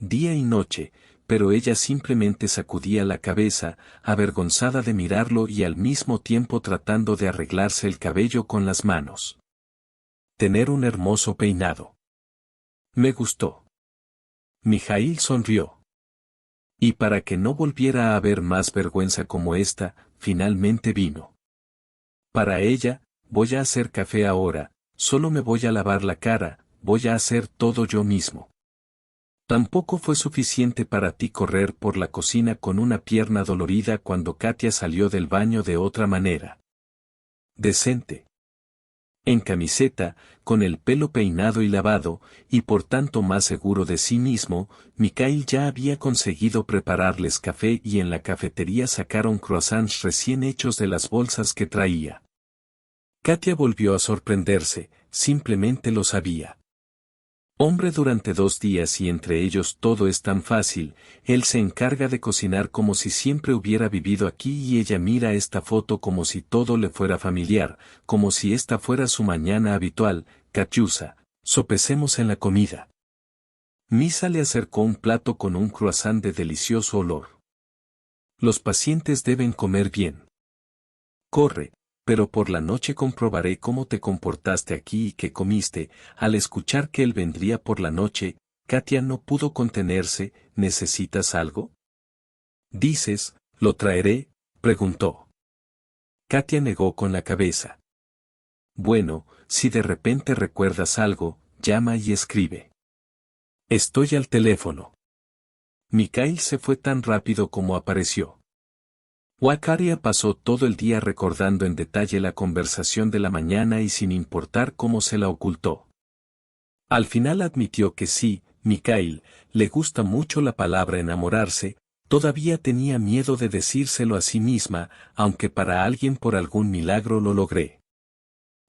día y noche, pero ella simplemente sacudía la cabeza, avergonzada de mirarlo y al mismo tiempo tratando de arreglarse el cabello con las manos. Tener un hermoso peinado. Me gustó. Mijaíl sonrió. Y para que no volviera a haber más vergüenza como esta, finalmente vino. Para ella, voy a hacer café ahora, solo me voy a lavar la cara, voy a hacer todo yo mismo. Tampoco fue suficiente para ti correr por la cocina con una pierna dolorida cuando Katia salió del baño de otra manera. Decente. En camiseta, con el pelo peinado y lavado, y por tanto más seguro de sí mismo, Mikhail ya había conseguido prepararles café y en la cafetería sacaron croissants recién hechos de las bolsas que traía. Katia volvió a sorprenderse, simplemente lo sabía. Hombre durante 2 días y entre ellos todo es tan fácil, él se encarga de cocinar como si siempre hubiera vivido aquí y ella mira esta foto como si todo le fuera familiar, como si esta fuera su mañana habitual. Katiusa, sopesemos en la comida. Misa le acercó un plato con un croissant de delicioso olor. Los pacientes deben comer bien. Corre. Pero por la noche comprobaré cómo te comportaste aquí y qué comiste. Al escuchar que él vendría por la noche, Katia no pudo contenerse. ¿Necesitas algo? Dices, ¿lo traeré? Preguntó. Katia negó con la cabeza. Bueno, si de repente recuerdas algo, llama y escribe. Estoy al teléfono. Mikhail se fue tan rápido como apareció. Wakaria pasó todo el día recordando en detalle la conversación de la mañana y sin importar cómo se la ocultó. Al final admitió que sí, Mikhail, le gusta mucho la palabra enamorarse, todavía tenía miedo de decírselo a sí misma, aunque para alguien por algún milagro lo logré.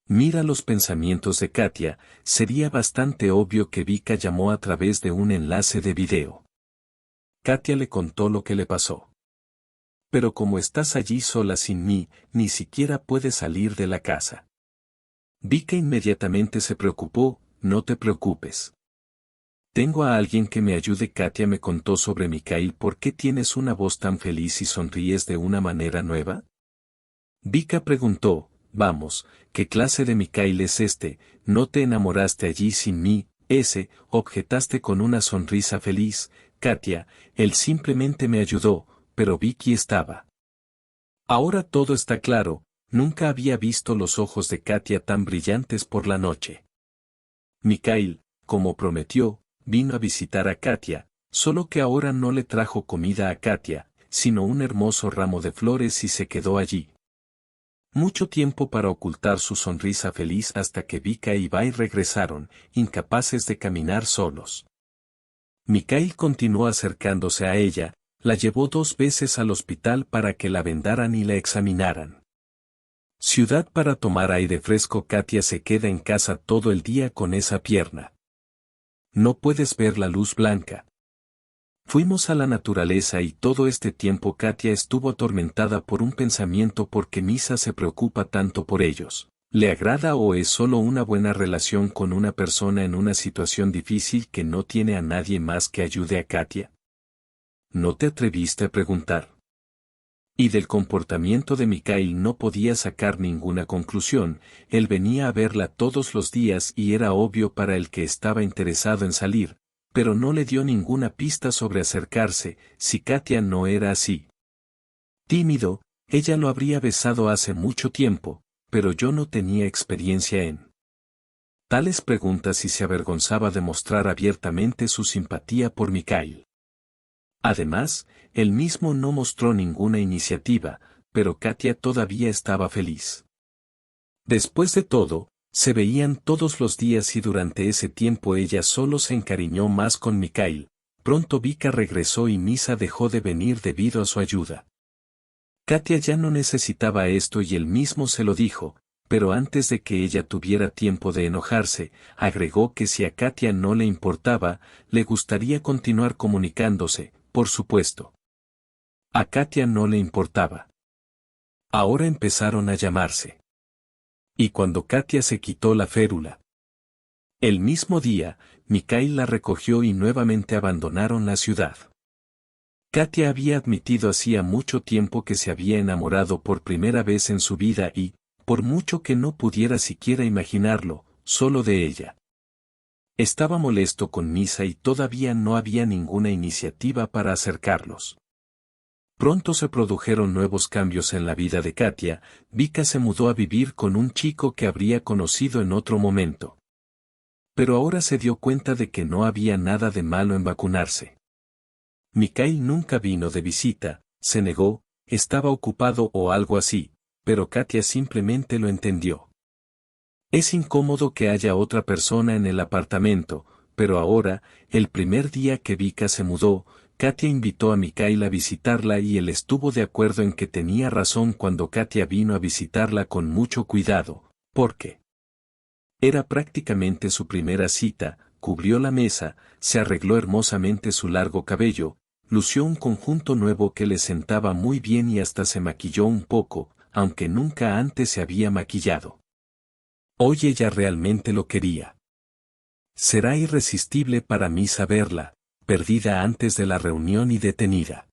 Mira los pensamientos de Katia, sería bastante obvio que Vika llamó a través de un enlace de video. Katia le contó lo que le pasó. Pero como estás allí sola sin mí, ni siquiera puedes salir de la casa. Vika inmediatamente se preocupó, no te preocupes. Tengo a alguien que me ayude. Katia me contó sobre Mikhail. ¿Por qué tienes una voz tan feliz y sonríes de una manera nueva? Vika preguntó, vamos, ¿qué clase de Mikhail es este? ¿No te enamoraste allí sin mí? Objetaste con una sonrisa feliz. Katia, él simplemente me ayudó. Pero Vicky estaba. Ahora todo está claro, nunca había visto los ojos de Katia tan brillantes por la noche. Mikhail, como prometió, vino a visitar a Katia, solo que ahora no le trajo comida a Katia, sino un hermoso ramo de flores y se quedó allí. Mucho tiempo para ocultar su sonrisa feliz hasta que Vika y Bai regresaron, incapaces de caminar solos. Mikhail continuó acercándose a ella, la llevó 2 veces al hospital para que la vendaran y la examinaran. Ciudad para tomar aire fresco. Katia se queda en casa todo el día con esa pierna. No puedes ver la luz blanca. Fuimos a la naturaleza y todo este tiempo Katia estuvo atormentada por un pensamiento. ¿Por qué Misa se preocupa tanto por ellos? ¿Le agrada o es solo una buena relación con una persona en una situación difícil que no tiene a nadie más que ayude a Katia? ¿No te atreviste a preguntar? Y del comportamiento de Mikhail no podía sacar ninguna conclusión. Él venía a verla todos los días y era obvio para el que estaba interesado en salir, pero no le dio ninguna pista sobre acercarse. Si Katia no era así. Tímido, ella lo habría besado hace mucho tiempo, pero yo no tenía experiencia en tales preguntas y se avergonzaba de mostrar abiertamente su simpatía por Mikhail. Además, él mismo no mostró ninguna iniciativa, pero Katia todavía estaba feliz. Después de todo, se veían todos los días y durante ese tiempo ella solo se encariñó más con Mikhail. Pronto Vika regresó y Misa dejó de venir debido a su ayuda. Katia ya no necesitaba esto y él mismo se lo dijo, pero antes de que ella tuviera tiempo de enojarse, agregó que si a Katia no le importaba, le gustaría continuar comunicándose. Por supuesto. A Katia no le importaba. Ahora empezaron a llamarse. Y cuando Katia se quitó la férula. El mismo día, Mikhail la recogió y nuevamente abandonaron la ciudad. Katia había admitido hacía mucho tiempo que se había enamorado por primera vez en su vida y, por mucho que no pudiera siquiera imaginarlo, solo de ella. Estaba molesto con Misa y todavía no había ninguna iniciativa para acercarlos. Pronto se produjeron nuevos cambios en la vida de Katia. Vika se mudó a vivir con un chico que habría conocido en otro momento. Pero ahora se dio cuenta de que no había nada de malo en vacunarse. Mikhail nunca vino de visita, se negó, estaba ocupado o algo así, pero Katia simplemente lo entendió. Es incómodo que haya otra persona en el apartamento, pero ahora, el primer día que Vika se mudó, Katia invitó a Mikhail a visitarla y él estuvo de acuerdo en que tenía razón cuando Katia vino a visitarla con mucho cuidado, porque era prácticamente su primera cita. Cubrió la mesa, se arregló hermosamente su largo cabello, lució un conjunto nuevo que le sentaba muy bien y hasta se maquilló un poco, aunque nunca antes se había maquillado. Hoy ella realmente lo quería. Será irresistible para mí saberla, perdida antes de la reunión y detenida.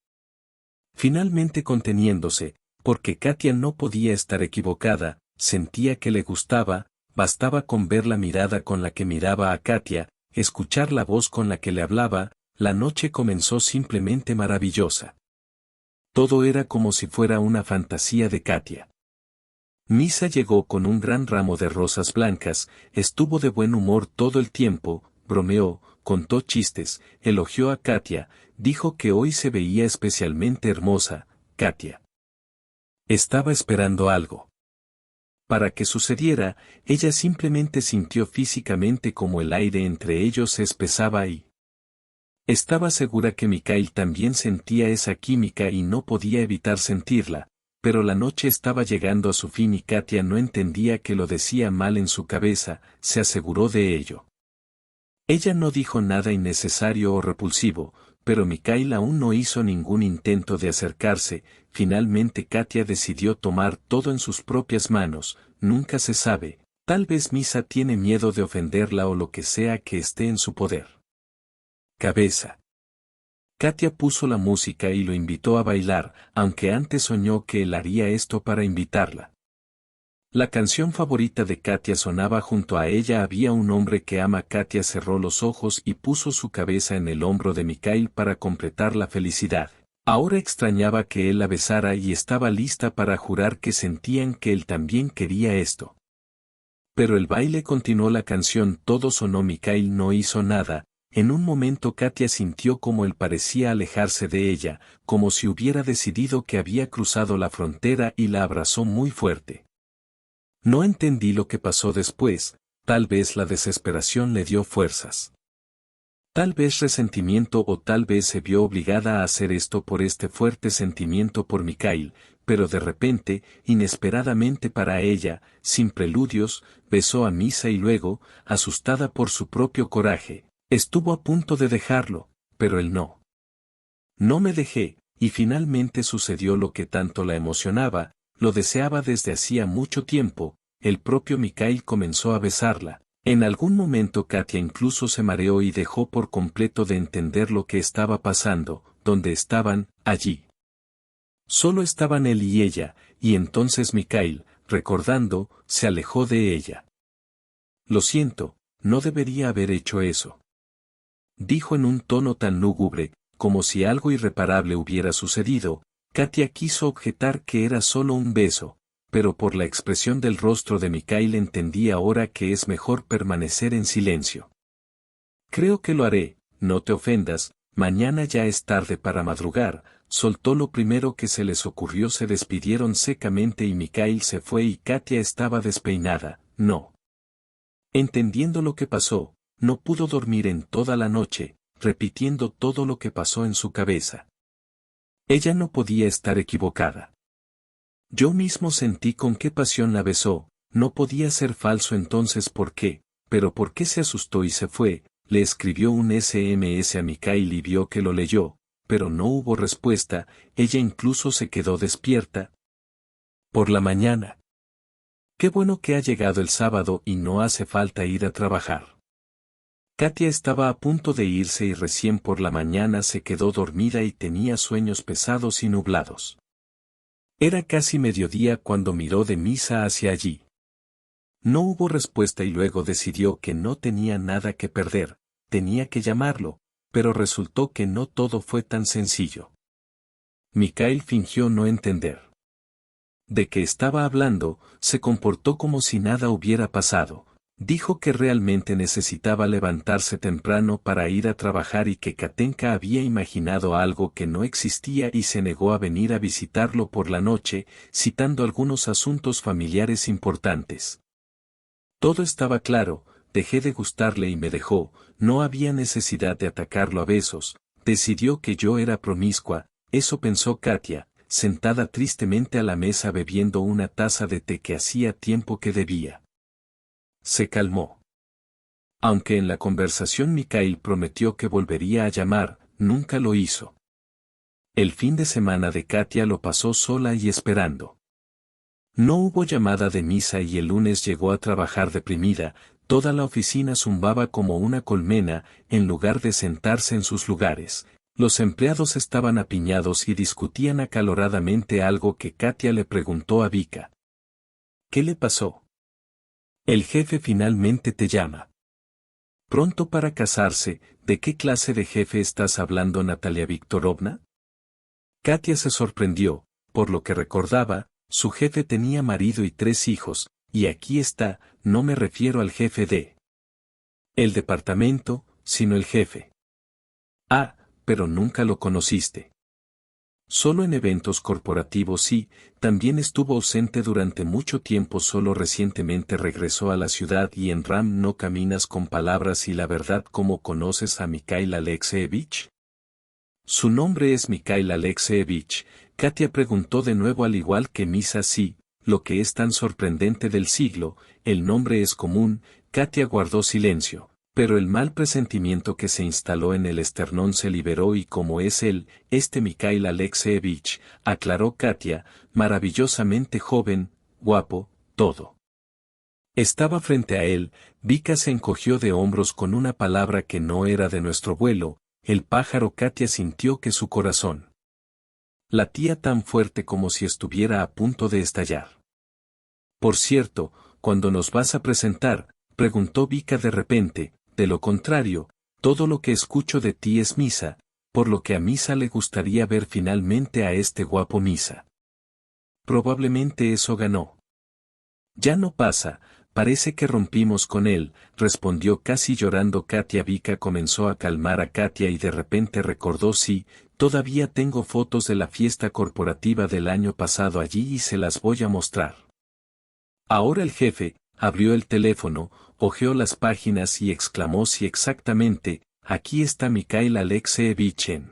Finalmente conteniéndose, porque Katia no podía estar equivocada, sentía que le gustaba, bastaba con ver la mirada con la que miraba a Katia, escuchar la voz con la que le hablaba, la noche comenzó simplemente maravillosa. Todo era como si fuera una fantasía de Katia. Misa llegó con un gran ramo de rosas blancas, estuvo de buen humor todo el tiempo, bromeó, contó chistes, elogió a Katia, dijo que hoy se veía especialmente hermosa. Katia estaba esperando algo. Para que sucediera, ella simplemente sintió físicamente como el aire entre ellos se espesaba y estaba segura que Mikhail también sentía esa química y no podía evitar sentirla. Pero la noche estaba llegando a su fin y Katia no entendía que lo decía mal en su cabeza, se aseguró de ello. Ella no dijo nada innecesario o repulsivo, pero Mikhail aún no hizo ningún intento de acercarse. Finalmente Katia decidió tomar todo en sus propias manos. Nunca se sabe, tal vez Misa tiene miedo de ofenderla o lo que sea que esté en su poder. Cabeza. Katia puso la música y lo invitó a bailar, aunque antes soñó que él haría esto para invitarla. La canción favorita de Katia sonaba junto a ella. Había un hombre que ama. Katia cerró los ojos y puso su cabeza en el hombro de Mikhail para completar la felicidad. Ahora extrañaba que él la besara y estaba lista para jurar que sentían que él también quería esto. Pero el baile continuó, la canción todo sonó. Mikhail no hizo nada. En un momento Katia sintió como él parecía alejarse de ella, como si hubiera decidido que había cruzado la frontera y la abrazó muy fuerte. No entendí lo que pasó después, tal vez la desesperación le dio fuerzas. Tal vez resentimiento o tal vez se vio obligada a hacer esto por este fuerte sentimiento por Mikhail, pero de repente, inesperadamente para ella, sin preludios, besó a Misa y luego, asustada por su propio coraje, estuvo a punto de dejarlo, pero él no. No me dejé, y finalmente sucedió lo que tanto la emocionaba, lo deseaba desde hacía mucho tiempo. El propio Mikhail comenzó a besarla. En algún momento Katia incluso se mareó y dejó por completo de entender lo que estaba pasando. ¿Dónde estaban? Allí. Solo estaban él y ella, y entonces Mikhail, recordando, se alejó de ella. Lo siento, no debería haber hecho eso. Dijo en un tono tan lúgubre, como si algo irreparable hubiera sucedido. Katia quiso objetar que era solo un beso, pero por la expresión del rostro de Mikhail entendí ahora que es mejor permanecer en silencio. Creo que lo haré, no te ofendas, mañana ya es tarde para madrugar. Soltó lo primero que se les ocurrió. Se despidieron secamente y Mikhail se fue y Katia estaba despeinada. No. Entendiendo lo que pasó, no pudo dormir en toda la noche, repitiendo todo lo que pasó en su cabeza. Ella no podía estar equivocada. Yo mismo sentí con qué pasión la besó, no podía ser falso. Entonces ¿por qué? Pero ¿por qué se asustó y se fue? Le escribió un SMS a Mikhail y vio que lo leyó, pero no hubo respuesta. Ella incluso se quedó despierta. Por la mañana. Qué bueno que ha llegado el sábado y no hace falta ir a trabajar. Katia estaba a punto de irse y recién por la mañana se quedó dormida y tenía sueños pesados y nublados. Era casi mediodía cuando miró de misa hacia allí. No hubo respuesta y luego decidió que no tenía nada que perder, tenía que llamarlo, pero resultó que no todo fue tan sencillo. Mikhail fingió no entender. De qué estaba hablando, se comportó como si nada hubiera pasado. Dijo que realmente necesitaba levantarse temprano para ir a trabajar y que Katenka había imaginado algo que no existía y se negó a venir a visitarlo por la noche, citando algunos asuntos familiares importantes. Todo estaba claro, dejé de gustarle y me dejó, no había necesidad de atacarlo a besos, decidió que yo era promiscua, eso pensó Katia, sentada tristemente a la mesa bebiendo una taza de té que hacía tiempo que debía. Se calmó. Aunque en la conversación Mikhail prometió que volvería a llamar, nunca lo hizo. El fin de semana de Katia lo pasó sola y esperando. No hubo llamada de misa y el lunes llegó a trabajar deprimida, toda la oficina zumbaba como una colmena, en lugar de sentarse en sus lugares. Los empleados estaban apiñados y discutían acaloradamente algo que Katia le preguntó a Vika. ¿Qué le pasó? El jefe finalmente te llama. Pronto para casarse, ¿de qué clase de jefe estás hablando, Natalia Viktorovna? Katia se sorprendió, por lo que recordaba, su jefe tenía marido y 3 hijos, y aquí está, no me refiero al jefe de el departamento, sino el jefe. Ah, pero nunca lo conociste. Solo en eventos corporativos sí, también estuvo ausente durante mucho tiempo, solo recientemente regresó a la ciudad y en RAM no caminas con palabras y la verdad. ¿Cómo conoces a Mikhail Alexeyevich? Su nombre es Mikhail Alexeyevich, Katia preguntó de nuevo al igual que Misa. Sí, lo que es tan sorprendente del siglo, el nombre es común, Katia guardó silencio. Pero el mal presentimiento que se instaló en el esternón se liberó y como es él, Mikhail Alexeyevich, aclaró Katia, maravillosamente joven, guapo, todo. Estaba frente a él, Vika se encogió de hombros con una palabra que no era de nuestro vuelo, el pájaro. Katia sintió que su corazón latía tan fuerte como si estuviera a punto de estallar. Por cierto, ¿cuándo nos vas a presentar?, preguntó Vika de repente. De lo contrario, todo lo que escucho de ti es Misa, por lo que a Misa le gustaría ver finalmente a este guapo Misa. Probablemente eso ganó. Ya no pasa, parece que rompimos con él, respondió casi llorando Katia. Vika comenzó a calmar a Katia y de repente recordó: sí, todavía tengo fotos de la fiesta corporativa del año pasado allí y se las voy a mostrar. Ahora el jefe abrió el teléfono, hojeó las páginas y exclamó: sí, exactamente, aquí está Mikhail Alexeyevich.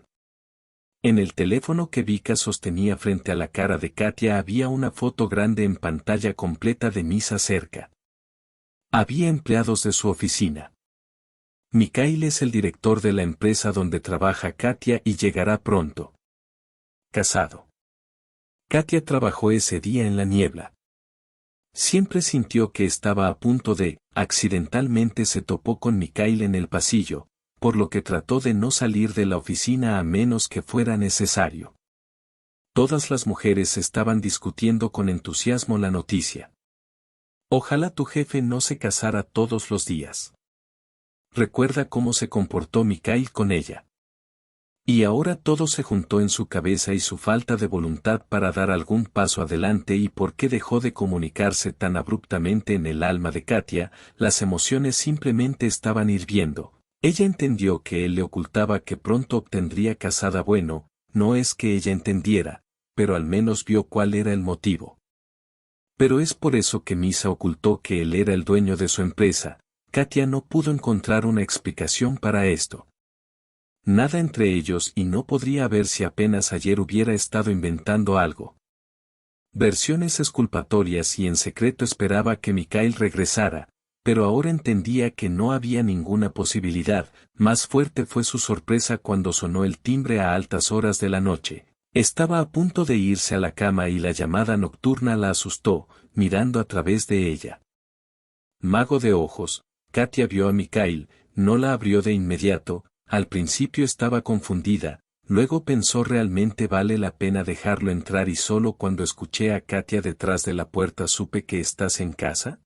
En el teléfono que Vika sostenía frente a la cara de Katia había una foto grande en pantalla completa de Misa cerca. Había empleados de su oficina. Mikhail es el director de la empresa donde trabaja Katia y llegará pronto. Casado. Katia trabajó ese día en la niebla. Siempre sintió que estaba a punto de, accidentalmente se topó con Mikhail en el pasillo, por lo que trató de no salir de la oficina a menos que fuera necesario. Todas las mujeres estaban discutiendo con entusiasmo la noticia. Ojalá tu jefe no se casara todos los días. Recuerda cómo se comportó Mikhail con ella. Y ahora todo se juntó en su cabeza y su falta de voluntad para dar algún paso adelante y por qué dejó de comunicarse tan abruptamente en el alma de Katia. Las emociones simplemente estaban hirviendo. Ella entendió que él le ocultaba que pronto obtendría casada. Bueno, no es que ella entendiera, pero al menos vio cuál era el motivo. Pero es por eso que Misa ocultó que él era el dueño de su empresa. Katia no pudo encontrar una explicación para esto. Nada entre ellos y no podría haber si apenas ayer hubiera estado inventando algo. Versiones exculpatorias y en secreto esperaba que Mikhail regresara, pero ahora entendía que no había ninguna posibilidad. Más fuerte fue su sorpresa cuando sonó el timbre a altas horas de la noche. Estaba a punto de irse a la cama y la llamada nocturna la asustó, mirando a través de ella. Mago de ojos, Katia vio a Mikhail, no la abrió de inmediato, al principio estaba confundida, luego pensó realmente vale la pena dejarlo entrar y solo cuando escuché a Katia detrás de la puerta supe que estás en casa.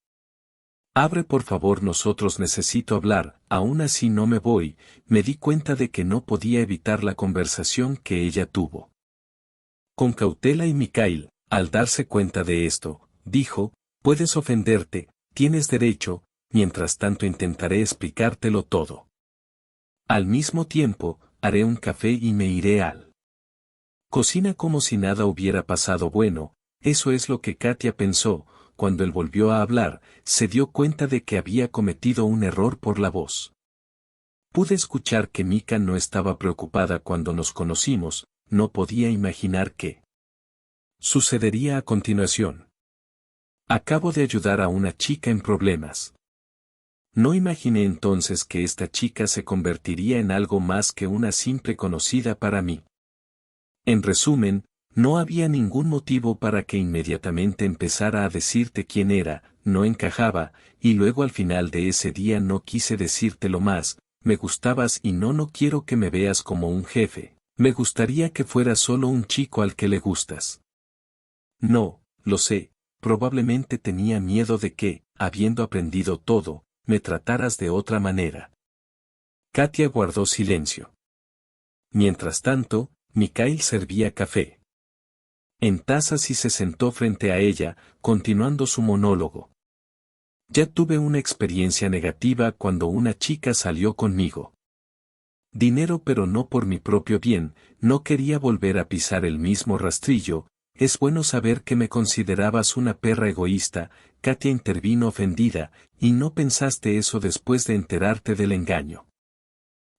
Abre por favor, nosotros necesito hablar, aún así no me voy, me di cuenta de que no podía evitar la conversación que ella tuvo con Cautela y Mikhail. Al darse cuenta de esto, dijo, puedes ofenderte, tienes derecho, mientras tanto intentaré explicártelo todo. Al mismo tiempo, haré un café y me iré al cocina como si nada hubiera pasado. Bueno, eso es lo que Katia pensó. Cuando él volvió a hablar, se dio cuenta de que había cometido un error por la voz. Pude escuchar que Mika no estaba preocupada cuando nos conocimos, no podía imaginar qué sucedería a continuación. Acabo de ayudar a una chica en problemas. No imaginé entonces que esta chica se convertiría en algo más que una simple conocida para mí. En resumen, no había ningún motivo para que inmediatamente empezara a decirte quién era, no encajaba, y luego al final de ese día no quise decírtelo más, me gustabas y no quiero que me veas como un jefe, me gustaría que fueras solo un chico al que le gustas. No, lo sé, probablemente tenía miedo de que, habiendo aprendido todo, me trataras de otra manera. Katia guardó silencio. Mientras tanto, Mikhail servía café en tazas y se sentó frente a ella, continuando su monólogo. Ya tuve una experiencia negativa cuando una chica salió conmigo. Dinero, pero no por mi propio bien, no quería volver a pisar el mismo rastrillo. Es bueno saber que me considerabas una perra egoísta. Katia intervino ofendida, y no pensaste eso después de enterarte del engaño.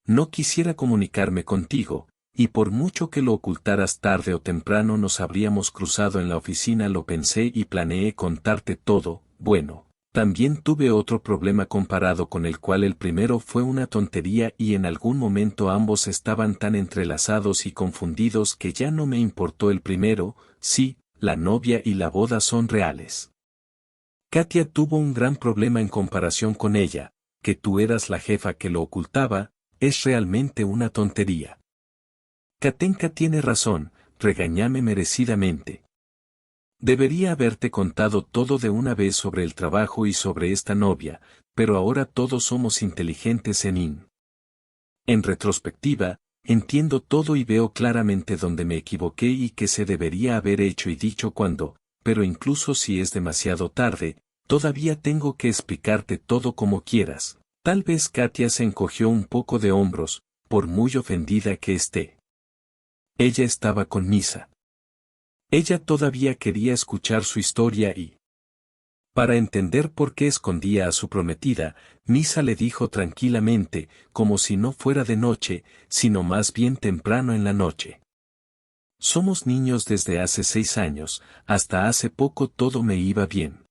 No quisiera comunicarme contigo, y por mucho que lo ocultaras tarde o temprano nos habríamos cruzado en la oficina. Lo pensé y planeé contarte todo. Bueno, también tuve otro problema comparado con el cual el primero fue una tontería y en algún momento ambos estaban tan entrelazados y confundidos que ya no me importó el primero. Sí, la novia y la boda son reales. Katia tuvo un gran problema en comparación con ella, que tú eras la jefa que lo ocultaba, es realmente una tontería. Katenka tiene razón, regañame merecidamente. Debería haberte contado todo de una vez sobre el trabajo y sobre esta novia, pero ahora todos somos inteligentes En retrospectiva, entiendo todo y veo claramente dónde me equivoqué y qué se debería haber hecho y dicho cuando, pero incluso si es demasiado tarde, todavía tengo que explicarte todo como quieras. Tal vez Katia se encogió un poco de hombros, por muy ofendida que esté. Ella estaba con Misa. Ella todavía quería escuchar su historia y, para entender por qué escondía a su prometida, Misa le dijo tranquilamente, como si no fuera de noche, sino más bien temprano en la noche. Somos niños desde hace 6 años, hasta hace poco todo me iba bien.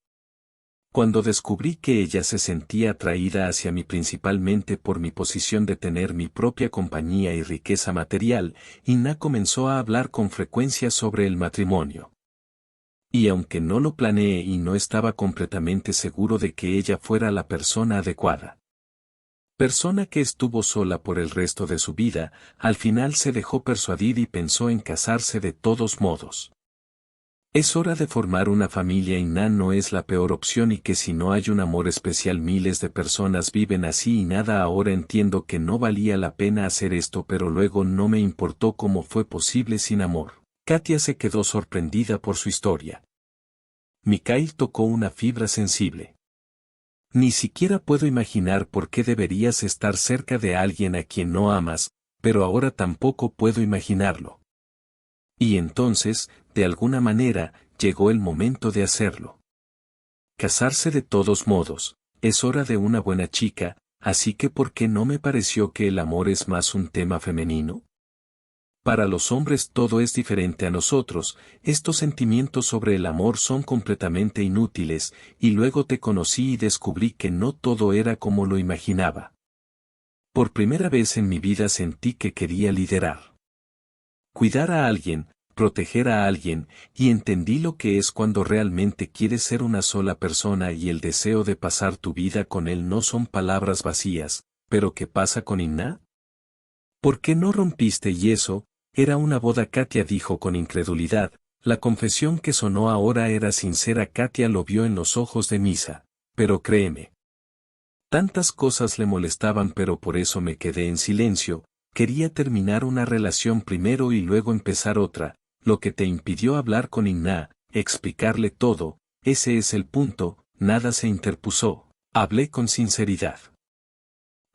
Cuando descubrí que ella se sentía atraída hacia mí principalmente por mi posición de tener mi propia compañía y riqueza material, Ina comenzó a hablar con frecuencia sobre el matrimonio. Y aunque no lo planeé y no estaba completamente seguro de que ella fuera la persona adecuada, persona que estuvo sola por el resto de su vida, al final se dejó persuadir y pensó en casarse de todos modos. Es hora de formar una familia y Nan no es la peor opción y que si no hay un amor especial miles de personas viven así y nada. Ahora entiendo que no valía la pena hacer esto pero luego no me importó cómo fue posible sin amor. Katia se quedó sorprendida por su historia. Mikhail tocó una fibra sensible. Ni siquiera puedo imaginar por qué deberías estar cerca de alguien a quien no amas, pero ahora tampoco puedo imaginarlo. Y entonces, de alguna manera, llegó el momento de hacerlo. Casarse de todos modos, es hora de una buena chica, así que ¿por qué no me pareció que el amor es más un tema femenino? Para los hombres todo es diferente a nosotros, estos sentimientos sobre el amor son completamente inútiles, y luego te conocí y descubrí que no todo era como lo imaginaba. Por primera vez en mi vida sentí que quería liderar. Cuidar a alguien, proteger a alguien, y entendí lo que es cuando realmente quieres ser una sola persona y el deseo de pasar tu vida con él no son palabras vacías, ¿pero qué pasa con Inna? ¿Por qué no rompiste y eso? Era una boda, Katia dijo con incredulidad. La confesión que sonó ahora era sincera. Katia lo vio en los ojos de Misa. Pero créeme. Tantas cosas le molestaban, pero por eso me quedé en silencio. Quería terminar una relación primero y luego empezar otra. Lo que te impidió hablar con Inna, explicarle todo, ese es el punto. Nada se interpuso. Hablé con sinceridad.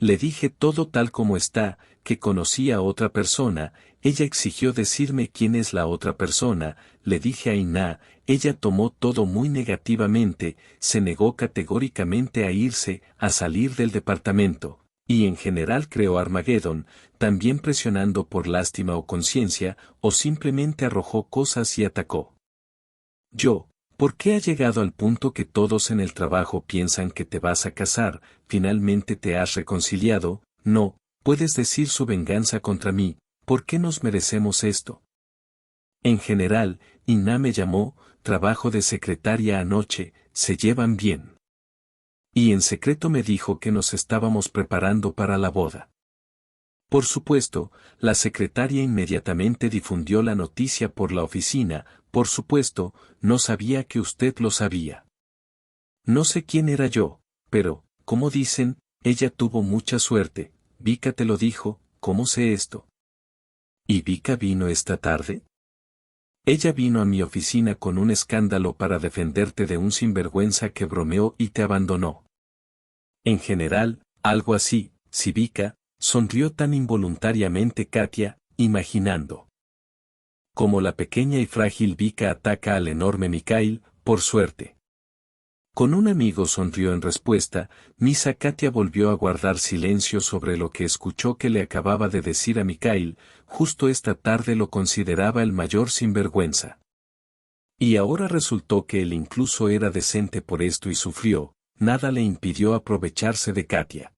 Le dije todo tal como está, que conocía a otra persona. Ella exigió decirme quién es la otra persona. Le dije a Inna, ella tomó todo muy negativamente, se negó categóricamente a irse, a salir del departamento, y en general creó Armagedón, también presionando por lástima o conciencia, o simplemente arrojó cosas y atacó. ¿Por qué ha llegado al punto que todos en el trabajo piensan que te vas a casar? Finalmente te has reconciliado? No, puedes decir su venganza contra mí. ¿Por qué nos merecemos esto? En general, Inna me llamó, trabajo de secretaria anoche, se llevan bien. Y en secreto me dijo que nos estábamos preparando para la boda. Por supuesto, la secretaria inmediatamente difundió la noticia por la oficina. Por supuesto, no sabía que usted lo sabía. No sé quién era yo, pero, como dicen, ella tuvo mucha suerte. Vika te lo dijo, ¿cómo sé esto? ¿Y Vika vino esta tarde? Ella vino a mi oficina con un escándalo para defenderte de un sinvergüenza que bromeó y te abandonó. En general, algo así, si Vika, sonrió tan involuntariamente Katia, imaginando como la pequeña y frágil Vika ataca al enorme Mikhail, por suerte. Con un amigo sonrió en respuesta. Misa. Katia volvió a guardar silencio sobre lo que escuchó que le acababa de decir a Mikhail. Justo esta tarde lo consideraba el mayor sinvergüenza. Y ahora resultó que él incluso era decente por esto y sufrió. Nada le impidió aprovecharse de Katia.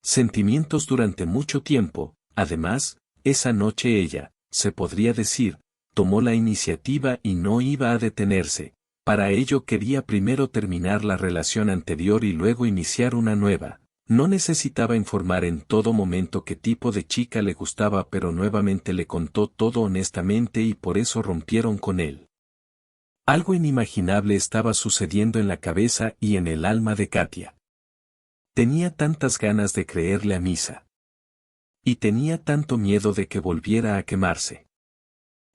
Sentimientos durante mucho tiempo. Además, esa noche ella, se podría decir, tomó la iniciativa y no iba a detenerse. Para ello quería primero terminar la relación anterior y luego iniciar una nueva. No necesitaba informar en todo momento qué tipo de chica le gustaba, pero nuevamente le contó todo honestamente y por eso rompieron con él. Algo inimaginable estaba sucediendo en la cabeza y en el alma de Katia. Tenía tantas ganas de creerle a Misa. Y tenía tanto miedo de que volviera a quemarse.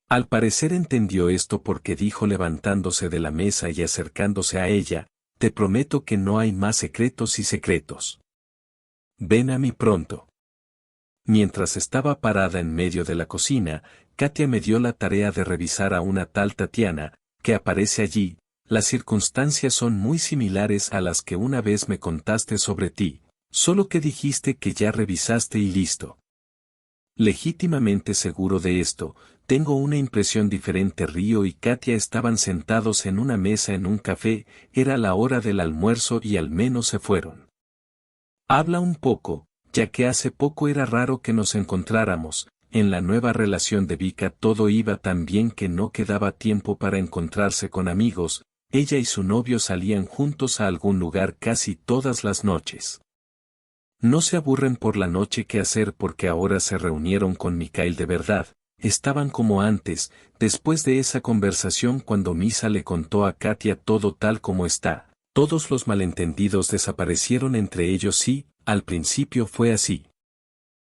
Al parecer entendió esto porque dijo levantándose de la mesa y acercándose a ella, te prometo que no hay más secretos y secretos. Ven a mí pronto. Mientras estaba parada en medio de la cocina, Katia me dio la tarea de revisar a una tal Tatiana, que aparece allí. Las circunstancias son muy similares a las que una vez me contaste sobre ti, solo que dijiste que ya revisaste y listo. Legítimamente seguro de esto, tengo una impresión diferente. Río y Katia estaban sentados en una mesa en un café, era la hora del almuerzo y al menos se fueron. Habla un poco, ya que hace poco era raro que nos encontráramos. En la nueva relación de Vika todo iba tan bien que no quedaba tiempo para encontrarse con amigos. Ella y su novio salían juntos a algún lugar casi todas las noches. No se aburren por la noche qué hacer porque ahora se reunieron con Mikhail de verdad. Estaban como antes, después de esa conversación cuando Misa le contó a Katia todo tal como está. Todos los malentendidos desaparecieron entre ellos. Sí, al principio fue así.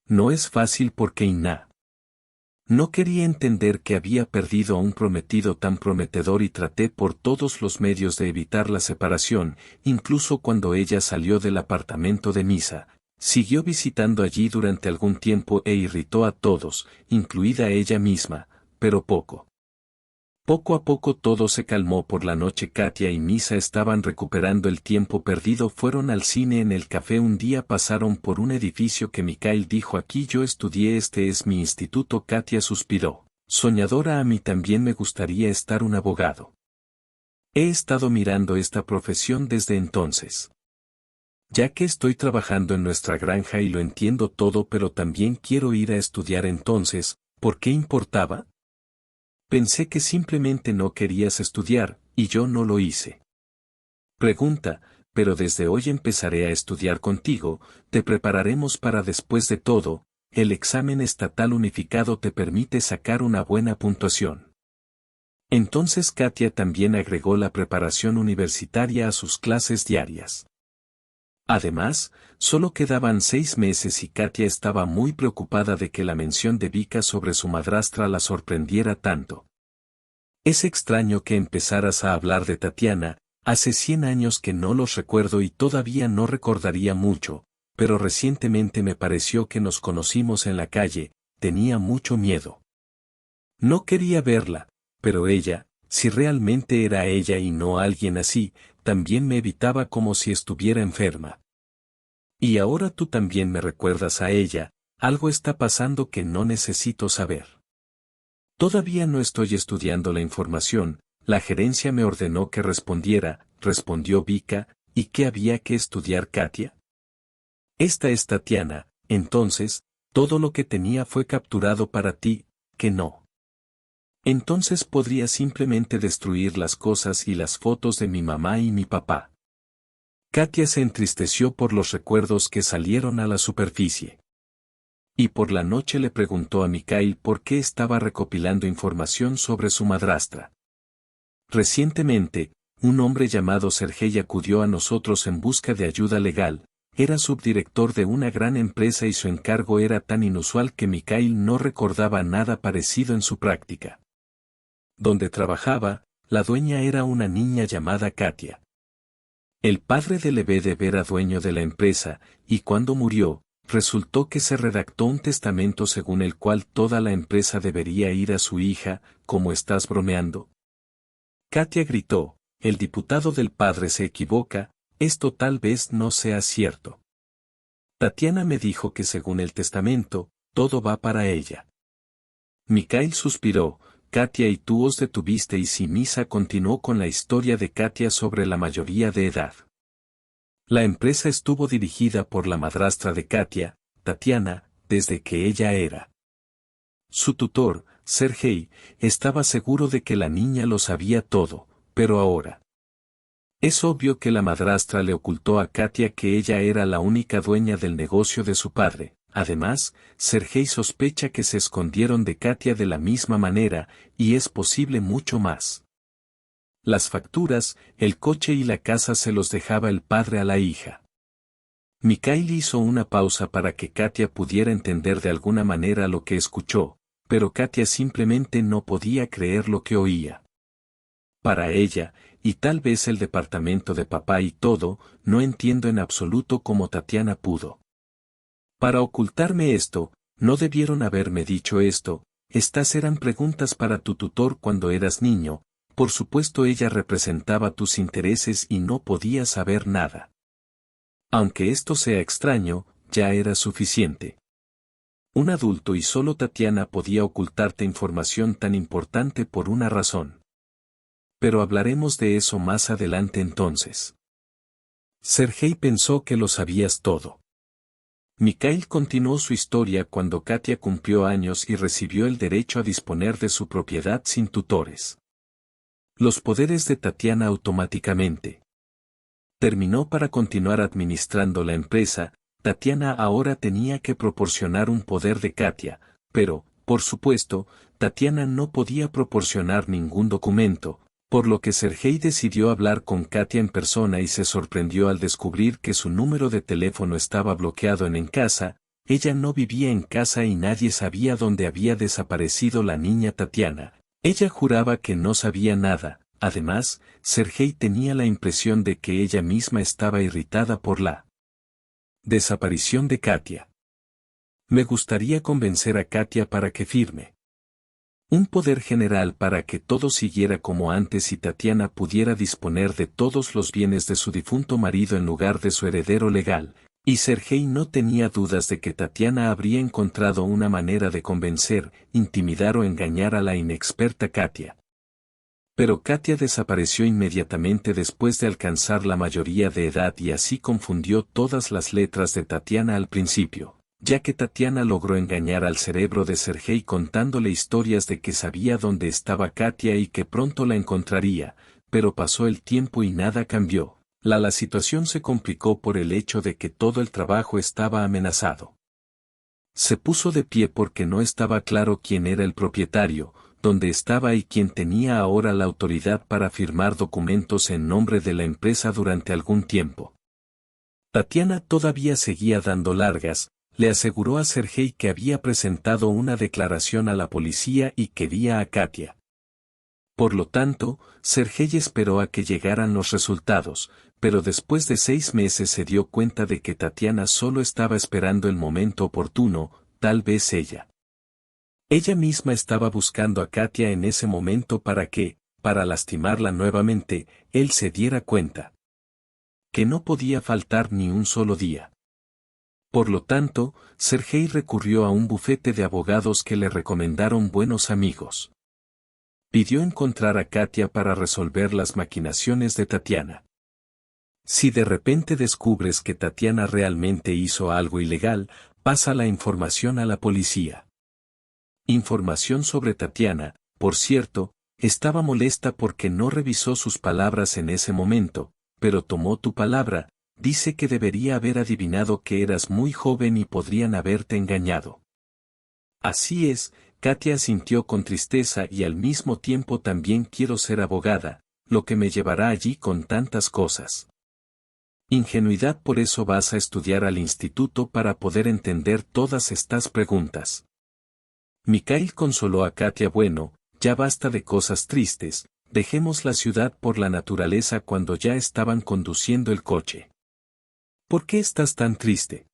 No es fácil porque Inna no quería entender que había perdido a un prometido tan prometedor y traté por todos los medios de evitar la separación, incluso cuando ella salió del apartamento de Misa. Siguió visitando allí durante algún tiempo e irritó a todos, incluida ella misma, pero poco. Poco a poco todo se calmó. Por la noche Katia y Misa estaban recuperando el tiempo perdido. Fueron al cine en el café. Un día pasaron por un edificio que Mikhail dijo aquí yo estudié, este es mi instituto. Katia suspiró. Soñadora, a mí también me gustaría estar un abogado. He estado mirando esta profesión desde entonces. Ya que estoy trabajando en nuestra granja y lo entiendo todo, pero también quiero ir a estudiar. Entonces, ¿por qué importaba? Pensé que simplemente no querías estudiar, y yo no lo hice. Pregunta, pero desde hoy empezaré a estudiar contigo, te prepararemos para después de todo, el examen estatal unificado te permite sacar una buena puntuación. Entonces Katia también agregó la preparación universitaria a sus clases diarias. Además, solo quedaban 6 meses y Katia estaba muy preocupada de que la mención de Vika sobre su madrastra la sorprendiera tanto. Es extraño que empezaras a hablar de Tatiana, hace 100 años que no los recuerdo y todavía no recordaría mucho, pero recientemente me pareció que nos conocimos en la calle, tenía mucho miedo. No quería verla, pero ella, si realmente era ella y no alguien así, también me evitaba como si estuviera enferma. Y ahora tú también me recuerdas a ella, algo está pasando que no necesito saber. Todavía no estoy estudiando la información, la gerencia me ordenó que respondiera, respondió Vika, ¿y qué había que estudiar Katia? Esta es Tatiana, entonces, todo lo que tenía fue capturado para ti, que no. Entonces podría simplemente destruir las cosas y las fotos de mi mamá y mi papá. Katia se entristeció por los recuerdos que salieron a la superficie. Y por la noche le preguntó a Mikhail por qué estaba recopilando información sobre su madrastra. Recientemente, un hombre llamado Sergei acudió a nosotros en busca de ayuda legal, era subdirector de una gran empresa y su encargo era tan inusual que Mikhail no recordaba nada parecido en su práctica. Donde trabajaba, la dueña era una niña llamada Katia. El padre de Lebedev era dueño de la empresa, y cuando murió, resultó que se redactó un testamento según el cual toda la empresa debería ir a su hija, ¿cómo estás bromeando? Katia gritó, el diputado del padre se equivoca, esto tal vez no sea cierto. Tatiana me dijo que según el testamento, todo va para ella. Mikhail suspiró, Katia y tú os detuvisteis y Misa continuó con la historia de Katia sobre la mayoría de edad. La empresa estuvo dirigida por la madrastra de Katia, Tatiana, desde que ella era. Su tutor, Sergei, estaba seguro de que la niña lo sabía todo, pero ahora. Es obvio que la madrastra le ocultó a Katia que ella era la única dueña del negocio de su padre. Además, Sergei sospecha que se escondieron de Katia de la misma manera, y es posible mucho más. Las facturas, el coche y la casa se los dejaba el padre a la hija. Mikhail hizo una pausa para que Katia pudiera entender de alguna manera lo que escuchó, pero Katia simplemente no podía creer lo que oía. Para ella, y tal vez el departamento de papá y todo, no entiendo en absoluto cómo Tatiana pudo. Para ocultarme esto, no debieron haberme dicho esto, estas eran preguntas para tu tutor cuando eras niño, por supuesto ella representaba tus intereses y no podía saber nada. Aunque esto sea extraño, ya era suficiente. Un adulto y solo Tatiana podía ocultarte información tan importante por una razón. Pero hablaremos de eso más adelante entonces. Sergei pensó que lo sabías todo. Mikhail continuó su historia cuando Katia cumplió años y recibió el derecho a disponer de su propiedad sin tutores. Los poderes de Tatiana automáticamente. Terminó para continuar administrando la empresa, Tatiana ahora tenía que proporcionar un poder de Katia, pero, por supuesto, Tatiana no podía proporcionar ningún documento, por lo que Sergei decidió hablar con Katia en persona y se sorprendió al descubrir que su número de teléfono estaba bloqueado en casa, ella no vivía en casa y nadie sabía dónde había desaparecido la niña Tatiana. Ella juraba que no sabía nada, además, Sergei tenía la impresión de que ella misma estaba irritada por la desaparición de Katia. Me gustaría convencer a Katia para que firme un poder general para que todo siguiera como antes y Tatiana pudiera disponer de todos los bienes de su difunto marido en lugar de su heredero legal, y Sergei no tenía dudas de que Tatiana habría encontrado una manera de convencer, intimidar o engañar a la inexperta Katia. Pero Katia desapareció inmediatamente después de alcanzar la mayoría de edad y así confundió todas las letras de Tatiana al principio. Ya que Tatiana logró engañar al cerebro de Sergei contándole historias de que sabía dónde estaba Katia y que pronto la encontraría, pero pasó el tiempo y nada cambió. La situación se complicó por el hecho de que todo el trabajo estaba amenazado. Se puso de pie porque no estaba claro quién era el propietario, dónde estaba y quién tenía ahora la autoridad para firmar documentos en nombre de la empresa durante algún tiempo. Tatiana todavía seguía dando largas, le aseguró a Sergei que había presentado una declaración a la policía y quería a Katia. Por lo tanto, Sergei esperó a que llegaran los resultados, pero después de 6 meses se dio cuenta de que Tatiana solo estaba esperando el momento oportuno, tal vez ella. Ella misma estaba buscando a Katia en ese momento para lastimarla nuevamente, él se diera cuenta que no podía faltar ni un solo día. Por lo tanto, Sergei recurrió a un bufete de abogados que le recomendaron buenos amigos. Pidió encontrar a Katia para resolver las maquinaciones de Tatiana. Si de repente descubres que Tatiana realmente hizo algo ilegal, pasa la información a la policía. Información sobre Tatiana, por cierto, estaba molesta porque no revisó sus palabras en ese momento, pero tomó tu palabra, dice que debería haber adivinado que eras muy joven y podrían haberte engañado. Así es, Katia sintió con tristeza y al mismo tiempo también quiero ser abogada, lo que me llevará allí con tantas cosas. Ingenuidad, por eso vas a estudiar al instituto para poder entender todas estas preguntas. Mikhail consoló a Katia. Bueno, ya basta de cosas tristes, dejemos la ciudad por la naturaleza. Cuando ya estaban conduciendo el coche. ¿Por qué estás tan triste?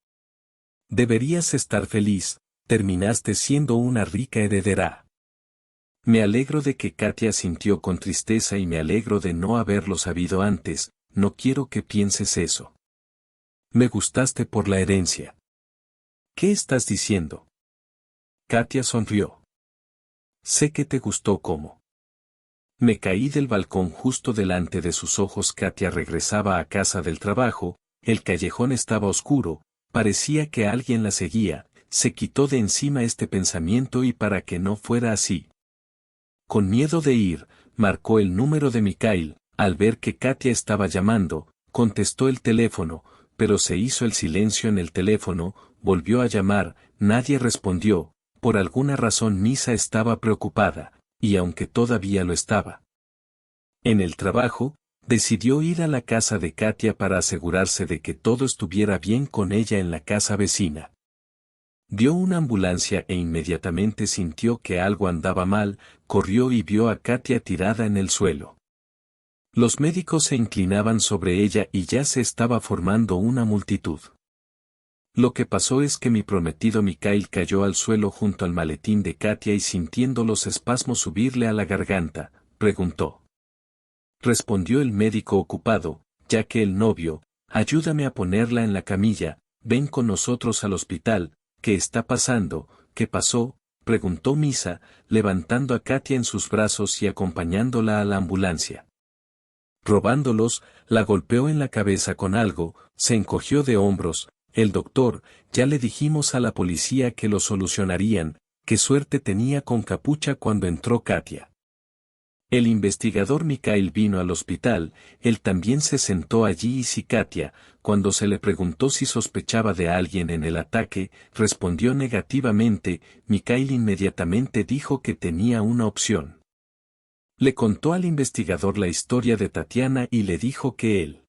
Deberías estar feliz, terminaste siendo una rica heredera. Me alegro de que Katia sintió con tristeza y me alegro de no haberlo sabido antes, no quiero que pienses eso. Me gustaste por la herencia. ¿Qué estás diciendo? Katia sonrió. Sé que te gustó cómo. Me caí del balcón justo delante de sus ojos. Katia regresaba a casa del trabajo, el callejón estaba oscuro, parecía que alguien la seguía, se quitó de encima este pensamiento y para que no fuera así. Con miedo de ir, marcó el número de Mikhail, al ver que Katia estaba llamando, contestó el teléfono, pero se hizo el silencio en el teléfono, volvió a llamar, nadie respondió. Por alguna razón Misa estaba preocupada, y aunque todavía lo estaba. En el trabajo, decidió ir a la casa de Katia para asegurarse de que todo estuviera bien con ella en la casa vecina. Vio una ambulancia e inmediatamente sintió que algo andaba mal, corrió y vio a Katia tirada en el suelo. Los médicos se inclinaban sobre ella y ya se estaba formando una multitud. Lo que pasó es que mi prometido Mikhail cayó al suelo junto al maletín de Katia y sintiendo los espasmos subirle a la garganta, preguntó. Respondió el médico ocupado, ya que el novio, ayúdame a ponerla en la camilla, ven con nosotros al hospital, ¿qué está pasando? ¿Qué pasó? Preguntó Misa, levantando a Katia en sus brazos y acompañándola a la ambulancia. Robándolos, la golpeó en la cabeza con algo, se encogió de hombros. El doctor, ya le dijimos a la policía que lo solucionarían, qué suerte tenía con capucha cuando entró Katia. El investigador Mikhail vino al hospital, él también se sentó allí y si Katia, cuando se le preguntó si sospechaba de alguien en el ataque, respondió negativamente, Mikhail inmediatamente dijo que tenía una opción. Le contó al investigador la historia de Tatiana y le dijo que él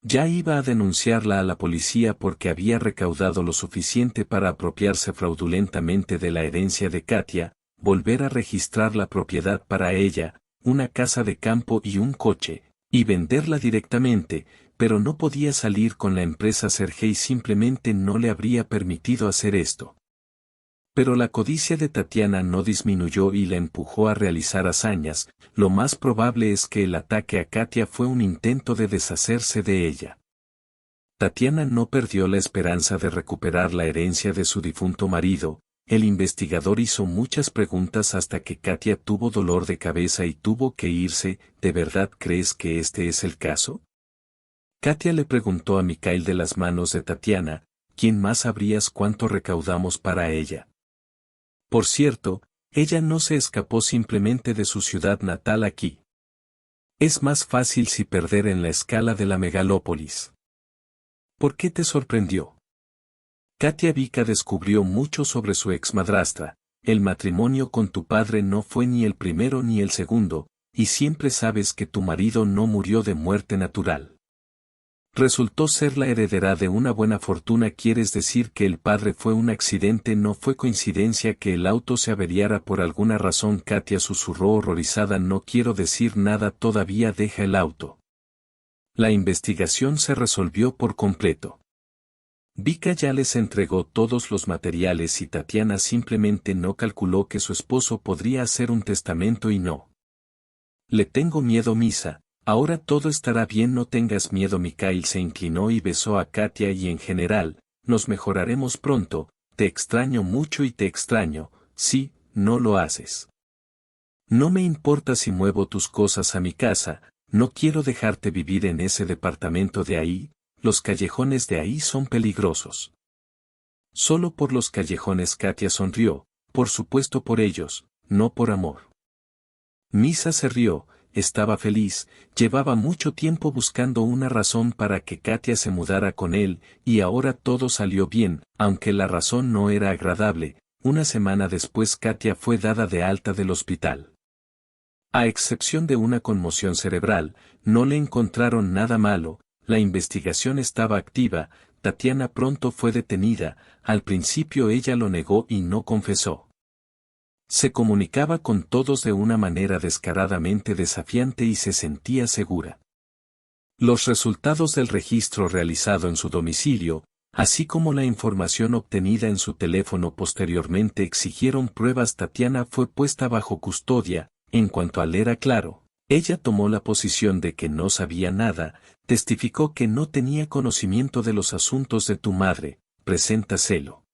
ya iba a denunciarla a la policía porque había recaudado lo suficiente para apropiarse fraudulentamente de la herencia de Katia, volver a registrar la propiedad para ella, una casa de campo y un coche, y venderla directamente, pero no podía salir con la empresa. Sergei simplemente no le habría permitido hacer esto. Pero la codicia de Tatiana no disminuyó y la empujó a realizar hazañas. Lo más probable es que el ataque a Katia fue un intento de deshacerse de ella. Tatiana no perdió la esperanza de recuperar la herencia de su difunto marido. El investigador hizo muchas preguntas hasta que Katia tuvo dolor de cabeza y tuvo que irse. ¿De verdad crees que este es el caso? Katia le preguntó a Mikhail de las manos de Tatiana, ¿quién más sabrías cuánto recaudamos para ella? Por cierto, ella no se escapó simplemente de su ciudad natal aquí. Es más fácil si perder en la escala de la megalópolis. ¿Por qué te sorprendió? Katia Vika descubrió mucho sobre su exmadrastra. El matrimonio con tu padre no fue ni el primero ni el segundo, y siempre sabes que tu marido no murió de muerte natural. Resultó ser la heredera de una buena fortuna. ¿Quieres decir que el padre fue un accidente? ¿No fue coincidencia que el auto se averiara por alguna razón? Katia susurró horrorizada. No quiero decir nada todavía. Deja el auto. La investigación se resolvió por completo. Vika ya les entregó todos los materiales y Tatiana simplemente no calculó que su esposo podría hacer un testamento y no. Le tengo miedo, Misa. Ahora todo estará bien, no tengas miedo. Mikhail se inclinó y besó a Katia y en general, nos mejoraremos pronto, te extraño mucho y te extraño, sí, no lo haces. No me importa si muevo tus cosas a mi casa, no quiero dejarte vivir en ese departamento de ahí, los callejones de ahí son peligrosos. Solo por los callejones. Katia sonrió, por supuesto por ellos, no por amor. Misa se rió. Estaba feliz, llevaba mucho tiempo buscando una razón para que Katia se mudara con él, y ahora todo salió bien, aunque la razón no era agradable. Una semana después Katia fue dada de alta del hospital. A excepción de una conmoción cerebral, no le encontraron nada malo, la investigación estaba activa. Tatiana pronto fue detenida, al principio ella lo negó y no confesó. Se comunicaba con todos de una manera descaradamente desafiante y se sentía segura. Los resultados del registro realizado en su domicilio, así como la información obtenida en su teléfono posteriormente exigieron pruebas. Tatiana fue puesta bajo custodia. En cuanto a él era claro, ella tomó la posición de que no sabía nada, testificó que no tenía conocimiento de los asuntos de tu madre, preséntaselo.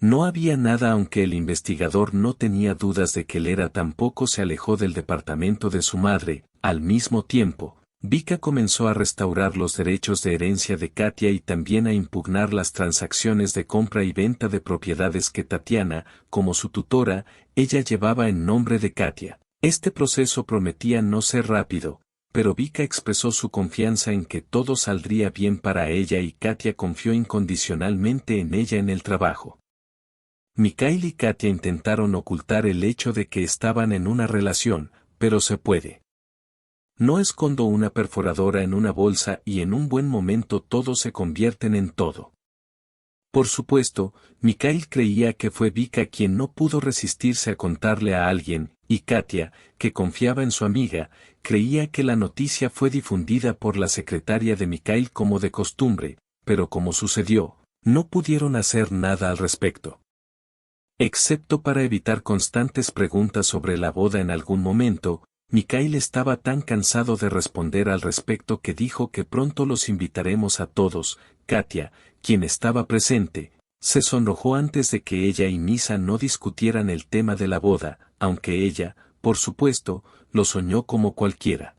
No había nada. Aunque el investigador no tenía dudas de que él era, tampoco se alejó del departamento de su madre. Al mismo tiempo, Vika comenzó a restaurar los derechos de herencia de Katia y también a impugnar las transacciones de compra y venta de propiedades que Tatiana, como su tutora, ella llevaba en nombre de Katia. Este proceso prometía no ser rápido, pero Vika expresó su confianza en que todo saldría bien para ella y Katia confió incondicionalmente en ella en el trabajo. Mikhail y Katia intentaron ocultar el hecho de que estaban en una relación, pero se puede. No escondo una perforadora en una bolsa y en un buen momento todos se convierten en todo. Por supuesto, Mikhail creía que fue Vika quien no pudo resistirse a contarle a alguien, y Katia, que confiaba en su amiga, creía que la noticia fue difundida por la secretaria de Mikhail como de costumbre, pero como sucedió, no pudieron hacer nada al respecto. Excepto para evitar constantes preguntas sobre la boda. En algún momento, Mikhail estaba tan cansado de responder al respecto que dijo que pronto los invitaremos a todos. Katia, quien estaba presente, se sonrojó antes de que ella y Misa no discutieran el tema de la boda, aunque ella, por supuesto, lo soñó como cualquiera.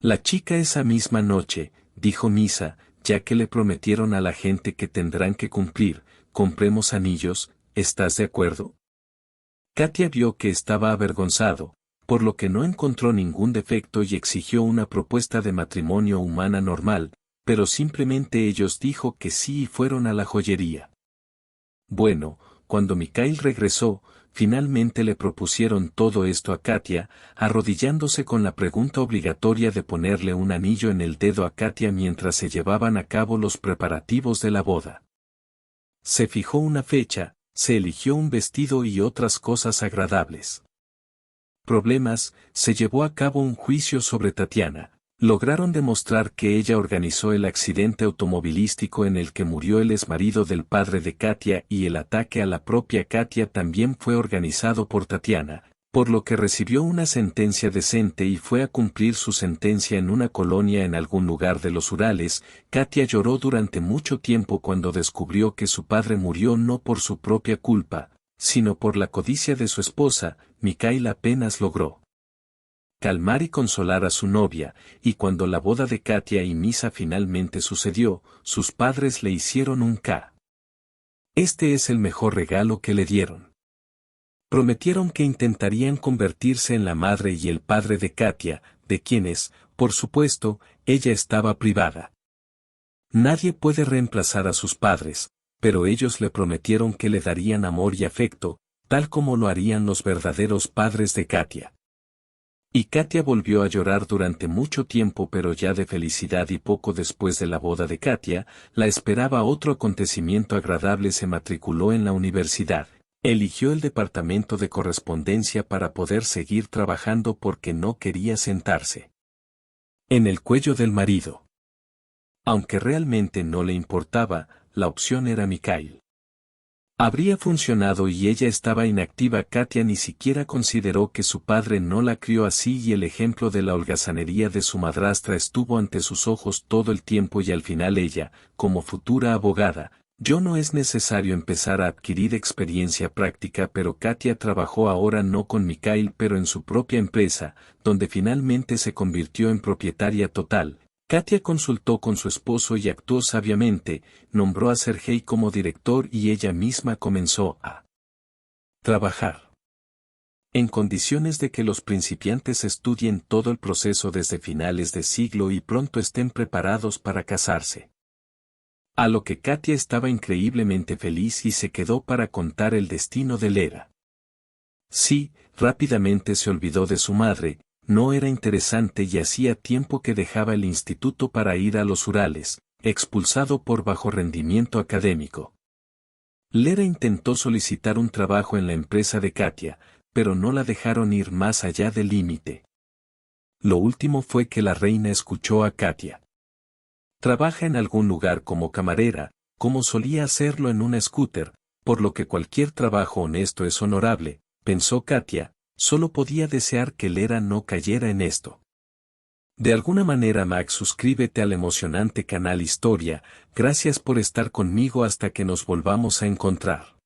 La chica esa misma noche, dijo Misa, ya que le prometieron a la gente que tendrán que cumplir, compremos anillos. ¿Estás de acuerdo? Katia vio que estaba avergonzado, por lo que no encontró ningún defecto y exigió una propuesta de matrimonio humana normal, pero simplemente ellos dijo que sí y fueron a la joyería. Bueno, cuando Mikhail regresó, finalmente le propusieron todo esto a Katia, arrodillándose con la pregunta obligatoria de ponerle un anillo en el dedo a Katia mientras se llevaban a cabo los preparativos de la boda. Se fijó una fecha, se eligió un vestido y otras cosas agradables. Problemas, se llevó a cabo un juicio sobre Tatiana. Lograron demostrar que ella organizó el accidente automovilístico en el que murió el exmarido del padre de Katia y el ataque a la propia Katia también fue organizado por Tatiana, por lo que recibió una sentencia decente y fue a cumplir su sentencia en una colonia en algún lugar de los Urales. Katia lloró durante mucho tiempo cuando descubrió que su padre murió no por su propia culpa, sino por la codicia de su esposa. Mikhail apenas logró calmar y consolar a su novia, y cuando la boda de Katia y Misa finalmente sucedió, sus padres le hicieron un K. Este es el mejor regalo que le dieron. Prometieron que intentarían convertirse en la madre y el padre de Katia. de quienes, por supuesto, ella estaba privada. Nadie puede reemplazar a sus padres, pero ellos le prometieron que le darían amor y afecto, tal como lo harían los verdaderos padres de Katia. Y Katia volvió a llorar durante mucho tiempo, pero ya de felicidad, y poco después de la boda de Katia, la esperaba otro acontecimiento agradable. Se matriculó en la universidad. Eligió el departamento de correspondencia para poder seguir trabajando porque no quería sentarse en el cuello del marido. Aunque realmente no le importaba, la opción era Mikhail. Habría funcionado y ella estaba inactiva. Katia ni siquiera consideró que su padre no la crió así, y el ejemplo de la holgazanería de su madrastra estuvo ante sus ojos todo el tiempo, y al final ella, como futura abogada, no es necesario empezar a adquirir experiencia práctica, pero Katia trabajó ahora no con Mikhail pero en su propia empresa, donde finalmente se convirtió en propietaria total. Katia consultó con su esposo y actuó sabiamente, nombró a Sergei como director y ella misma comenzó a trabajar en condiciones de que los principiantes estudien todo el proceso desde finales de siglo y pronto estén preparados para casarse. A lo que Katia estaba increíblemente feliz y se quedó para contar el destino de Lera. Sí, rápidamente se olvidó de su madre. No era interesante y hacía tiempo que dejaba el instituto para ir a los Urales, expulsado por bajo rendimiento académico. Lera intentó solicitar un trabajo en la empresa de Katia, pero no la dejaron ir más allá del límite. Lo último fue que la reina escuchó a Katia. Trabaja en algún lugar como camarera, como solía hacerlo en una scooter, por lo que cualquier trabajo honesto es honorable, pensó Katia. Solo podía desear que Lera no cayera en esto. De alguna manera, Max, suscríbete al emocionante canal Historia. Gracias por estar conmigo hasta que nos volvamos a encontrar.